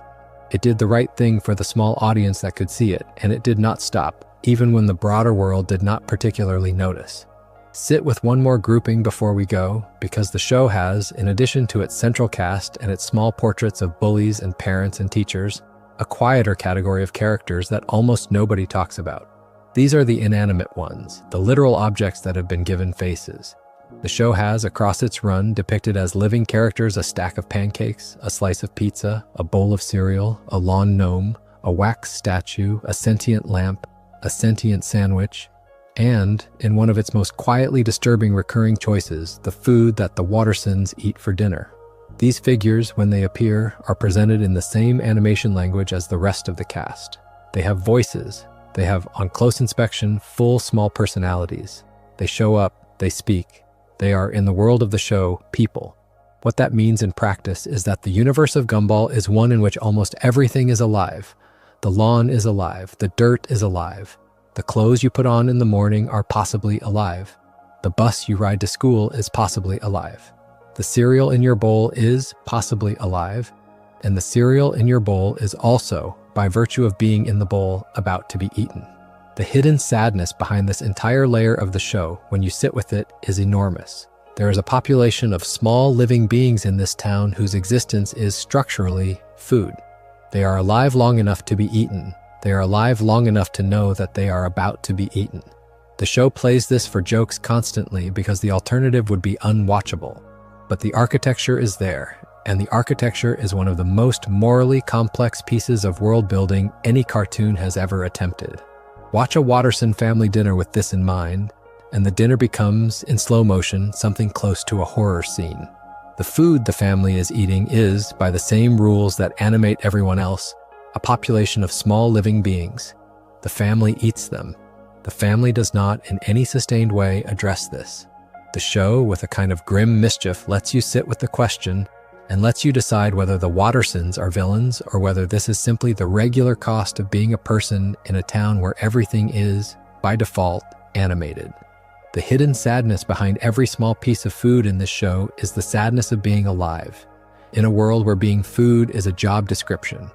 It did the right thing for the small audience that could see it, and it did not stop, even when the broader world did not particularly notice. Sit with one more grouping before we go, because the show has, in addition to its central cast and its small portraits of bullies and parents and teachers, a quieter category of characters that almost nobody talks about. These are the inanimate ones, the literal objects that have been given faces. The show has, across its run, depicted as living characters a stack of pancakes, a slice of pizza, a bowl of cereal, a lawn gnome, a wax statue, a sentient lamp, a sentient sandwich, and, in one of its most quietly disturbing recurring choices, the food that the Wattersons eat for dinner. These figures, when they appear, are presented in the same animation language as the rest of the cast. They have voices. They have, on close inspection, full small personalities. They show up, they speak. They are, in the world of the show, people. What that means in practice is that the universe of Gumball is one in which almost everything is alive. The lawn is alive, the dirt is alive. The clothes you put on in the morning are possibly alive. The bus you ride to school is possibly alive. The cereal in your bowl is possibly alive, and the cereal in your bowl is also, by virtue of being in the bowl, about to be eaten. The hidden sadness behind this entire layer of the show, when you sit with it, is enormous. There is a population of small living beings in this town whose existence is structurally food. They are alive long enough to be eaten. They are alive long enough to know that they are about to be eaten. The show plays this for jokes constantly because the alternative would be unwatchable. But the architecture is there, and the architecture is one of the most morally complex pieces of world building any cartoon has ever attempted. Watch a Watterson family dinner with this in mind, and the dinner becomes, in slow motion, something close to a horror scene. The food the family is eating is, by the same rules that animate everyone else, a population of small living beings. The family eats them. The family does not, in any sustained way, address this. The show, with a kind of grim mischief, lets you sit with the question and lets you decide whether the Wattersons are villains or whether this is simply the regular cost of being a person in a town where everything is, by default, animated. The hidden sadness behind every small piece of food in this show is the sadness of being alive, in a world where being food is a job description,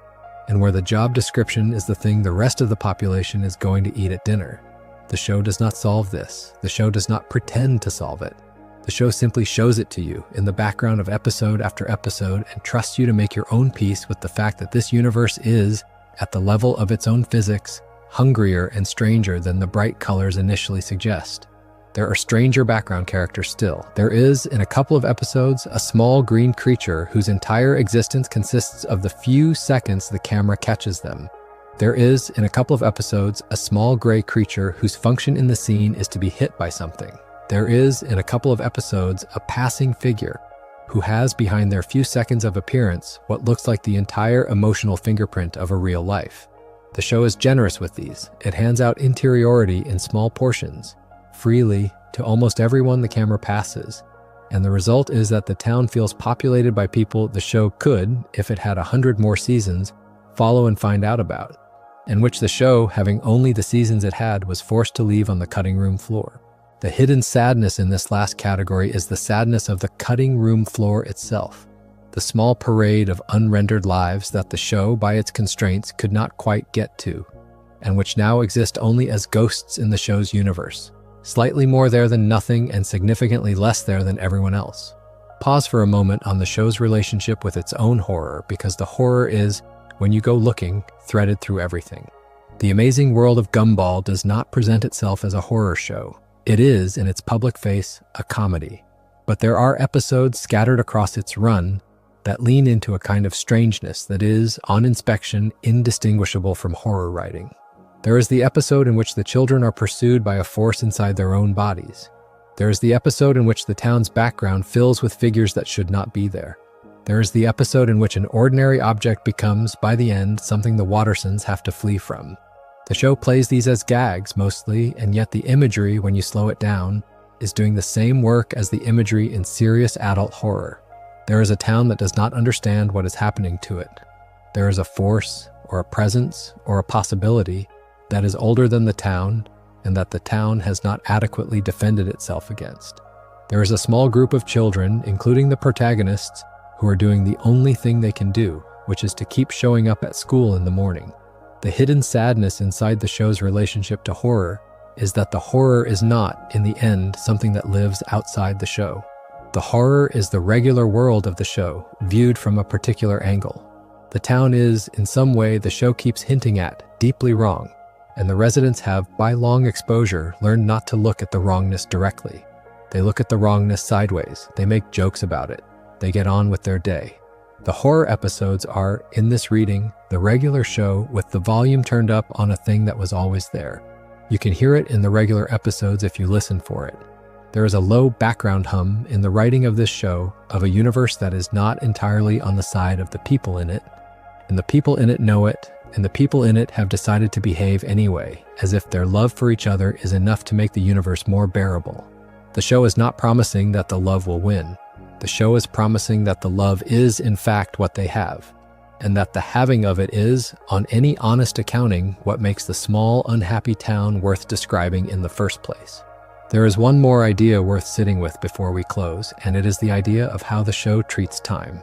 and where the job description is the thing the rest of the population is going to eat at dinner. The show does not solve this. The show does not pretend to solve it. The show simply shows it to you in the background of episode after episode and trusts you to make your own peace with the fact that this universe is, at the level of its own physics, hungrier and stranger than the bright colors initially suggest. There are stranger background characters still. There is, in a couple of episodes, a small green creature whose entire existence consists of the few seconds the camera catches them. There is, in a couple of episodes, a small gray creature whose function in the scene is to be hit by something. There is, in a couple of episodes, a passing figure who has behind their few seconds of appearance what looks like the entire emotional fingerprint of a real life. The show is generous with these. It hands out interiority in small portions, freely, to almost everyone the camera passes. And the result is that the town feels populated by people the show could, if it had 100 more seasons, follow and find out about, and which the show, having only the seasons it had, was forced to leave on the cutting room floor. The hidden sadness in this last category is the sadness of the cutting room floor itself, the small parade of unrendered lives that the show, by its constraints, could not quite get to, and which now exist only as ghosts in the show's universe, slightly more there than nothing and significantly less there than everyone else. Pause for a moment on the show's relationship with its own horror, because the horror is, when you go looking, threaded through everything. The Amazing World of Gumball does not present itself as a horror show. It is, in its public face, a comedy. But there are episodes scattered across its run that lean into a kind of strangeness that is, on inspection, indistinguishable from horror writing. There is the episode in which the children are pursued by a force inside their own bodies. There is the episode in which the town's background fills with figures that should not be there. There is the episode in which an ordinary object becomes, by the end, something the Wattersons have to flee from. The show plays these as gags, mostly, and yet the imagery, when you slow it down, is doing the same work as the imagery in serious adult horror. There is a town that does not understand what is happening to it. There is a force, or a presence, or a possibility that is older than the town, and that the town has not adequately defended itself against. There is a small group of children, including the protagonists, who are doing the only thing they can do, which is to keep showing up at school in the morning. The hidden sadness inside the show's relationship to horror is that the horror is not, in the end, something that lives outside the show. The horror is the regular world of the show, viewed from a particular angle. The town is, in some way, the show keeps hinting at, deeply wrong, and the residents have, by long exposure, learned not to look at the wrongness directly. They look at the wrongness sideways, they make jokes about it, they get on with their day. The horror episodes are, in this reading, the regular show with the volume turned up on a thing that was always there. You can hear it in the regular episodes if you listen for it. There is a low background hum in the writing of this show of a universe that is not entirely on the side of the people in it, and the people in it know it, and the people in it have decided to behave anyway, as if their love for each other is enough to make the universe more bearable. The show is not promising that the love will win. The show is promising that the love is, in fact, what they have, and that the having of it is, on any honest accounting, what makes the small, unhappy town worth describing in the first place. There is one more idea worth sitting with before we close, and it is the idea of how the show treats time.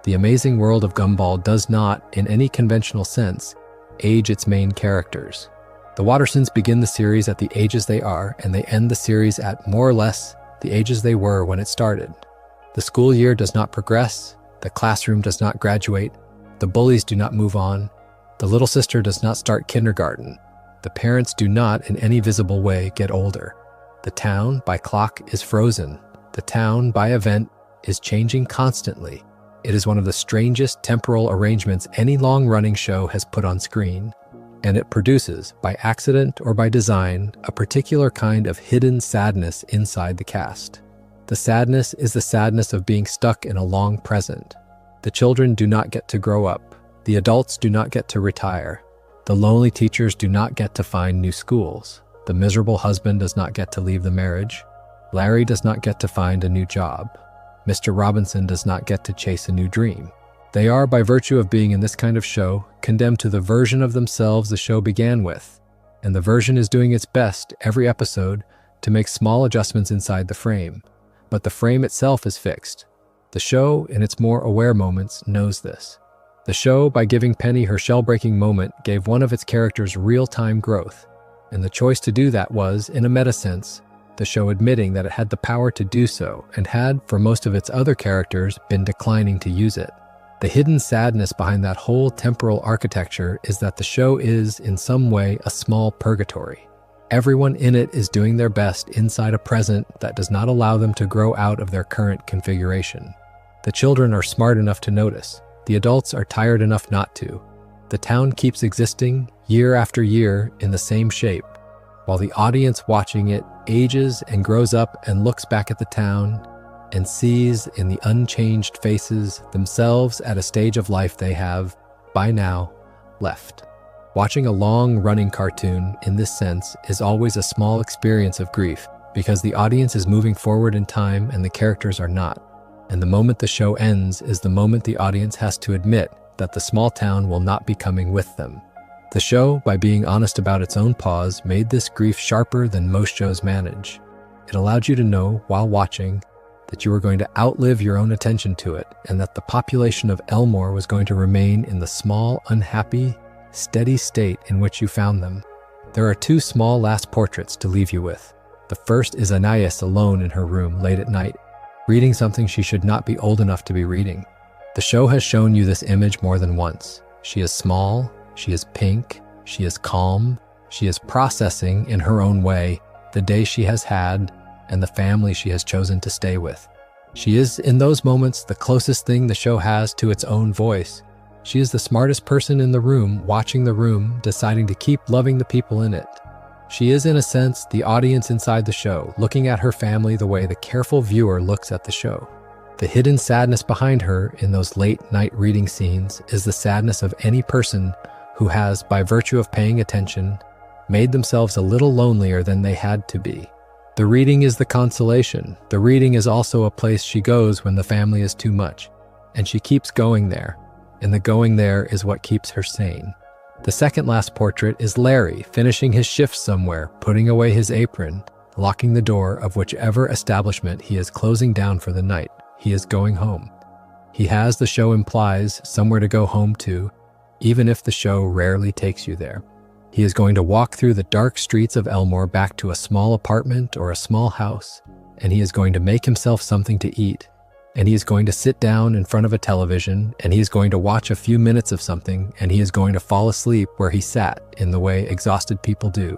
The Amazing World of Gumball does not, in any conventional sense, age its main characters. The Wattersons begin the series at the ages they are, and they end the series at, more or less, the ages they were when it started. The school year does not progress, the classroom does not graduate, the bullies do not move on, the little sister does not start kindergarten, the parents do not, in any visible way, get older. The town, by clock, is frozen. The town, by event, is changing constantly. It is one of the strangest temporal arrangements any long-running show has put on screen, and it produces, by accident or by design, a particular kind of hidden sadness inside the cast. The sadness is the sadness of being stuck in a long present. The children do not get to grow up. The adults do not get to retire. The lonely teachers do not get to find new schools. The miserable husband does not get to leave the marriage. Larry does not get to find a new job. Mr. Robinson does not get to chase a new dream. They are, by virtue of being in this kind of show, condemned to the version of themselves the show began with, and the version is doing its best, every episode, to make small adjustments inside the frame. But the frame itself is fixed. The show, in its more aware moments, knows this. The show, by giving Penny her shell-breaking moment, gave one of its characters real-time growth, and the choice to do that was, in a meta-sense, the show admitting that it had the power to do so, and had, for most of its other characters, been declining to use it. The hidden sadness behind that whole temporal architecture is that the show is, in some way, a small purgatory. Everyone in it is doing their best inside a present that does not allow them to grow out of their current configuration. The children are smart enough to notice. The adults are tired enough not to. The town keeps existing, year after year, in the same shape, while the audience watching it ages and grows up and looks back at the town and sees in the unchanged faces themselves at a stage of life they have, by now, left. Watching a long-running cartoon, in this sense, is always a small experience of grief, because the audience is moving forward in time and the characters are not. And the moment the show ends is the moment the audience has to admit that the small town will not be coming with them. The show, by being honest about its own pause, made this grief sharper than most shows manage. It allowed you to know, while watching, that you were going to outlive your own attention to it, and that the population of Elmore was going to remain in the small, unhappy, steady state in which you found them. There are two small last portraits to leave you with. The first is Anais alone in her room late at night, reading something she should not be old enough to be reading. The show has shown you this image more than once. She is small, she is pink, she is calm, she is processing in her own way the day she has had and the family she has chosen to stay with. She is, in those moments, the closest thing the show has to its own voice. She is the smartest person in the room, watching the room, deciding to keep loving the people in it. She is, in a sense, the audience inside the show, looking at her family the way the careful viewer looks at the show. The hidden sadness behind her in those late-night reading scenes is the sadness of any person who has, by virtue of paying attention, made themselves a little lonelier than they had to be. The reading is the consolation. The reading is also a place she goes when the family is too much, and she keeps going there, and the going there is what keeps her sane. The second last portrait is Larry, finishing his shift somewhere, putting away his apron, locking the door of whichever establishment he is closing down for the night. He is going home. He has, the show implies, somewhere to go home to, even if the show rarely takes you there. He is going to walk through the dark streets of Elmore back to a small apartment or a small house, and he is going to make himself something to eat, and he is going to sit down in front of a television, and he is going to watch a few minutes of something, and he is going to fall asleep where he sat in the way exhausted people do.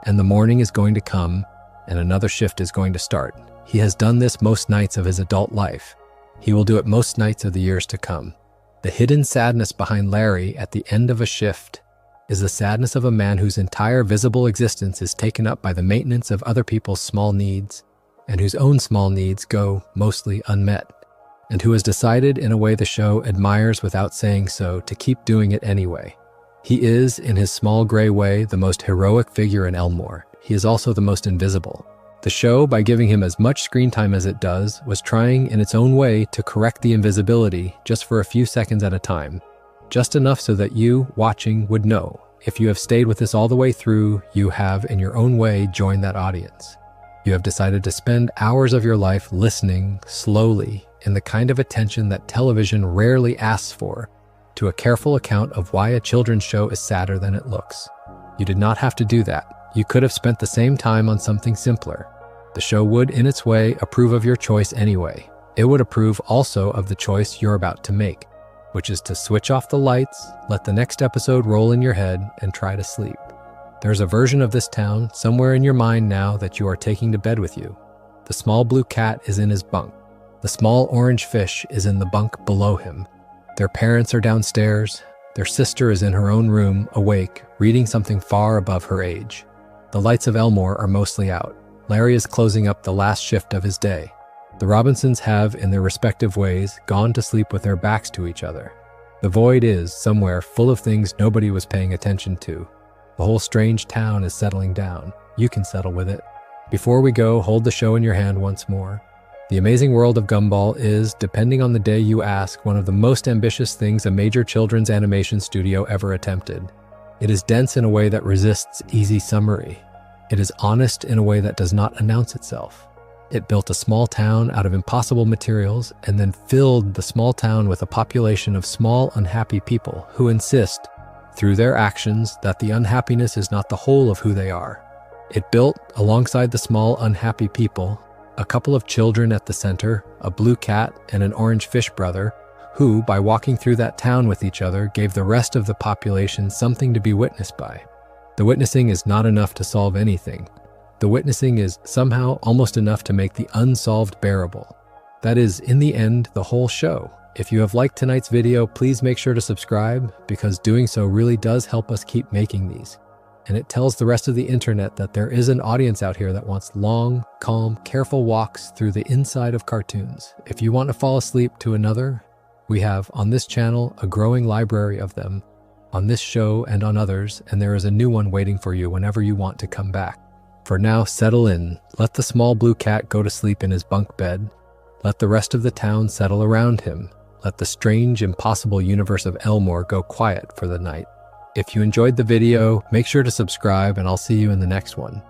And the morning is going to come, and another shift is going to start. He has done this most nights of his adult life. He will do it most nights of the years to come. The hidden sadness behind Larry at the end of a shift is the sadness of a man whose entire visible existence is taken up by the maintenance of other people's small needs, and whose own small needs go mostly unmet, and who has decided, in a way the show admires without saying so, to keep doing it anyway. He is, in his small gray way, the most heroic figure in Elmore. He is also the most invisible. The show, by giving him as much screen time as it does, was trying in its own way to correct the invisibility just for a few seconds at a time. Just enough so that you, watching, would know. If you have stayed with this all the way through, you have, in your own way, joined that audience. You have decided to spend hours of your life listening, slowly, in the kind of attention that television rarely asks for, to a careful account of why a children's show is sadder than it looks. You did not have to do that. You could have spent the same time on something simpler. The show would, in its way, approve of your choice anyway. It would approve also of the choice you're about to make, which is to switch off the lights, let the next episode roll in your head, and try to sleep. There's a version of this town somewhere in your mind now that you are taking to bed with you. The small blue cat is in his bunk. The small orange fish is in the bunk below him. Their parents are downstairs. Their sister is in her own room, awake, reading something far above her age. The lights of Elmore are mostly out. Larry is closing up the last shift of his day. The Robinsons have, in their respective ways, gone to sleep with their backs to each other. The void is, somewhere, full of things nobody was paying attention to. The whole strange town is settling down. You can settle with it. Before we go, hold the show in your hand once more. The Amazing World of Gumball is, depending on the day you ask, one of the most ambitious things a major children's animation studio ever attempted. It is dense in a way that resists easy summary. It is honest in a way that does not announce itself. It built a small town out of impossible materials and then filled the small town with a population of small, unhappy people who insist, through their actions, that the unhappiness is not the whole of who they are. It built, alongside the small, unhappy people, a couple of children at the center, a blue cat and an orange fish brother, who, by walking through that town with each other, gave the rest of the population something to be witnessed by. The witnessing is not enough to solve anything. The witnessing is somehow almost enough to make the unsolved bearable. That is, in the end, the whole show. If you have liked tonight's video, please make sure to subscribe, because doing so really does help us keep making these. And it tells the rest of the internet that there is an audience out here that wants long, calm, careful walks through the inside of cartoons. If you want to fall asleep to another, we have, on this channel, a growing library of them, on this show and on others, and there is a new one waiting for you whenever you want to come back. For now, settle in. Let the small blue cat go to sleep in his bunk bed. Let the rest of the town settle around him. Let the strange, impossible universe of Elmore go quiet for the night. If you enjoyed the video, make sure to subscribe, and I'll see you in the next one.